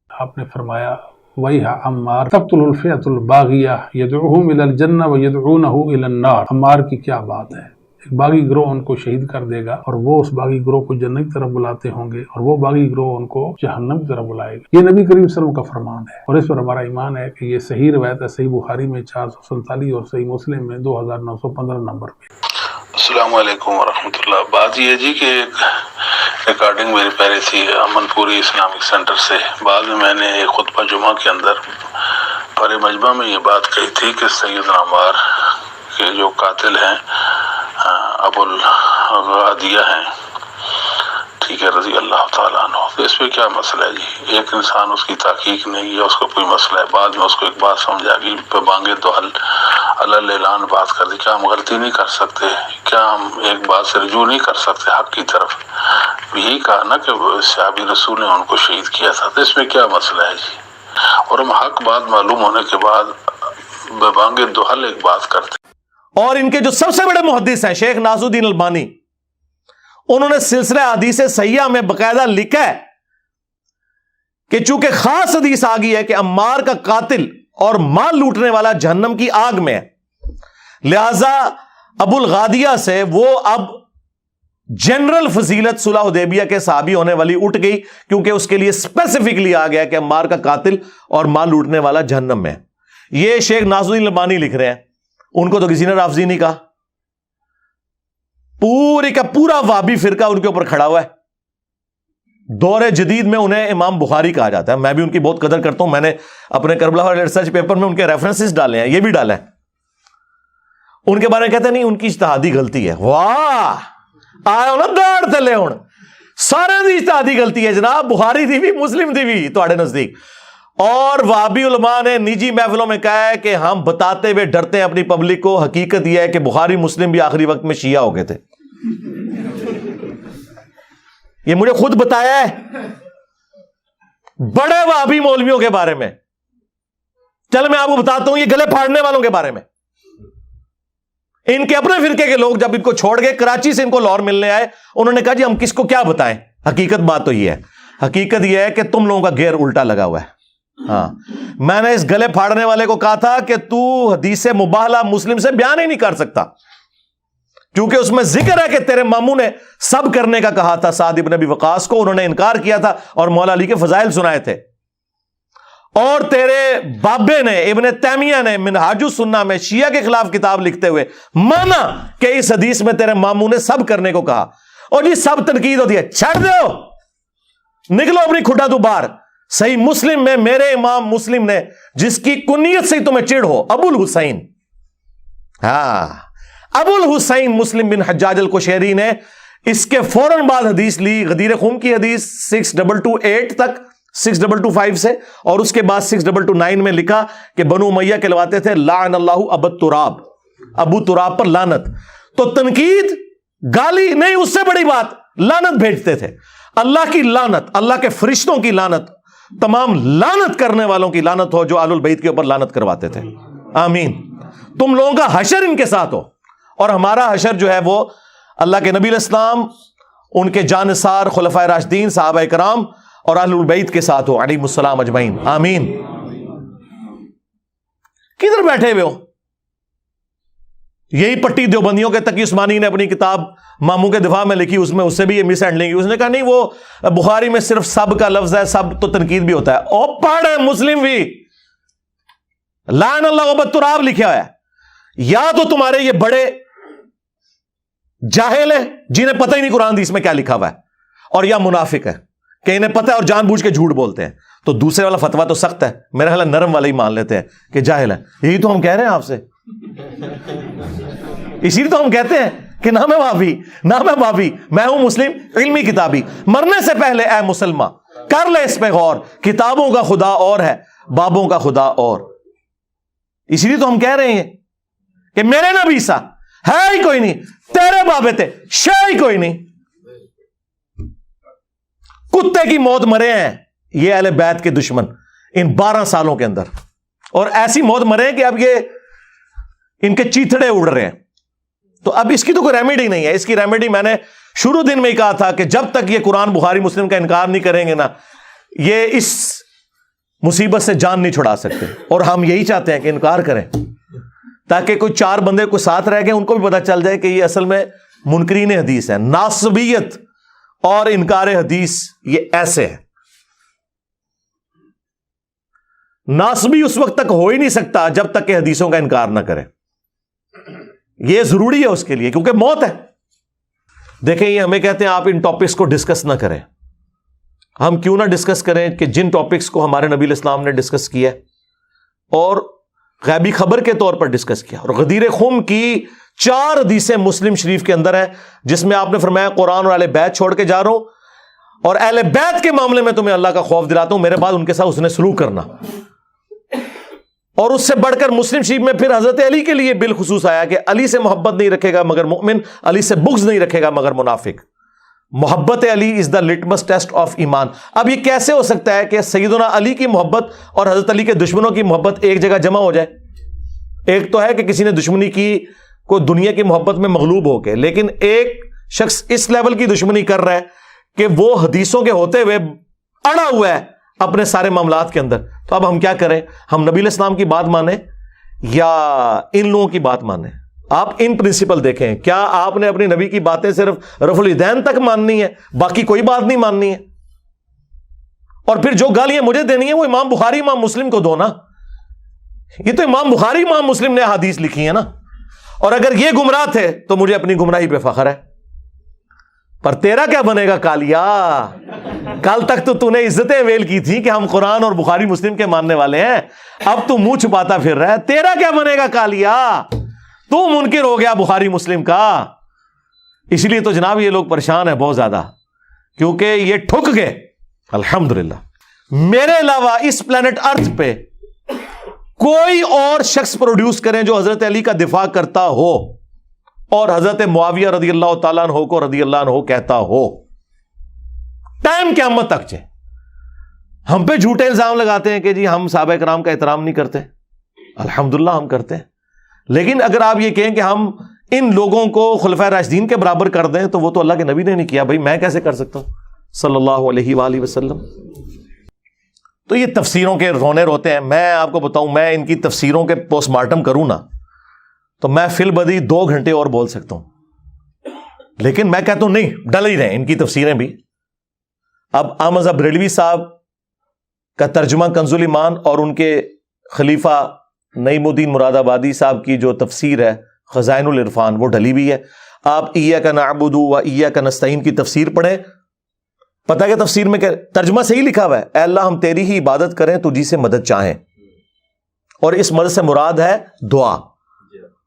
آپ نے فرمایا وَيْحَ عَمَّارَ تَقْتُلُ الْفِئَةُ الْبَاغِيَةَ يَدْعُوهُمْ إِلَى الْجَنَّةِ وَيَدْعُونَهُ إِلَى النَّارِ۔ عمار کی کیا بات ہے، ایک باغی گروہ ان کو شہید کر دے گا اور وہ اس باغی گروہ کو جنت کی طرف بلاتے ہوں گے، اور وہ باغی گروہ ان کو جہنم کی طرف بلائے گا۔ یہ نبی کریم صلی اللہ علیہ وسلم کا فرمان ہے، اور اس پر ہمارا ایمان ہے کہ یہ صحیح روایت ہے، صحیح بخاری میں 447 اور صحیح مسلم میں 2915 نمبر پہ۔ السلام علیکم ورحمۃ اللہ۔ بات یہ جی کہ ایک ریکارڈنگ میری پہلے تھی امن پوری اسلامک سینٹر سے، بعد میں نے ایک خطبہ جمعہ کے اندر پر مجمع میں یہ بات کہی تھی کہ سیدنا عمار کے جو قاتل ہیں ابو الغادیہ ہیں، ٹھیک ہے، رضی اللہ تعالیٰ عنہ، تو اس پہ کیا مسئلہ ہے جی؟ ایک انسان اس کی تحقیق نہیں ہے، اس کو کوئی مسئلہ ہے، بعد میں اس کو ایک بات سمجھ آ گئی، پہ بانگے تو اللہ اعلان بات کر دی، کیا ہم غلطی نہیں کر سکتے؟ کیا ہم ایک بات سے رجوع نہیں کر سکتے حق کی طرف؟ یہی کہا نا کہ صحابی رسول نے ان کو شہید کیا تھا، تو اس میں کیا مسئلہ ہے جی؟ اور ہم حق بات معلوم ہونے کے بعد بے بانگے دہل ایک بات کرتے۔ اور ان کے جو سب سے بڑے محدث ہیں شیخ ناصر الدین البانی، انہوں نے سلسلہ حدیث صحیحہ میں باقاعدہ لکھا ہے کہ چونکہ خاص حدیث آ گئی ہے کہ عمار کا قاتل اور مال لوٹنے والا جہنم کی آگ میں ہے، لہذا ابو الغادیہ سے وہ اب جنرل فضیلت صلح حدیبیہ کے صحابی ہونے والی اٹھ گئی، کیونکہ اس کے لیے اسپیسیفکلی آ گیا کہ عمار کا قاتل اور مال لوٹنے والا جہنم میں ہے۔ یہ شیخ ناصر الدین البانی لکھ رہے ہیں، ان کو تو کسی نے رافضی نہیں کہا، پورے کا پورا وہابی فرقہ ان کے اوپر کھڑا ہوا ہے۔ دور جدید میں انہیں امام بخاری کہا جاتا ہے، میں بھی ان کی بہت قدر کرتا ہوں، میں نے اپنے کربلا والے ریسرچ پیپر میں ان کے ریفرنسز ڈالے ہیں، یہ بھی ڈالا ہے۔ ان کے بارے میں کہتے ہیں نہیں، ان کی اجتہادی غلطی ہے۔ واہ، آئے ہو نا داڑ تلے ہوں، سارے دی اجتہادی غلطی ہے جناب، بخاری دی بھی مسلم دی بھی تواڈے نزدیک۔ اور وہابی علماء نے نجی محفلوں میں کہا ہے کہ ہم بتاتے ہوئے ڈرتے ہیں اپنی پبلک کو، حقیقت یہ ہے کہ بخاری مسلم بھی آخری وقت میں شیعہ ہو گئے تھے، یہ مجھے خود بتایا ہے بڑے وہابی مولویوں کے بارے میں۔ چل میں آپ کو بتاتا ہوں یہ گلے پھاڑنے والوں کے بارے میں۔ ان کے اپنے فرقے کے لوگ جب ان کو چھوڑ گئے، کراچی سے ان کو لاہور ملنے آئے، انہوں نے کہا جی ہم کس کو کیا بتائیں، حقیقت بات تو یہ ہے، حقیقت یہ ہے کہ تم لوگوں کا گیئر الٹا لگا ہوا ہے۔ ہاں، میں نے اس گلے پھاڑنے والے کو کہا تھا کہ تو حدیث مباہلہ مسلم سے بیان ہی نہیں کر سکتا، کیونکہ اس میں ذکر ہے کہ تیرے ماموں نے سب کرنے کا کہا تھا سعد ابن ابی وقاص کو، انہوں نے انکار کیا تھا اور مولا علی کے فضائل سنائے تھے، اور تیرے بابے نے ابن تیمیہ نے منہاج السنہ میں شیعہ کے خلاف کتاب لکھتے ہوئے مانا کہ اس حدیث میں تیرے ماموں نے سب کرنے کو کہا، اور جی سب تنقید ہوتی ہے، چھڑ دو، نکلو اپنی کھٹا تو باہر۔ صحیح مسلم میں میرے امام مسلم نے، جس کی کنیت سے تمہیں چڑ ہو، ابو الحسین، ہاں ابو الحسین مسلم بن حجاج القشیری نے اس کے فوراً بعد حدیث لی، غدیر خم کی حدیث 6228 تک 6225 سے، اور اس کے بعد 6229 میں لکھا کہ بنو امیہ کہلواتے تھے لعن اللہ ابو تراب، ابو تراب پر لعنت۔ تو تنقید، گالی نہیں، اس سے بڑی بات لعنت بھیجتے تھے، اللہ کی لعنت، اللہ کے فرشتوں کی لعنت، تمام لعنت کرنے والوں کی لعنت ہو جو آل البیت کے اوپر لعنت کرواتے تھے۔ آمین۔ تم لوگوں کا حشر ان کے ساتھ ہو، اور ہمارا حشر جو ہے وہ اللہ کے نبی علیہ السلام، ان کے جانثار خلفائے راشدین، صحابہ کرام اور اہل البیت کے ساتھ ہو علیہم السلام اجمعین۔ آمین۔ کدھر بیٹھے ہوئے ہو؟ یہی پٹی دیوبندیوں کے تقی عثمانی نے اپنی کتاب ماموں کے دفاع میں لکھی، اس میں اس سے بھی یہ مس ہینڈلنگ کی، اس نے کہا نہیں وہ بخاری میں صرف سب کا لفظ ہے، سب تو تنقید بھی ہوتا ہے۔ او پڑھ ہے مسلم بھی لعن اللہ ابو تراب لکھا ہوا ہے۔ یا تو تمہارے یہ بڑے جاہل ہیں جنہیں پتہ ہی نہیں قرآن حدیث میں کیا لکھا ہوا ہے، اور یا منافق ہے کہ انہیں پتہ ہے اور جان بوجھ کے جھوٹ بولتے ہیں۔ تو دوسرے والا فتویٰ تو سخت ہے، میرا خیال ہے نرم والا ہی مان لیتے ہیں کہ جاہل ہے۔ یہی تو ہم کہہ رہے ہیں آپ سے، اسی لیے تو ہم کہتے ہیں کہ نہ میں وہابی، نہ میں وہابی، میں ہوں مسلم علمی کتابی۔ مرنے سے پہلے اے مسلمان کر لے اس پہ غور، کتابوں کا خدا اور ہے، بابوں کا خدا اور۔ اسی لیے تو ہم کہہ رہے ہیں کہ میرے نبی سا ہے ہی کوئی نہیں، تیرے بابے تھے شے ہی کوئی نہیں۔ کتے کی موت مرے ہیں یہ اہل بیت کے دشمن ان 12 سالوں کے اندر, اور ایسی موت مرے ہیں کہ اب یہ ان کے چیتڑے اڑ رہے ہیں. تو اب اس کی تو کوئی ریمیڈی نہیں ہے. اس کی ریمیڈی میں نے شروع دن میں ہی کہا تھا کہ جب تک یہ قرآن بخاری مسلم کا انکار نہیں کریں گے نا, یہ اس مصیبت سے جان نہیں چھڑا سکتے. اور ہم یہی چاہتے ہیں کہ انکار کریں تاکہ کوئی 4 بندے کو ساتھ رہ گئے ان کو بھی پتا چل جائے کہ یہ اصل میں منکرین حدیث ہے. ناصبیت اور انکار حدیث یہ ایسے ہے. ناصبی اس وقت تک ہو ہی نہیں سکتا جب تک کہ حدیثوں کا انکار نہ کرے. یہ ضروری ہے اس کے لیے, کیونکہ موت ہے. دیکھیں یہ ہمیں کہتے ہیں آپ ان ٹاپکس کو ڈسکس نہ کریں. ہم کیوں نہ ڈسکس کریں کہ جن ٹاپکس کو ہمارے نبی علیہ السلام نے ڈسکس کیا اور غیبی خبر کے طور پر ڈسکس کیا. اور غدیر خم کی 4 حدیثیں مسلم شریف کے اندر ہیں جس میں آپ نے فرمایا قرآن اور اہل بیت چھوڑ کے جا رہا ہوں, اور اہل بیت کے معاملے میں تمہیں اللہ کا خوف دلاتا ہوں, میرے بعد ان کے ساتھ اس نے سلوک کرنا. اور اس سے بڑھ کر مسلم شریف میں پھر حضرت علی کے لیے بالخصوص آیا کہ علی سے محبت نہیں رکھے گا مگر مومن, علی سے بغض نہیں رکھے گا مگر منافق. محبت علی از دا لٹمس ٹیسٹ آف ایمان. اب یہ کیسے ہو سکتا ہے کہ سیدنا علی کی محبت اور حضرت علی کے دشمنوں کی محبت ایک جگہ جمع ہو جائے؟ ایک تو ہے کہ کسی نے دشمنی کی کوئی دنیا کی محبت میں مغلوب ہو کے, لیکن ایک شخص اس لیول کی دشمنی کر رہا ہے کہ وہ حدیثوں کے ہوتے ہوئے اڑا ہوا ہے اپنے سارے معاملات کے اندر. تو اب ہم کیا کریں؟ ہم نبی علیہ السلام کی بات مانیں یا ان لوگوں کی بات مانیں؟ آپ ان پرنسپل دیکھیں, کیا آپ نے اپنی نبی کی باتیں صرف رفع الیدین تک ماننی ہے, باقی کوئی بات نہیں ماننی ہے؟ اور پھر جو گالیاں مجھے دینی ہیں وہ امام بخاری امام مسلم کو دو نا. یہ تو امام بخاری امام مسلم نے حدیث لکھی ہے نا, اور اگر یہ گمراہ تھے تو مجھے اپنی گمراہی پہ فخر ہے. پر تیرا کیا بنے گا کالیا؟ کل تک تو نے عزتیں ویل کی تھی کہ ہم قرآن اور بخاری مسلم کے ماننے والے ہیں, اب تو منہ چھپاتا پھر رہا ہے. تیرا کیا بنے گا کالیا؟ تو منکر ہو گیا بخاری مسلم کا. اس لیے تو جناب یہ لوگ پریشان ہیں بہت زیادہ, کیونکہ یہ ٹھک گئے. الحمدللہ میرے علاوہ اس پلانٹ ارتھ پہ کوئی اور شخص پروڈیوس کریں جو حضرت علی کا دفاع کرتا ہو اور حضرت معاویہ رضی اللہ تعالیٰ عنہ کو رضی اللہ عنہ کہتا ہو, ٹائم قیامت تک چاہے. ہم پہ جھوٹے الزام لگاتے ہیں کہ جی ہم صحابہ کرام کا احترام نہیں کرتے. الحمدللہ ہم کرتے ہیں, لیکن اگر آپ یہ کہیں کہ ہم ان لوگوں کو خلفائے راشدین کے برابر کر دیں تو وہ تو اللہ کے نبی نے نہیں کیا. بھائی میں کیسے کر سکتا ہوں صلی اللہ علیہ وآلہ وسلم. تو یہ تفسیروں کے رونے روتے ہیں. میں آپ کو بتاؤں, میں ان کی تفسیروں کے پوسٹ مارٹم کروں نا تو میں فی البدی 2 گھنٹے اور بول سکتا ہوں, لیکن میں کہتا ہوں نہیں, ڈل ہی رہے ان کی تفسیریں بھی. اب احمد بریلوی صاحب کا ترجمہ کنز الایمان اور ان کے خلیفہ نعیم الدین مراد آبادی صاحب کی جو تفسیر ہے خزائن العرفان وہ ڈلی ہوئی ہے. آپ ایاک نعبد و ایاک نستعین کی تفسیر پڑھیں, پتہ کہ تفسیر میں ترجمہ صحیح لکھا ہوا ہے, اے اللہ ہم تیری ہی عبادت کریں تجھی سے مدد چاہیں, اور اس مدد سے مراد ہے دعا.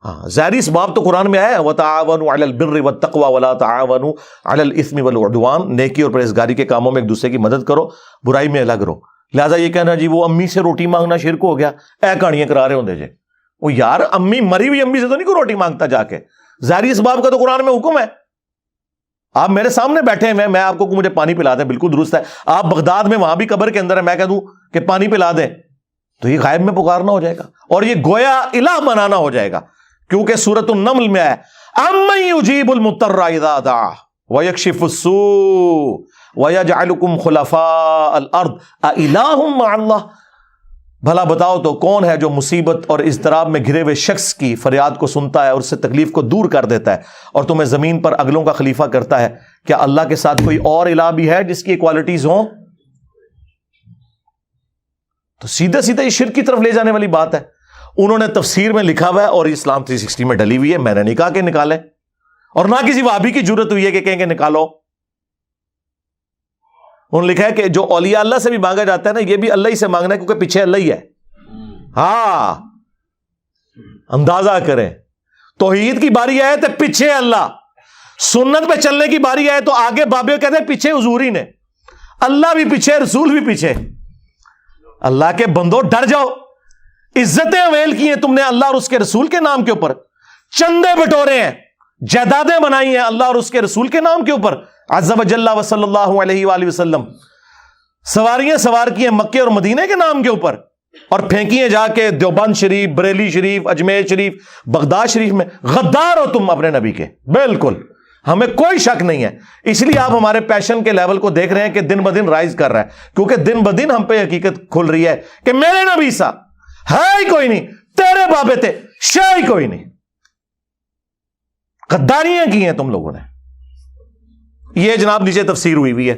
ہاں ظاہری اس باب تو قرآن میں آیا وَتَعَاوَنُوا عَلَى الْبِرِّ وَالتَّقْوَى وَلَا تَعَاوَنُوا عَلَى الْإِثْمِ وَالْعُدْوَانِ. نیکی اور پرہیزگاری کے کاموں میں ایک دوسرے کی مدد کرو, برائی میں الگ رہو. لہٰذا یہ کہنا جی وہ امی سے روٹی مانگنا شرک ہو گیا, اے کہانیاں کرا رہے ہوں دے جے. وہ یار امی مری ہوئی امی سے تو نہیں کوئی روٹی مانگتا جا کے. ظاہری اس باب کا تو قرآن میں حکم ہے. آپ میرے سامنے بیٹھے ہیں, میں آپ کو مجھے پانی پلا دیں, بالکل درست ہے. آپ بغداد میں وہاں بھی قبر کے اندر ہے, میں کہہ دوں کہ پانی پلا دیں تو یہ غائب میں پکارنا ہو جائے گا, اور یہ گویا الہ بنانا ہو جائے گا. کیونکہ سورۃ النمل میں ہے امن یجیب المضطر اذا دعا ویکشف السوء ویجعلکم خلفاء الارض االہ مع اللہ. بھلا بتاؤ تو کون ہے جو مصیبت اور اضطراب میں گھرے ہوئے شخص کی فریاد کو سنتا ہے اور اس سے تکلیف کو دور کر دیتا ہے اور تمہیں زمین پر اگلوں کا خلیفہ کرتا ہے؟ کیا اللہ کے ساتھ کوئی اور الہ بھی ہے جس کی کوالٹیز ہوں؟ تو سیدھے سیدھے یہ شرک کی طرف لے جانے والی بات ہے. انہوں نے تفسیر میں لکھا ہوا ہے اور اسلام 360 میں ڈلی ہوئی ہے. میں نے نہیں کہا کہ نکالیں, اور نہ کسی وہابی کی جرت ہوئی ہے کہ کہیں کہ نکالو. انہوں نے لکھا ہے کہ جو اولیاء اللہ سے بھی مانگا جاتا ہے نا, یہ بھی اللہ ہی سے مانگنا ہے کیونکہ پیچھے اللہ ہی ہے. ہاں اندازہ کریں, توحید کی باری آئے تو پیچھے اللہ, سنت پہ چلنے کی باری آئے تو آگے بابے کہتے ہیں پیچھے حضور ہی نے. اللہ بھی پیچھے, رسول بھی پیچھے. اللہ کے بندو ڈر جاؤ. عزتیں اویل کی ہیں تم نے اللہ اور اس کے رسول کے نام کے اوپر, چندے بٹورے ہیں, جائیدادیں بنائی ہیں اللہ اور اس کے رسول کے نام کے اوپر, عز و جل و صلی اللہ علیہ وآلہ وسلم سواریاں سوار کی ہیں مکے اور مدینے کے نام کے اوپر اور پھینکی ہیں جا کے دیوبند شریف، بریلی شریف، اجمیر شریف، بغداد شریف میں. غدار ہو تم اپنے نبی کے، بالکل ہمیں کوئی شک نہیں ہے. اس لیے آپ ہمارے پیشن کے لیول کو دیکھ رہے ہیں کہ دن بدن رائز کر رہا ہے، کیونکہ دن بدن ہم پہ حقیقت کھل رہی ہے کہ میرے نبی سا ہے ہی کوئی نہیں، تیرے بابے تھے شے ہی کوئی نہیں. غداریاں کی ہیں تم لوگوں نے. یہ جناب نیچے تفسیر ہوئی ہے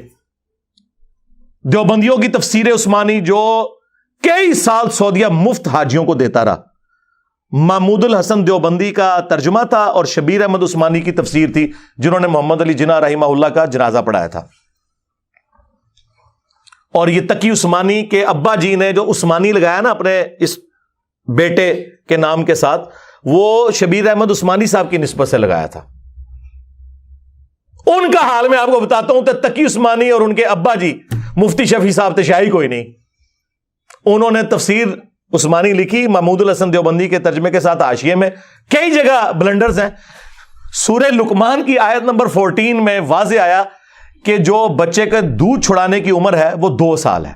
دیوبندیوں کی تفسیر عثمانی جو کئی سال سعودیہ مفت حاجیوں کو دیتا رہا. محمود الحسن دیوبندی کا ترجمہ تھا اور شبیر احمد عثمانی کی تفسیر تھی جنہوں نے محمد علی جناح رحمہ اللہ کا جنازہ پڑھایا تھا. اور یہ تقی عثمانی کے ابا جی نے جو عثمانی لگایا نا اپنے اس بیٹے کے نام کے ساتھ، وہ شبیر احمد عثمانی صاحب کی نسبت سے لگایا تھا. ان کا حال میں آپ کو بتاتا ہوں، تقی عثمانی اور ان کے ابا جی مفتی شفیع صاحب تشائی کوئی نہیں. انہوں نے تفسیر عثمانی لکھی محمود الحسن دیوبندی کے ترجمے کے ساتھ حاشیے میں. کئی جگہ بلنڈرز ہیں. سورہ لقمان کی آیت نمبر 14 میں واضح آیا کہ جو بچے کا دودھ چھڑانے کی عمر ہے وہ 2 سال ہے.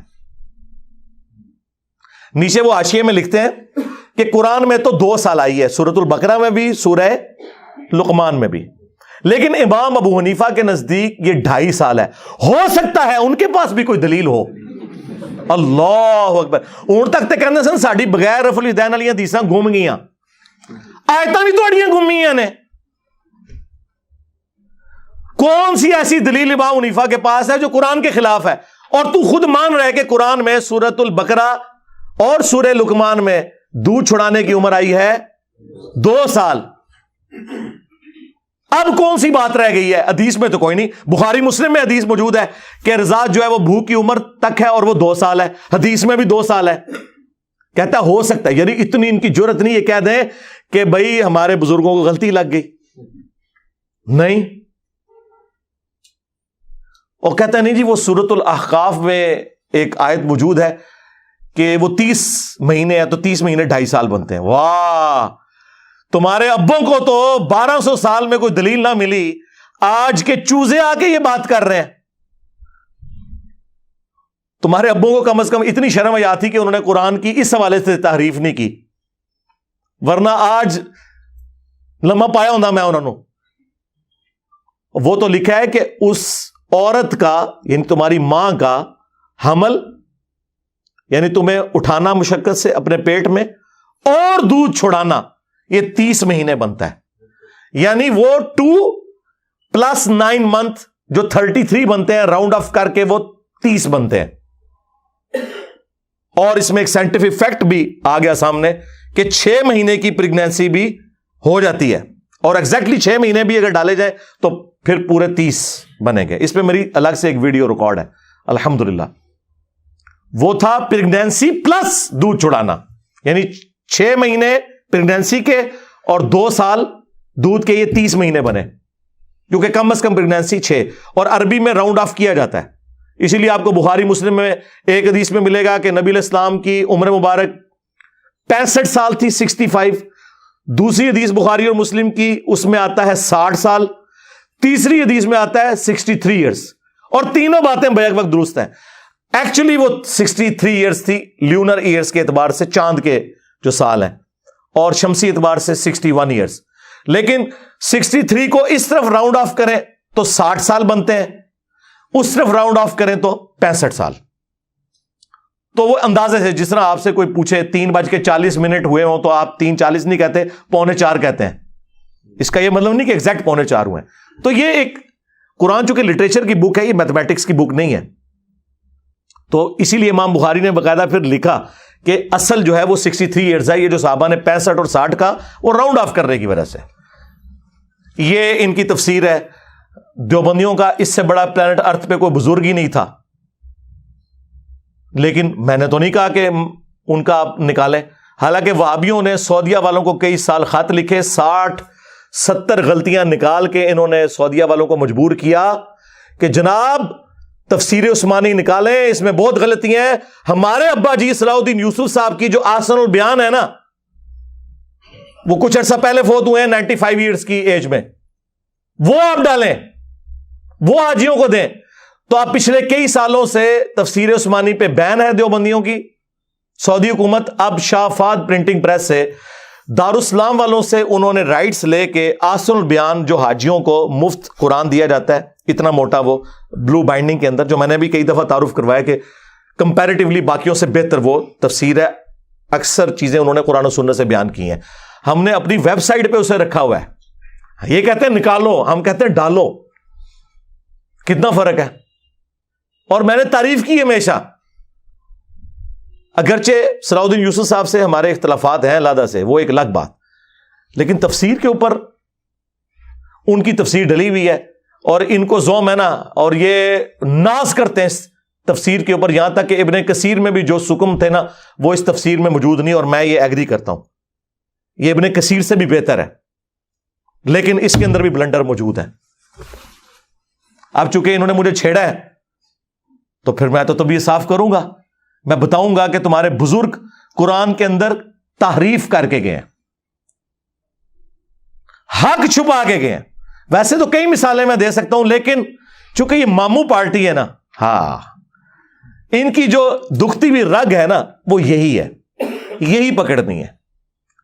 نیچے وہ حاشیے میں لکھتے ہیں کہ قرآن میں تو 2 سال آئی ہے، سورۃ البقرہ میں بھی، سورہ لقمان میں بھی، لیکن امام ابو حنیفہ کے نزدیک یہ 2.5 سال ہے. ہو سکتا ہے ان کے پاس بھی کوئی دلیل ہو. اللہ اکبر. اون تک تے کہندے سن ساڈی بغیر رفع الیدین والی حدیثاں گم گئیاں، آیتاں بھی تہاڈیاں گمیاں نے. کون سی ایسی دلیل امام حنیفہ کے پاس ہے جو قرآن کے خلاف ہے؟ اور تو خود مان رہے کہ قرآن میں سورۃ البقرہ اور سورہ لقمان میں دودھ چھڑانے کی عمر آئی ہے 2 سال. اب کون سی بات رہ گئی ہے؟ حدیث میں تو کوئی نہیں. بخاری مسلم میں حدیث موجود ہے کہ رضاعت جو ہے وہ بھوک کی عمر تک ہے اور وہ 2 سال ہے. حدیث میں بھی 2 سال ہے. کہتا ہو سکتا ہے، یعنی اتنی ان کی جرت نہیں یہ کہہ دیں کہ بھائی ہمارے بزرگوں کو غلطی لگ گئی. نہیں. اور کہتا ہے نہیں جی وہ سورۃ الاحقاف میں ایک آیت موجود ہے کہ وہ 30 مہینے ہے تو 30 مہینے 2.5 سال بنتے ہیں. واہ، تمہارے ابوں کو تو 1200 سال میں کوئی دلیل نہ ملی، آج کے چوزے آ کے یہ بات کر رہے ہیں. تمہارے ابوں کو کم از کم اتنی شرم حیا تھی کہ انہوں نے قرآن کی اس حوالے سے تحریف نہیں کی، ورنہ آج لمحہ پایا ہونا میں انہوں نے. وہ تو لکھا ہے کہ اس عورت کا یعنی تمہاری ماں کا حمل، یعنی تمہیں اٹھانا مشقت سے اپنے پیٹ میں اور دودھ چھڑانا، یہ 30 مہینے بنتا ہے. یعنی وہ 2 + 9 منتھ جو 33 بنتے ہیں، راؤنڈ آف کر کے وہ 30 بنتے ہیں. اور اس میں ایک سائنٹیفک فیکٹ بھی آ گیا سامنے کہ 6 مہینے کی پریگنینسی بھی ہو جاتی ہے، اور ایگزیکٹلی 6 مہینے بھی اگر ڈالے جائیں تو پھر پورے 30 بنے گے. اس پہ میری الگ سے ایک ویڈیو ریکارڈ ہے الحمدللہ. وہ تھا پریگنینسی پلس دودھ چھڑانا، یعنی 6 مہینے پریگنینسی کے اور 2 سال دودھ کے، یہ 30 مہینے بنے، کیونکہ کم از کم پریگنینسی 6، اور عربی میں راؤنڈ آف کیا جاتا ہے. اسی لیے آپ کو بخاری مسلم میں ایک حدیث میں ملے گا کہ نبی علیہ السلام کی عمر مبارک 65 سال تھی، 65. دوسری حدیث بخاری اور مسلم کی اس میں آتا ہے 60 سال، تیسری حدیث میں آتا ہے 63 ایئرس. اور تینوں باتیں بیک وقت درست ہیں. ایکچولی وہ 63 ایئرس تھی لیونر ایئرس کے اعتبار سے، چاند کے جو سال ہیں، اور شمسی اعتبار سے 61 ایئرس. لیکن 63 کو اس طرف راؤنڈ آف کریں تو 60 سال بنتے ہیں، اس طرف راؤنڈ آف کریں تو 65 سال. تو وہ اندازے سے جس طرح آپ سے کوئی پوچھے 3:40 ہوئے ہوں تو آپ 3:40 نہیں کہتے، 3:45 کہتے ہیں. اس کا یہ مطلب نہیں کہ ایگزیکٹ 3:45 ہوئے. تو یہ ایک قرآن چونکہ لٹریچر کی بک ہے، یہ میتھمیٹکس کی بک نہیں ہے. تو اسی لیے امام بخاری نے باقاعدہ پھر لکھا کہ اصل جو ہے وہ 63 ایئرز ہے. یہ جو صحابہ نے 65 اور 60 کا وہ راؤنڈ آف کرنے کی وجہ سے. یہ ان کی تفسیر ہے. دیوبندیوں کا اس سے بڑا پلانٹ ارتھ پہ کوئی بزرگ ہی نہیں تھا. لیکن میں نے تو نہیں کہا کہ ان کا آپ نکالیں. حالانکہ وہابیوں نے سعودیہ والوں کو کئی سال خط لکھے، 60-70 غلطیاں نکال کے انہوں نے سعودیہ والوں کو مجبور کیا کہ جناب تفسیر عثمانی نکالیں، اس میں بہت غلطیاں ہیں. ہمارے ابا جی صلاح الدین یوسف صاحب کی جو آسن البیان ہے نا، وہ کچھ عرصہ پہلے فوت ہوئے ہیں 95 ایئرس کی ایج میں، وہ آپ ڈالیں. وہ حاجیوں کو دیں. تو آپ پچھلے کئی سالوں سے تفسیر عثمانی پہ بین ہے دیوبندیوں کی. سعودی حکومت اب شاہ فہد پرنٹنگ پریس سے دارالاسلام والوں سے انہوں نے رائٹس لے کے آسن البیان جو حاجیوں کو مفت قرآن دیا جاتا ہے اتنا موٹا وہ بلو بائنڈنگ کے اندر, جو میں نے بھی کئی دفعہ تعارف کروایا کہ کمپیریٹیولی باقیوں سے بہتر وہ تفسیر ہے, اکثر چیزیں انہوں نے قرآن و سنت سے بیان کی ہیں. ہم نے اپنی ویب سائٹ پہ اسے رکھا ہوا ہے. یہ کہتے ہیں نکالو, ہم کہتے ہیں ڈالو. کتنا فرق ہے. اور میں نے تعریف کی ہمیشہ, اگرچہ صلاح الدین یوسف صاحب سے ہمارے اختلافات ہیں علیحدہ سے, وہ ایک الگ بات, لیکن تفسیر کے اوپر ان کی تفسیر ڈلی ہوئی ہے اور ان کو ذوم ہے نا, اور یہ ناز کرتے ہیں اس تفسیر کے اوپر, یہاں تک کہ ابن کثیر میں بھی جو سکم تھے نا وہ اس تفسیر میں موجود نہیں, اور میں یہ ایگری کرتا ہوں, یہ ابن کثیر سے بھی بہتر ہے, لیکن اس کے اندر بھی بلنڈر موجود ہے. اب چونکہ انہوں نے مجھے چھیڑا ہے تو پھر میں تو یہ صاف کروں گا, میں بتاؤں گا کہ تمہارے بزرگ قرآن کے اندر تحریف کر کے گئے ہیں, حق چھپا کے گئے ہیں. ویسے تو کئی مثالیں میں دے سکتا ہوں, لیکن چونکہ یہ ماموں پارٹی ہے نا, ہاں ان کی جو دکھتی ہوئی رگ ہے نا وہ یہی ہے, یہی پکڑنی ہے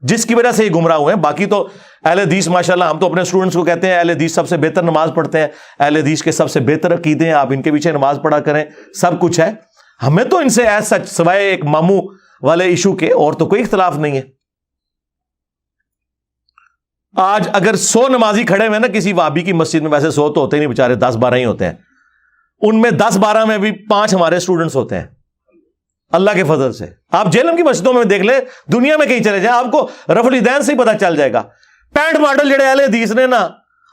جس کی وجہ سے یہ گمراہ ہوئے ہیں. باقی تو اہل حدیث ماشاءاللہ, ہم تو اپنے اسٹوڈنٹس کو کہتے ہیں اہل حدیث سب سے بہتر نماز پڑھتے ہیں, اہل حدیث کے سب سے بہتر عقیدے ہیں, آپ ان کے پیچھے نماز پڑھا کریں, سب کچھ ہے. ہمیں تو ان سے ایسا سوائے ایک ماموں والے ایشو کے اور تو کوئی اختلاف نہیں ہے. آج اگر 100 نمازی کھڑے ہوئے نا کسی وہابی کی مسجد میں, ویسے 100 تو ہوتے نہیں بیچارے, 10-12 ہی ہوتے ہیں, ان میں 10-12 میں بھی 5 ہمارے اسٹوڈنٹس ہوتے ہیں اللہ کے فضل سے. آپ جیلم کی مسجدوں میں دیکھ لیں, دنیا میں کہیں چلے جائیں, آپ کو رفع الیدین سے ہی پتہ چل جائے گا. پینٹ ماڈل جڑے اہل حدیث نے نا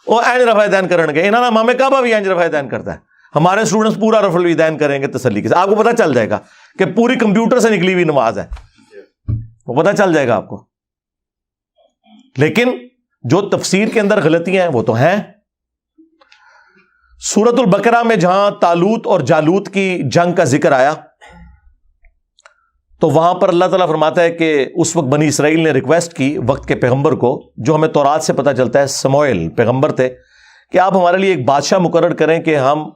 وہ اینج رفع الیدین کرن گے, انہاں امام کعبہ بھی اینج رفع الیدین کرتا ہے, ہمارے اسٹوڈنٹس پورا رفع الیدین کریں گے تسلی کے. آپ کو پتہ چل جائے گا کہ پوری کمپیوٹر سے نکلی ہوئی نماز ہے, وہ پتہ چل جائے گا آپ کو. لیکن جو تفسیر کے اندر غلطیاں ہیں وہ تو ہیں. سورۃ البقرہ میں جہاں طالوت اور جالوت کی جنگ کا ذکر آیا تو وہاں پر اللہ تعالیٰ فرماتا ہے کہ اس وقت بنی اسرائیل نے ریکویسٹ کی وقت کے پیغمبر کو, جو ہمیں تورات سے پتہ چلتا ہے سموئیل پیغمبر تھے, کہ آپ ہمارے لیے ایک بادشاہ مقرر کریں کہ ہم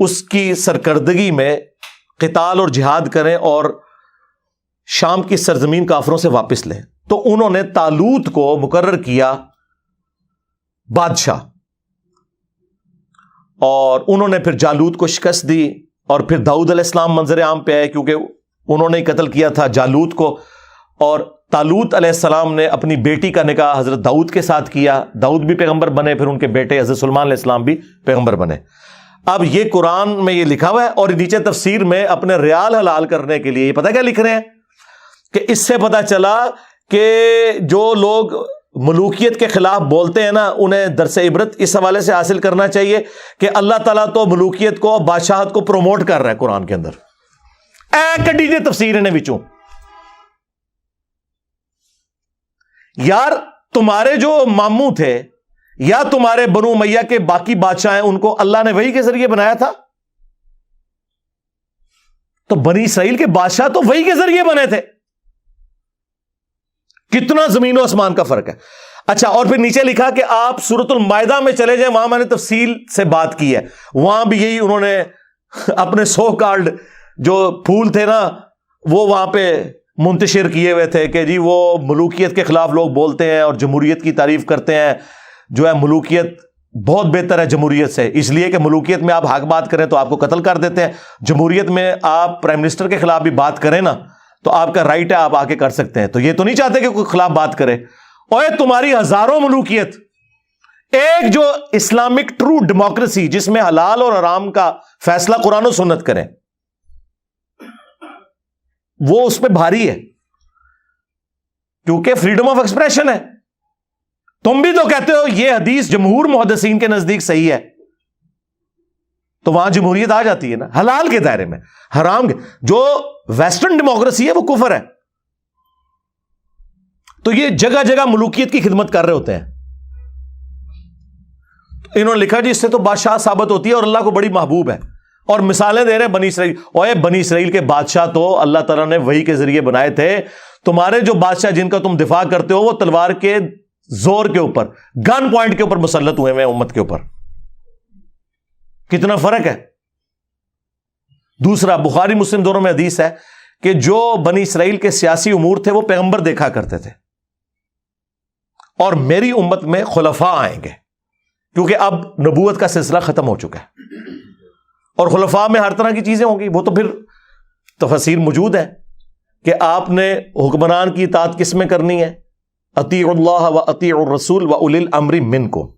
اس کی سرکردگی میں قتال اور جہاد کریں اور شام کی سرزمین کافروں سے واپس لیں. تو انہوں نے طالوت کو مقرر کیا بادشاہ, اور انہوں نے پھر جالوت کو شکست دی, اور پھر داؤد علیہ السلام منظر عام پہ آئے کیونکہ انہوں نے قتل کیا تھا جالوت کو, اور طالوت علیہ السلام نے اپنی بیٹی کا نکاح حضرت داؤد کے ساتھ کیا, داؤد بھی پیغمبر بنے, پھر ان کے بیٹے حضرت سلیمان علیہ السلام بھی پیغمبر بنے. اب یہ قرآن میں یہ لکھا ہوا ہے, اور نیچے تفسیر میں اپنے ریال حلال کرنے کے لیے یہ پتہ کیا لکھ رہے ہیں کہ اس سے پتہ چلا کہ جو لوگ ملوکیت کے خلاف بولتے ہیں نا انہیں درس عبرت اس حوالے سے حاصل کرنا چاہیے کہ اللہ تعالیٰ تو ملوکیت کو, بادشاہت کو پروموٹ کر رہا ہے قرآن کے اندر. کٹی جی تفسیر نے وچوں یار, تمہارے جو ماموں تھے یا تمہارے بنو امیہ کے باقی بادشاہ ہیں ان کو اللہ نے وحی کے ذریعے بنایا تھا, تو بنی اسرائیل کے بادشاہ تو وحی کے ذریعے بنے تھے. کتنا زمین و آسمان کا فرق ہے. اچھا, اور پھر نیچے لکھا کہ آپ سورۃ المائدہ میں چلے جائیں, وہاں میں نے تفصیل سے بات کی ہے, وہاں بھی یہی انہوں نے اپنے سو کالڈ جو پھول تھے نا وہ وہاں پہ منتشر کیے ہوئے تھے کہ جی وہ ملوکیت کے خلاف لوگ بولتے ہیں اور جمہوریت کی تعریف کرتے ہیں, جو ہے ملوکیت بہت بہتر ہے جمہوریت سے, اس لیے کہ ملوکیت میں آپ حق بات کریں تو آپ کو قتل کر دیتے ہیں, جمہوریت میں آپ پرائم منسٹر کے خلاف بھی بات کریں نا تو آپ کا رائٹ ہے, آپ آ کے کر سکتے ہیں. تو یہ تو نہیں چاہتے کہ کوئی خلاف بات کرے. اوے تمہاری ہزاروں ملوکیت, ایک جو اسلامک ٹرو ڈیموکریسی جس میں حلال اور حرام کا فیصلہ قرآن و سنت کریں, وہ اس پہ بھاری ہے کیونکہ فریڈم آف ایکسپریشن ہے. تم بھی تو کہتے ہو یہ حدیث جمہور محدثین کے نزدیک صحیح ہے, تو وہاں جمہوریت آ جاتی ہے نا حلال کے دائرے میں, حرام کے. جو ویسٹرن ڈیموکریسی ہے وہ کفر ہے. تو یہ جگہ جگہ ملوکیت کی خدمت کر رہے ہوتے ہیں. انہوں نے لکھا جی اس سے تو بادشاہ ثابت ہوتی ہے اور اللہ کو بڑی محبوب ہے, اور مثالیں دے رہے ہیں بنی اسرائیل. اوے بنی اسرائیل کے بادشاہ تو اللہ تعالیٰ نے وحی کے ذریعے بنائے تھے. تمہارے جو بادشاہ جن کا تم دفاع کرتے ہو وہ تلوار کے زور کے اوپر, گن پوائنٹ کے اوپر مسلط ہوئے ہیں امت کے اوپر. کتنا فرق ہے. دوسرا، بخاری مسلم دونوں میں حدیث ہے کہ جو بنی اسرائیل کے سیاسی امور تھے وہ پیغمبر دیکھا کرتے تھے، اور میری امت میں خلفاء آئیں گے، کیونکہ اب نبوت کا سلسلہ ختم ہو چکا ہے، اور خلفاء میں ہر طرح کی چیزیں ہوں گی. وہ تو پھر تفسیر موجود ہے کہ آپ نے حکمران کی اطاعت کس میں کرنی ہے، اطیعوا اللہ و اطیعوا الرسول و اولی الامر منکم،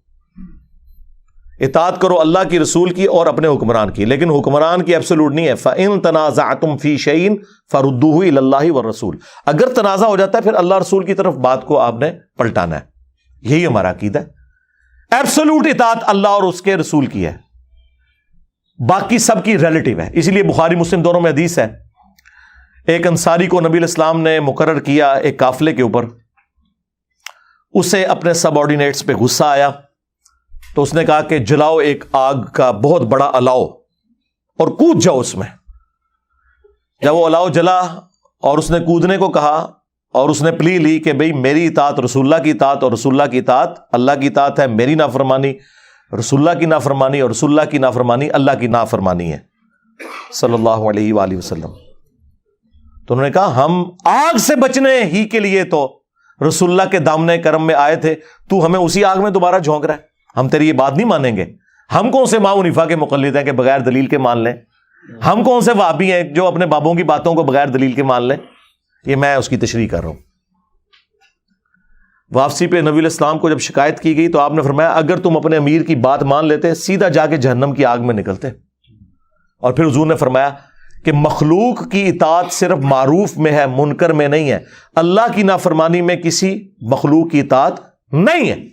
اطاعت کرو اللہ کی، رسول کی، اور اپنے حکمران کی. لیکن حکمران کی ایبسولوٹ نہیں ہے. فَإِن تَنَازَعْتُمْ فِي شَيْءٍ فَرُدُّوهُ إِلَى اللَّهِ وَالرَّسُولِ، اگر تنازع ہو جاتا ہے پھر اللہ رسول کی طرف بات کو آپ نے پلٹانا ہے. یہی ہمارا عقیدہ ہے. ایبسولوٹ اطاعت اللہ اور اس کے رسول کی ہے، باقی سب کی ریلیٹو ہے. اسی لیے بخاری مسلم دونوں میں حدیث ہے، ایک انصاری کو نبی علیہ السلام نے مقرر کیا ایک قافلے کے اوپر، اسے اپنے سب آرڈینیٹس پہ غصہ آیا تو اس نے کہا کہ جلاؤ ایک آگ کا بہت بڑا الاؤ اور کود جاؤ اس میں. جب وہ الاؤ جلا اور اس نے کودنے کو کہا اور اس نے پلی لی کہ بھئی میری اطاعت رسول اللہ کی اطاعت، اور رسول اللہ کی اطاعت اللہ کی اطاعت ہے، میری نافرمانی رسول اللہ کی نافرمانی، اور رسول اللہ کی نافرمانی اللہ کی نافرمانی ہے صلی اللہ علیہ وآلہ وسلم. تو انہوں نے کہا ہم آگ سے بچنے ہی کے لیے تو رسول اللہ کے دامن کرم میں آئے تھے، تو ہمیں اسی آگ میں دوبارہ جھونک رہا ہے. ہم تیری یہ بات نہیں مانیں گے. ہم کون سے امام حنیفہ کے مقلد ہیں کہ بغیر دلیل کے مان لیں؟ ہم کون سے وہابی ہیں جو اپنے بابوں کی باتوں کو بغیر دلیل کے مان لیں؟ یہ میں اس کی تشریح کر رہا ہوں. واپسی پہ نبی علیہ السلام کو جب شکایت کی گئی تو آپ نے فرمایا اگر تم اپنے امیر کی بات مان لیتے سیدھا جا کے جہنم کی آگ میں نکلتے. اور پھر حضور نے فرمایا کہ مخلوق کی اطاعت صرف معروف میں ہے، منکر میں نہیں ہے. اللہ کی نافرمانی میں کسی مخلوق کی اطاعت نہیں ہے.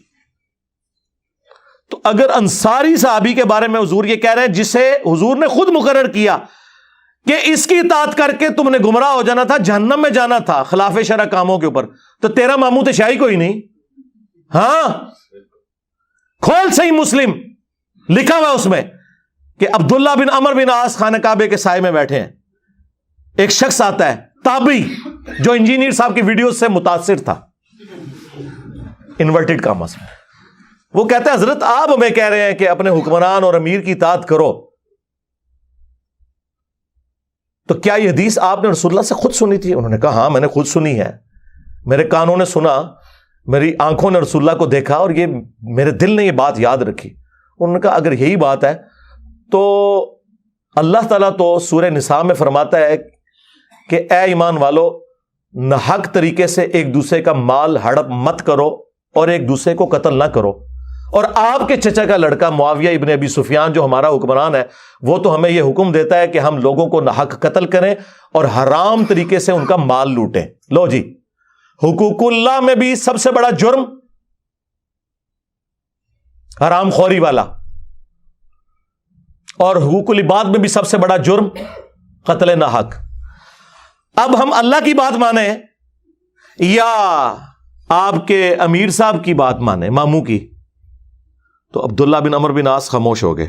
تو اگر انصاری صحابی کے بارے میں حضور یہ کہہ رہے ہیں جسے حضور نے خود مقرر کیا کہ اس کی اطاعت کر کے تم نے گمراہ ہو جانا تھا، جہنم میں جانا تھا خلاف شرع کاموں کے اوپر، تو تیرا ماموں تو شاہی کوئی نہیں. ہاں کھول صحیح مسلم، لکھا ہوا اس میں کہ عبداللہ بن عمر بن عاص خانہ کعبے کے سائے میں بیٹھے ہیں. ایک شخص آتا ہے تابعی جو انجینئر صاحب کی ویڈیوز سے متاثر تھا، انورٹڈ کامس میں. وہ کہتے ہیں حضرت آپ ہمیں کہہ رہے ہیں کہ اپنے حکمران اور امیر کی اطاعت کرو، تو کیا یہ حدیث آپ نے رسول اللہ سے خود سنی تھی؟ انہوں نے کہا ہاں میں نے خود سنی ہے، میرے کانوں نے سنا، میری آنکھوں نے رسول اللہ کو دیکھا، اور یہ میرے دل نے یہ بات یاد رکھی. انہوں نے کہا اگر یہی بات ہے تو اللہ تعالیٰ تو سورہ نساء میں فرماتا ہے کہ اے ایمان والو ناحق طریقے سے ایک دوسرے کا مال ہڑپ مت کرو اور ایک دوسرے کو قتل نہ کرو. اور آپ کے چچا کا لڑکا معاویہ ابن ابی سفیان جو ہمارا حکمران ہے وہ تو ہمیں یہ حکم دیتا ہے کہ ہم لوگوں کو ناحق قتل کریں اور حرام طریقے سے ان کا مال لوٹیں. لو جی، حقوق اللہ میں بھی سب سے بڑا جرم حرام خوری والا، اور حقوق العباد میں بھی سب سے بڑا جرم قتل ناحق. اب ہم اللہ کی بات مانیں یا آپ کے امیر صاحب کی بات مانیں، ماموں کی، تو عبداللہ بن عمر بن عاص خاموش ہو گئے.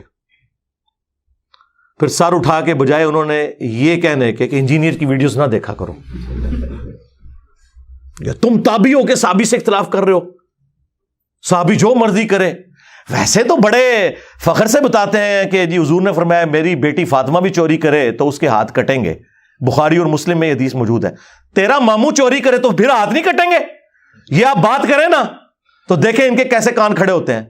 پھر سر اٹھا کے بجائے انہوں نے یہ کہنے کہ انجینئر کی ویڈیوز نہ دیکھا کرو، یا تم تابعی ہو کے صحابی سے اختلاف کر رہے ہو، صحابی جو مرضی کرے. ویسے تو بڑے فخر سے بتاتے ہیں کہ جی حضور نے فرمایا میری بیٹی فاطمہ بھی چوری کرے تو اس کے ہاتھ کٹیں گے. بخاری اور مسلم میں یہ حدیث موجود ہے. تیرا ماموں چوری کرے تو پھر ہاتھ نہیں کٹیں گے؟ یہ آپ بات کریں نا تو دیکھیں ان کے کیسے کان کھڑے ہوتے ہیں.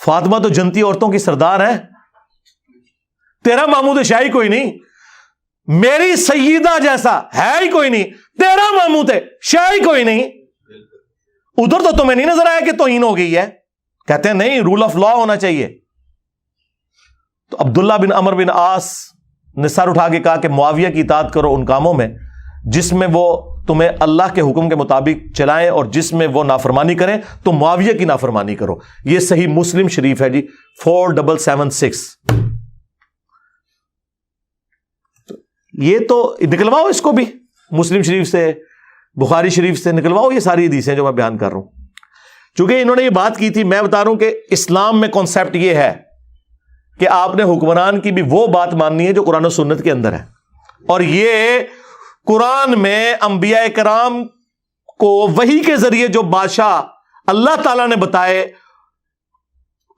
فاطمہ تو جنتی عورتوں کی سردار ہے، تیرا ماموں تو شاہی کوئی نہیں، میری سیدہ جیسا ہے ہی کوئی نہیں، تیرا ماموں تھے شاہی کوئی نہیں. ادھر تو تمہیں نہیں نظر آیا کہ توہین ہو گئی ہے؟ کہتے ہیں نہیں، رول آف لا ہونا چاہیے. تو عبداللہ بن عمر بن عاص نے سر اٹھا کے کہا کہ معاویہ کی اطاعت کرو ان کاموں میں جس میں وہ تمہیں اللہ کے حکم کے مطابق چلائیں، اور جس میں وہ نافرمانی کریں تو معاویہ کی نافرمانی کرو. یہ صحیح مسلم شریف ہے جی 4776. یہ تو نکلواؤ اس کو بھی مسلم شریف سے، بخاری شریف سے نکلواؤ یہ ساری حدیثیں جو میں بیان کر رہا ہوں. چونکہ انہوں نے یہ بات کی تھی، میں بتا رہا ہوں کہ اسلام میں کانسیپٹ یہ ہے کہ آپ نے حکمران کی بھی وہ بات ماننی ہے جو قرآن و سنت کے اندر ہے. اور یہ قرآن میں انبیاء کرام کو وحی کے ذریعے جو بادشاہ اللہ تعالیٰ نے بتائے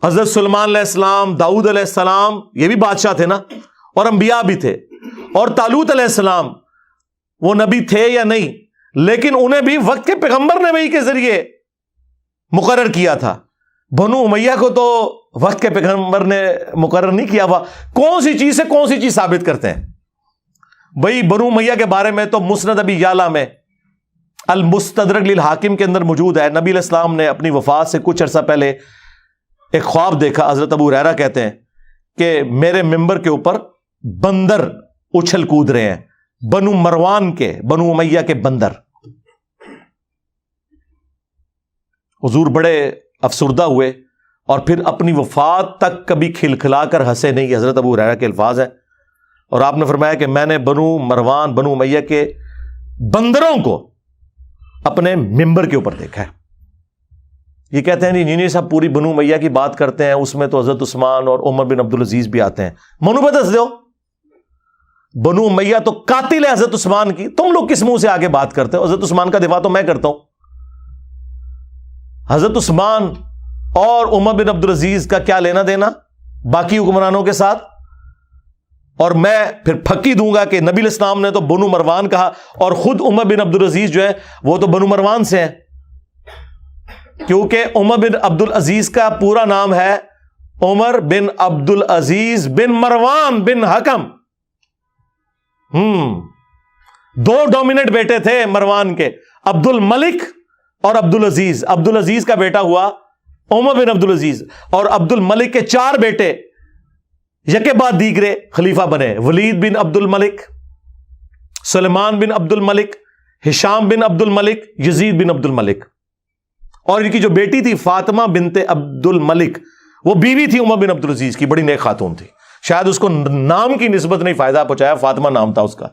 حضرت سلیمان علیہ السلام، داؤد علیہ السلام، یہ بھی بادشاہ تھے نا، اور انبیاء بھی تھے. اور طالوت علیہ السلام وہ نبی تھے یا نہیں، لیکن انہیں بھی وقت کے پیغمبر نے وحی کے ذریعے مقرر کیا تھا. بنو امیہ کو تو وقت کے پیغمبر نے مقرر نہیں کیا ہوا. کون سی چیز سے کون سی چیز ثابت کرتے ہیں بھئی؟ بنو امیہ کے بارے میں تو مسند ابی یعلا میں المستدرک للحاکم کے اندر موجود ہے. نبی علیہ السلام نے اپنی وفات سے کچھ عرصہ پہلے ایک خواب دیکھا. حضرت ابو ہریرہ کہتے ہیں کہ میرے ممبر کے اوپر بندر اچھل کود رہے ہیں، بنو مروان کے، بنو امیہ کے بندر. حضور بڑے افسردہ ہوئے اور پھر اپنی وفات تک کبھی کھلکھلا کر ہنسے نہیں. یہ حضرت ابو ہریرہ کے الفاظ ہیں. اور آپ نے فرمایا کہ میں نے بنو مروان، بنو امیہ کے بندروں کو اپنے ممبر کے اوپر دیکھا ہے. یہ کہتے ہیں نہیں صاحب پوری بنو امیہ کی بات کرتے ہیں، اس میں تو حضرت عثمان اور عمر بن عبدالعزیز بھی آتے ہیں. منو بدس دو، بنو امیہ تو قاتل ہے حضرت عثمان کی، تم لوگ کس منہ سے آگے بات کرتے ہو؟ حضرت عثمان کا دفاع تو میں کرتا ہوں. حضرت عثمان اور عمر بن عبدالعزیز کا کیا لینا دینا باقی حکمرانوں کے ساتھ؟ اور میں پھر پھکی دوں گا کہ نبی علیہ السلام نے تو بنو مروان کہا، اور خود عمر بن عبدالعزیز جو ہے وہ تو بنو مروان سے ہیں، کیونکہ عمر بن عبدالعزیز کا پورا نام ہے عمر بن عبدالعزیز بن مروان بن حکم. دو ڈومیننٹ بیٹے تھے مروان کے، عبد الملک اور عبدالعزیز. عبدالعزیز کا بیٹا ہوا عمر بن عبدالعزیز، اور عبد الملک کے 4 بیٹے یکے بعد دیگرے خلیفہ بنے. ولید بن عبد الملک، سلیمان بن عبد الملک، ہشام بن عبد الملک، یزید بن عبد الملک. اور ان کی جو بیٹی تھی فاطمہ بنت عبد الملک، وہ بیوی تھی عمر بن عبدالعزیز کی، بڑی نیک خاتون تھی. شاید اس کو نام کی نسبت نہیں فائدہ پہنچایا، فاطمہ نام تھا اس کا.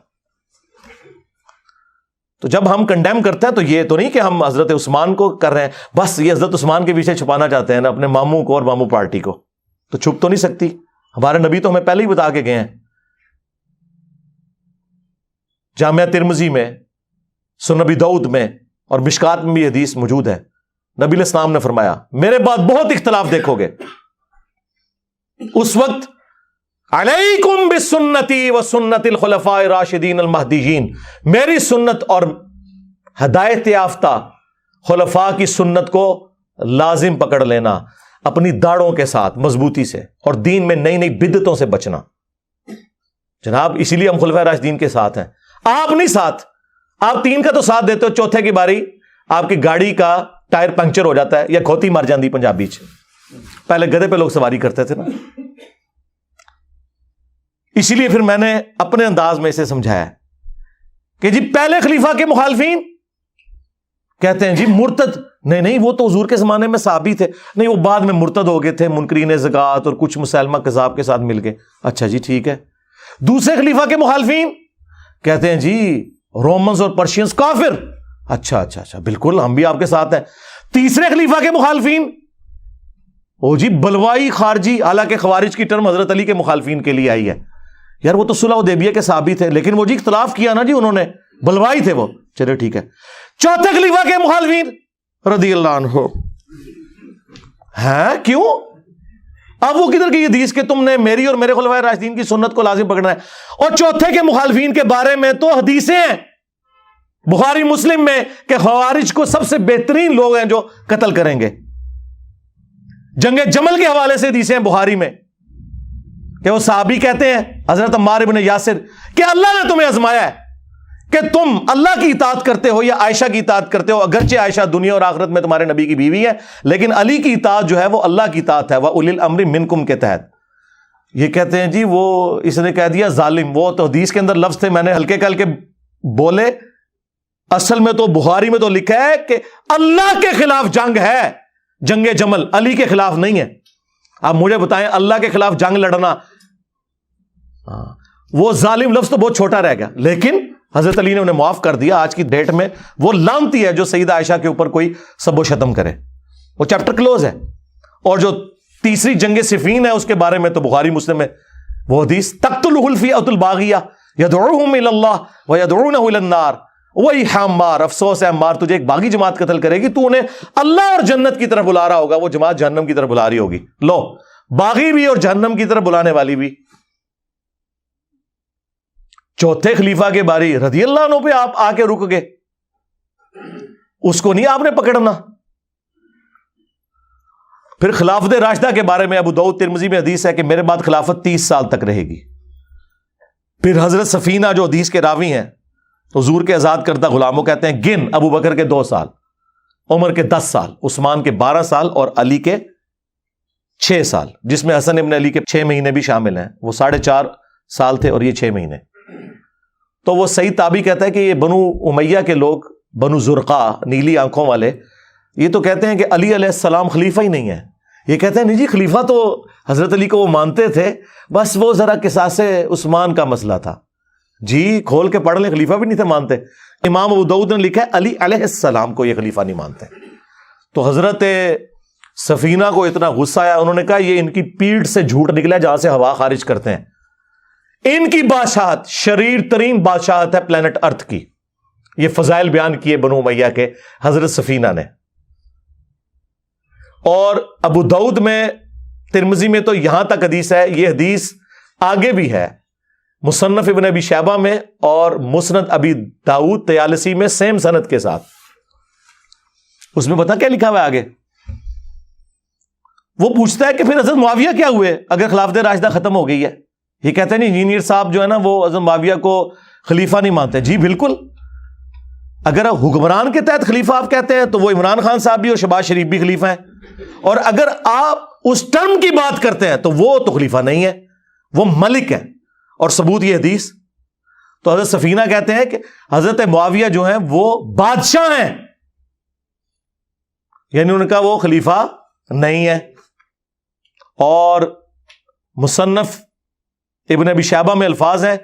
تو جب ہم کنڈیم کرتے ہیں تو یہ تو نہیں کہ ہم حضرت عثمان کو کر رہے ہیں، بس یہ حضرت عثمان کے پیچھے چھپانا چاہتے ہیں نا اپنے ماموں کو اور ماموں پارٹی کو. تو چھپ تو نہیں سکتی. ہمارے نبی تو ہمیں پہلے ہی بتا کے گئے ہیں. جامعہ ترمذی میں، سنن ابی داؤد میں اور مشکات میں بھی حدیث موجود ہے. نبی علیہ السلام نے فرمایا میرے بعد بہت اختلاف دیکھو گے، اس وقت علیکم بسنتی و سنت الخلفاء الراشدین المہدیین، میری سنت اور ہدایت یافتہ خلفاء کی سنت کو لازم پکڑ لینا اپنی داڑھوں کے ساتھ مضبوطی سے، اور دین میں نئی نئی بدعتوں سے بچنا. جناب اسی لیے ہم خلفاء راشدین کے ساتھ ہیں. آپ نہیں ساتھ، آپ 3 کا تو ساتھ دیتے ہو، چوتھے کی باری آپ کی گاڑی کا ٹائر پنکچر ہو جاتا ہے یا کھوتی مر جاندی پنجابی چ. پہلے گدھے پہ لوگ سواری کرتے تھے نا. اسی لیے پھر میں نے اپنے انداز میں اسے سمجھایا کہ جی پہلے خلیفہ کے مخالفین کہتے ہیں جی مرتد، نہیں وہ تو حضور کے زمانے میں صحابی تھے، نہیں وہ بعد میں مرتد ہو گئے تھے منکرین زکوٰۃ اور کچھ مسلمہ کذاب کے ساتھ مل کے. اچھا جی ٹھیک ہے. دوسرے خلیفہ کے مخالفین کہتے ہیں جی رومنز اور پرشینز کافر. اچھا بالکل ہم بھی آپ کے ساتھ ہیں. تیسرے خلیفہ کے مخالفین او جی بلوائی خارجی، حالانکہ خوارج کی ٹرم حضرت علی کے مخالفین کے لیے آئی ہے. یار وہ تو صلح حدیبیہ کے صحابی تھے، لیکن وہ جی اختلاف کیا نا جی انہوں نے، بلوائی تھے وہ. چلے ٹھیک ہے. چوتھے خلیفہ کے مخالفین رضی اللہ عنہ ہیں کیوں؟ اب وہ کدھر کی حدیث کہ تم نے میری اور میرے خلفائے راشدین کی سنت کو لازم پکڑنا ہے؟ اور چوتھے کے مخالفین کے بارے میں تو حدیثیں ہیں بخاری مسلم میں کہ خوارج کو سب سے بہترین لوگ ہیں جو قتل کریں گے. جنگ جمل کے حوالے سے حدیثیں ہیں بخاری میں کہ وہ صحابی کہتے ہیں حضرت عمار ابن یاسر کہ اللہ نے تمہیں آزمایا ہے کہ تم اللہ کی اطاعت کرتے ہو یا عائشہ کی اطاعت کرتے ہو. اگرچہ عائشہ دنیا اور آخرت میں تمہارے نبی کی بیوی ہے، لیکن علی کی اطاعت جو ہے وہ اللہ کی اطاعت ہے، وَأُولِي الْأَمْرِ مِنْكُمْ کے تحت. یہ کہتے ہیں جی وہ اس نے کہہ دیا ظالم. وہ تو حدیث کے اندر لفظ تھے، میں نے ہلکے کل کے بولے، اصل میں تو بخاری میں تو لکھا ہے کہ اللہ کے خلاف جنگ ہے، جنگ جمل، علی کے خلاف نہیں ہے. آپ مجھے بتائیں اللہ کے خلاف جنگ لڑنا، وہ ظالم لفظ تو بہت چھوٹا رہ گیا، لیکن حضرت علی نے انہیں معاف کر دیا. آج کی ڈیٹ میں وہ لعنتی ہے جو سیدہ عائشہ کے اوپر کوئی سب و شتم کرے. وہ چیپٹر کلوز ہے. اور جو تیسری جنگ صفین ہے اس کے بارے میں تو بخاری مسلم میں وہ حدیث تقتلہ الفئۃ الباغیہ یدعوہم الی اللہ ویدعونہ الی النار. وہی عمار، افسوس ہے عمار، تجھے ایک باغی جماعت قتل کرے گی، تو انہیں اللہ اور جنت کی طرف بلا رہا ہوگا، وہ جماعت جہنم کی طرف بلا رہی ہوگی. لو، باغی بھی اور جہنم کی طرف بلانے والی بھی. چوتھے خلیفہ کے باری رضی اللہ عنہ پہ آپ آ کے رک گئے، اس کو نہیں آپ نے پکڑنا. پھر خلافت راشدہ کے بارے میں ابو داؤد ترمذی میں حدیث ہے کہ میرے بعد خلافت 30 سال تک رہے گی. پھر حضرت سفینہ جو حدیث کے راوی ہیں، حضور کے آزاد کردہ غلاموں کہتے ہیں گن، ابو بکر کے 2 سال، عمر کے 10 سال، عثمان کے 12 سال اور علی کے 6 سال، جس میں حسن ابن علی کے 6 مہینے بھی شامل ہیں. وہ 4.5 سال تھے اور یہ 6 مہینے. تو وہ صحیح تابعی کہتا ہے کہ یہ بنو امیہ کے لوگ، بنو زرقا، نیلی آنکھوں والے، یہ تو کہتے ہیں کہ علی علیہ السلام خلیفہ ہی نہیں ہے. یہ کہتے ہیں نہیں جی، خلیفہ تو حضرت علی کو وہ مانتے تھے، بس وہ ذرا قصاص عثمان کا مسئلہ تھا. جی کھول کے پڑھ لیں، خلیفہ بھی نہیں تھے مانتے. امام ابو داؤد نے لکھا ہے علی علیہ السلام کو یہ خلیفہ نہیں مانتے. تو حضرت سفینہ کو اتنا غصہ آیا، انہوں نے کہا یہ ان کی پیٹھ سے جھوٹ نکلا جہاں سے ہوا خارج کرتے ہیں. ان کی بادشاہت شریر ترین بادشاہت ہے پلانٹ ارتھ کی. یہ فضائل بیان کیے بنو امیہ کے حضرت سفینہ نے. اور ابو داؤد میں، ترمذی میں تو یہاں تک حدیث ہے، یہ حدیث آگے بھی ہے مصنف ابن ابی شیبہ میں اور مسند ابی داؤد طیالسی میں سیم سند کے ساتھ. اس میں پتہ کیا لکھا ہوا ہے آگے؟ وہ پوچھتا ہے کہ پھر حضرت معاویہ کیا ہوئے اگر خلافت راشدہ ختم ہو گئی ہے؟ یہ کہتے ہیں نہیں، انجینئر صاحب جو ہے نا وہ حضرت معاویہ کو خلیفہ نہیں مانتے. جی بالکل، اگر حکمران کے تحت خلیفہ آپ کہتے ہیں تو وہ عمران خان صاحب بھی اور شہباز شریف بھی خلیفہ ہیں، اور اگر آپ اس ٹرم کی بات کرتے ہیں تو وہ تو خلیفہ نہیں ہے، وہ ملک ہے. اور ثبوت یہ حدیث. تو حضرت سفینہ کہتے ہیں کہ حضرت معاویہ جو ہیں وہ بادشاہ ہیں، یعنی انہوں نے کہا وہ خلیفہ نہیں ہے. اور مصنف ابن ابی شیبہ میں الفاظ ہیں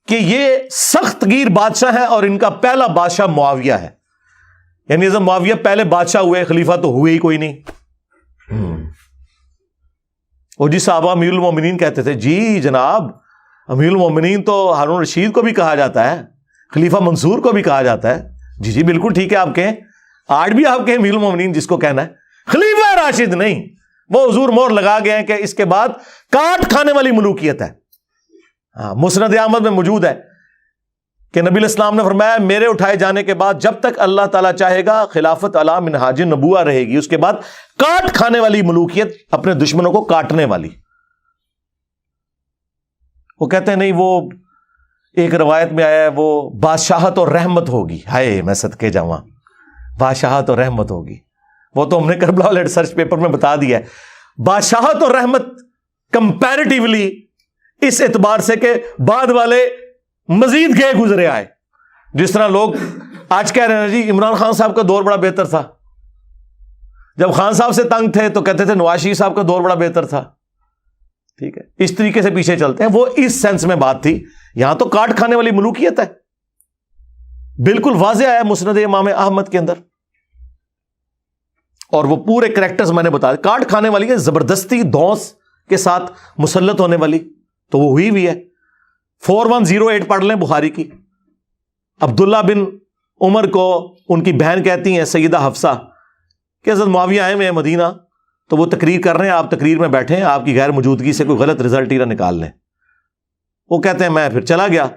کہ یہ سخت گیر بادشاہ ہے اور ان کا پہلا بادشاہ معاویہ ہے. یعنی حضرت معاویہ پہلے بادشاہ ہوئے، خلیفہ تو ہوئے ہی کوئی نہیں. اور جی صحابہ امیر المومنین کہتے تھے. جی جناب، امیر المومنین تو ہارون رشید کو بھی کہا جاتا ہے، خلیفہ منصور کو بھی کہا جاتا ہے. جی جی بالکل ٹھیک ہے، آپ کہیں، آج بھی آپ کہیں امیر المومنین جس کو کہنا ہے، خلیفہ راشد نہیں. وہ حضور مور لگا گئے ہیں کہ اس کے بعد کاٹ کھانے والی ملوکیت ہے. مسند احمد میں موجود ہے کہ نبی الاسلام نے فرمایا میرے اٹھائے جانے کے بعد جب تک اللہ تعالیٰ چاہے گا خلافت علی منہاج نبوہ رہے گی، اس کے بعد کاٹ کھانے والی ملوکیت، اپنے دشمنوں کو کاٹنے والی. وہ کہتے ہیں نہیں، وہ ایک روایت میں آیا ہے وہ بادشاہت اور رحمت ہوگی. ہائے میں صدقے جاواں، بادشاہت اور رحمت ہوگی. وہ تو ہم نے کربلا والے ریسرچ پیپر میں بتا دیا ہے. بادشاہت اور رحمت کمپیریٹیولی اس اعتبار سے کہ بعد والے مزید گئے گزرے آئے. جس طرح لوگ آج کہہ رہے ہیں جی عمران خان صاحب کا دور بڑا بہتر تھا، جب خان صاحب سے تنگ تھے تو کہتے تھے نواز شریف صاحب کا دور بڑا بہتر تھا. ٹھیک ہے، اس طریقے سے پیچھے چلتے ہیں. وہ اس سینس میں بات تھی. یہاں تو کاٹ کھانے والی ملوکیت ہے، بالکل واضح آیا مسند امام احمد کے اندر. اور وہ پورے کریکٹرز میں نے بتا دیا. کاٹ کھانے والی ہے، زبردستی دونس کے ساتھ مسلط ہونے والی، تو وہ ہوئی بھی ہے. 4108 پڑھ لیں بخاری کی. عبداللہ بن عمر کو ان کی بہن کہتی ہیں سیدہ حفصہ کہ حضرت معاویہ آئے ہوئے ہیں مدینہ، تو وہ تقریر کر رہے ہیں، آپ تقریر میں بیٹھے ہیں، آپ کی غیر موجودگی سے کوئی غلط رزلٹ ہی نہ نکال لیں. وہ کہتے ہیں میں پھر چلا گیا.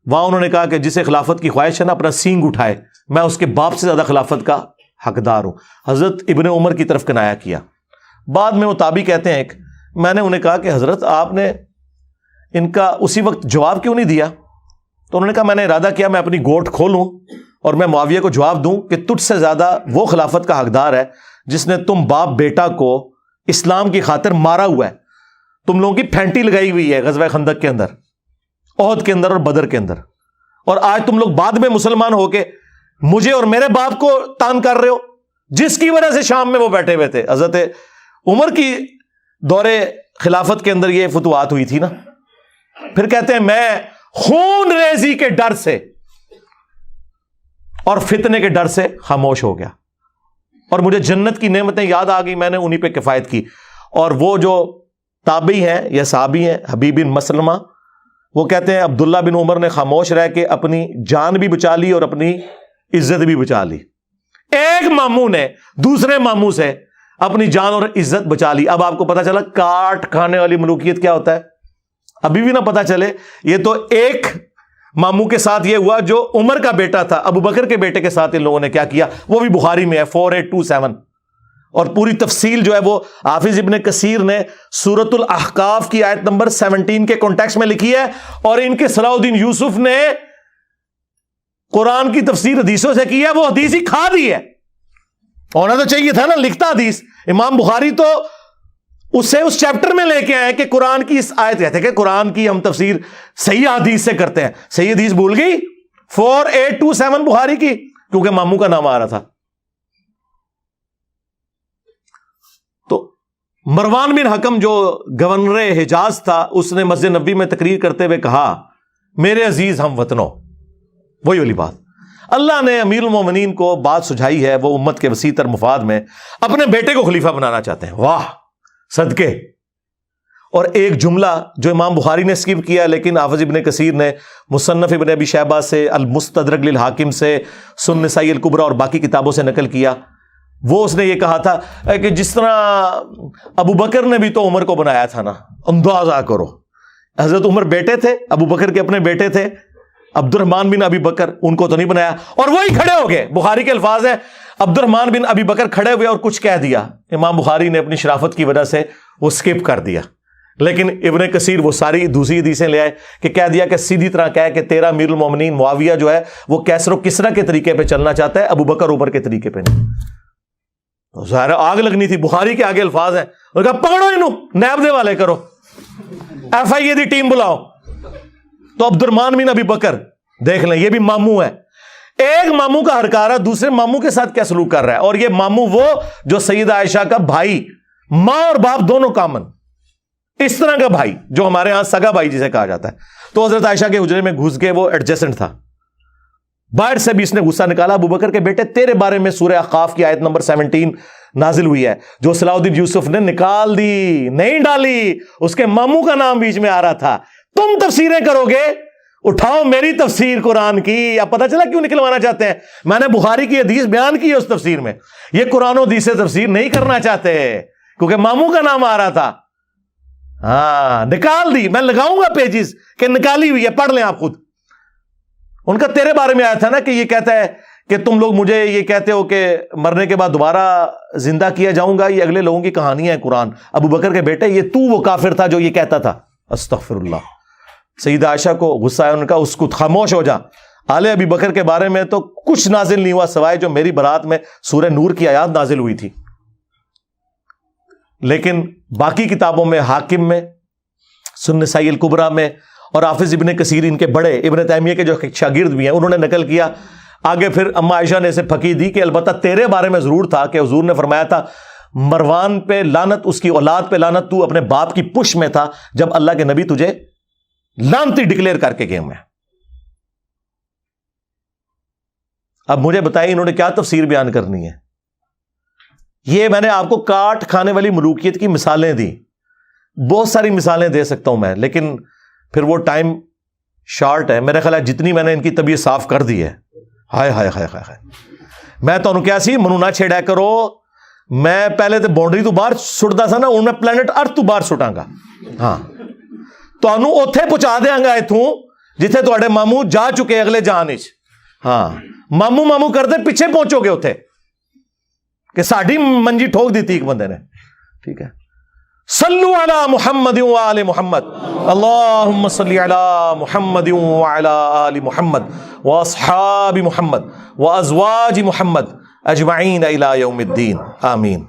وہاں انہوں نے کہا کہ جسے خلافت کی خواہش ہے نا اپنا سینگ اٹھائے، میں اس کے باپ سے زیادہ خلافت کا حقدار ہوں. حضرت ابن عمر کی طرف کنایا کیا. بعد میں وہ تابعی کہتے ہیں میں نے انہیں کہا کہ حضرت آپ نے ان کا اسی وقت جواب کیوں نہیں دیا؟ تو انہوں نے کہا میں نے ارادہ کیا میں اپنی گوٹ کھولوں اور میں معاویہ کو جواب دوں کہ تجھ سے زیادہ وہ خلافت کا حقدار ہے جس نے تم باپ بیٹا کو اسلام کی خاطر مارا ہوا ہے. تم لوگوں کی پھینٹی لگائی ہوئی ہے غزوہ خندق کے اندر، احد کے اندر اور بدر کے اندر، اور آج تم لوگ بعد میں مسلمان ہو کے مجھے اور میرے باپ کو تان کر رہے ہو، جس کی وجہ سے شام میں وہ بیٹھے ہوئے تھے. حضرت عمر کی دور خلافت کے اندر یہ فتوحات ہوئی تھی نا. پھر کہتے ہیں میں خون ریزی کے ڈر سے اور فتنے کے ڈر سے خاموش ہو گیا، اور مجھے جنت کی نعمتیں یاد آ گئی، میں نے انہی پہ کفایت کی. اور وہ جو تابعی ہیں یا صحابی ہیں حبیب بن مسلمہ وہ کہتے ہیں عبداللہ بن عمر نے خاموش رہ کے اپنی جان بھی بچا لی اور اپنی عزت بھی بچا لی. ایک ماموں نے دوسرے ماموں سے اپنی جان اور عزت بچا لی. اب آپ کو پتا چلا کاٹ کھانے والی ملوکیت کیا ہوتا ہے. ابھی بھی نہ پتا چلے. یہ تو ایک ماموں کے ساتھ یہ ہوا جو عمر کا بیٹا تھا. ابو بکر کے بیٹے کے ساتھ ان لوگوں نے کیا کیا وہ بھی بخاری میں ہے 4827. اور پوری تفصیل جو ہے وہ حافظ ابن کثیر نے سورۃ الاحقاف کی آیت نمبر 17 کے کانٹیکسٹ میں لکھی ہے. اور ان کے صلاح الدین یوسف نے قرآن کی تفسیر حدیثوں سے کی ہے. وہ حدیث ہی کھا دی ہے. ہونا تو چاہیے تھا نا لکھتا حدیث. امام بخاری تو اسے اس چیپٹر میں لے کے آئے کہ قرآن کی اس آیت کہتے ہیں کہ قرآن کی ہم تفسیر صحیح حدیث سے کرتے ہیں. صحیح حدیث بھول گئی 4827 بخاری کی کیونکہ ماموں کا نام آ رہا تھا. تو مروان بن حکم جو گورنر حجاز تھا اس نے مسجد نبوی میں تقریر کرتے ہوئے کہا میرے عزیز ہم وطنوں. وہی والی بات اللہ نے امیر المومنین کو بات سجھائی ہے. وہ امت کے وسیع تر مفاد میں اپنے بیٹے کو خلیفہ بنانا چاہتے ہیں. واہ صدقے. اور ایک جملہ جو امام بخاری نے اسکپ کیا لیکن حافظ ابن کثیر نے مصنف ابن ابی شیبہ سے المستدرک للحاکم سے سنن نسائی الکبریٰ اور باقی کتابوں سے نقل کیا. وہ اس نے یہ کہا تھا کہ جس طرح ابو بکر نے بھی تو عمر کو بنایا تھا نا. اندازہ کرو حضرت عمر بیٹے تھے ابو بکر کے اپنے بیٹے تھے عبد الرحمن بن ابی بکر ان کو تو نہیں بنایا. اور وہی کھڑے ہو گئے. بخاری کے الفاظ ہیں عبد الرحمن بن ابی بکر کھڑے ہوئے اور کچھ کہہ دیا. امام بخاری نے اپنی شرافت کی وجہ سے وہ سکپ کر دیا. لیکن ابن کثیر وہ ساری دوسری حدیثیں لے آئے کہ کہہ دیا کہ سیدھی طرح کہہ کہ تیرا امیر المومنین معاویہ جو ہے وہ کیسر و کسرا کے طریقے پہ چلنا چاہتا ہے ابو بکر عمر کے طریقے پہ نہیں. ظاہر آگ لگنی تھی. بخاری کے آگے الفاظ ہیں اور کہا پکڑو انہوں نیب دے والے کرو ایف آئی اے دی ٹیم بلاؤ. تو عبد الرحمن بن ابی بکر دیکھ لیں یہ بھی ماموں ہے. ایک ماموں کا ہرکارہ دوسرے ماموں کے ساتھ کیا سلوک کر رہا ہے. اور یہ ماموں وہ جو سیدہ عائشہ کا بھائی ماں اور باپ دونوں کامن اس طرح کا بھائی جو ہمارے ہاں سگا بھائی جسے کہا جاتا ہے. تو حضرت عائشہ کے حجرے میں گھس کے وہ ایڈجسٹنٹ تھا. باہر سے بھی اس نے غصہ نکالا ابو بکر کے بیٹے تیرے بارے میں سورہ احقاف کی آیت نمبر 17 نازل ہوئی ہے جو صلاح الدین یوسف نے نکال دی نہیں ڈالی. اس کے ماموں کا نام بیچ میں آ رہا تھا. تم تفسیریں کرو گے اٹھاؤ میری تفسیر قرآن کی. اب پتہ چلا کیوں نکلوانا چاہتے ہیں. میں نے بخاری کی حدیث بیان کی ہے اس تفسیر میں. یہ قرآن و حدیث سے تفسیر نہیں کرنا چاہتے کیونکہ ماموں کا نام آ رہا تھا. ہاں نکال دی. میں لگاؤں گا پیجز کہ نکالی ہوئی ہے پڑھ لیں آپ خود. ان کا تیرے بارے میں آیا تھا نا کہ یہ کہتا ہے کہ تم لوگ مجھے یہ کہتے ہو کہ مرنے کے بعد دوبارہ زندہ کیا جاؤں گا. یہ اگلے لوگوں کی کہانیاں ہیں قرآن. ابو بکر کے بیٹے یہ تو وہ کافر تھا جو یہ کہتا تھا. استغفر اللہ. سیدہ عائشہ کو غصہ ہے ان کا. اس کو خاموش ہو جا. آل ابی بکر کے بارے میں تو کچھ نازل نہیں ہوا سوائے جو میری برات میں سورہ نور کی آیات نازل ہوئی تھی. لیکن باقی کتابوں میں حاکم میں سنن نسائی الکبریٰ میں اور حافظ ابن کثیر ان کے بڑے ابن تیمیہ کے جو شاگرد بھی ہیں انہوں نے نقل کیا. آگے پھر اما عائشہ نے اسے پھکی دی کہ البتہ تیرے بارے میں ضرور تھا کہ حضور نے فرمایا تھا مروان پہ لعنت اس کی اولاد پہ لعنت. تو اپنے باپ کی پش میں تھا جب اللہ کے نبی تجھے لعنتی ڈکلیئر کر کے گئے میں. اب مجھے بتائیے انہوں نے کیا تفسیر بیان کرنی ہے. یہ میں نے آپ کو کاٹ کھانے والی ملوکیت کی مثالیں دی. بہت ساری مثالیں دے سکتا ہوں میں لیکن پھر وہ ٹائم شارٹ ہے. میرا خیال ہے جتنی میں نے ان کی طبیعت صاف کر دی ہے. ہائے ہائے ہائے ہائے. میں تو کیا سی منو نہ چھیڑا کرو. میں پہلے تو باؤنڈری تو باہر سٹتا سا نا ہوں میں پلانٹ ارتھ تو باہر سٹاں گا. ہاں تمہوں اوتھے پہنچا دیاں گا اتوں جتھے تواڈے ماموں جا چکے اگلے جہان وچ. ہاں ماموں ماموں کرتے پیچھے پہنچو گے اتھے کہ ساڈی منجی ٹھوک دیتی ایک بندے نے. ٹھیک ہے. صلو علی محمد و آل محمد. اللہم صلی علی محمد و علی آل محمد و اصحاب محمد و ازواج محمد اجمعین الی یوم الدین. آمین.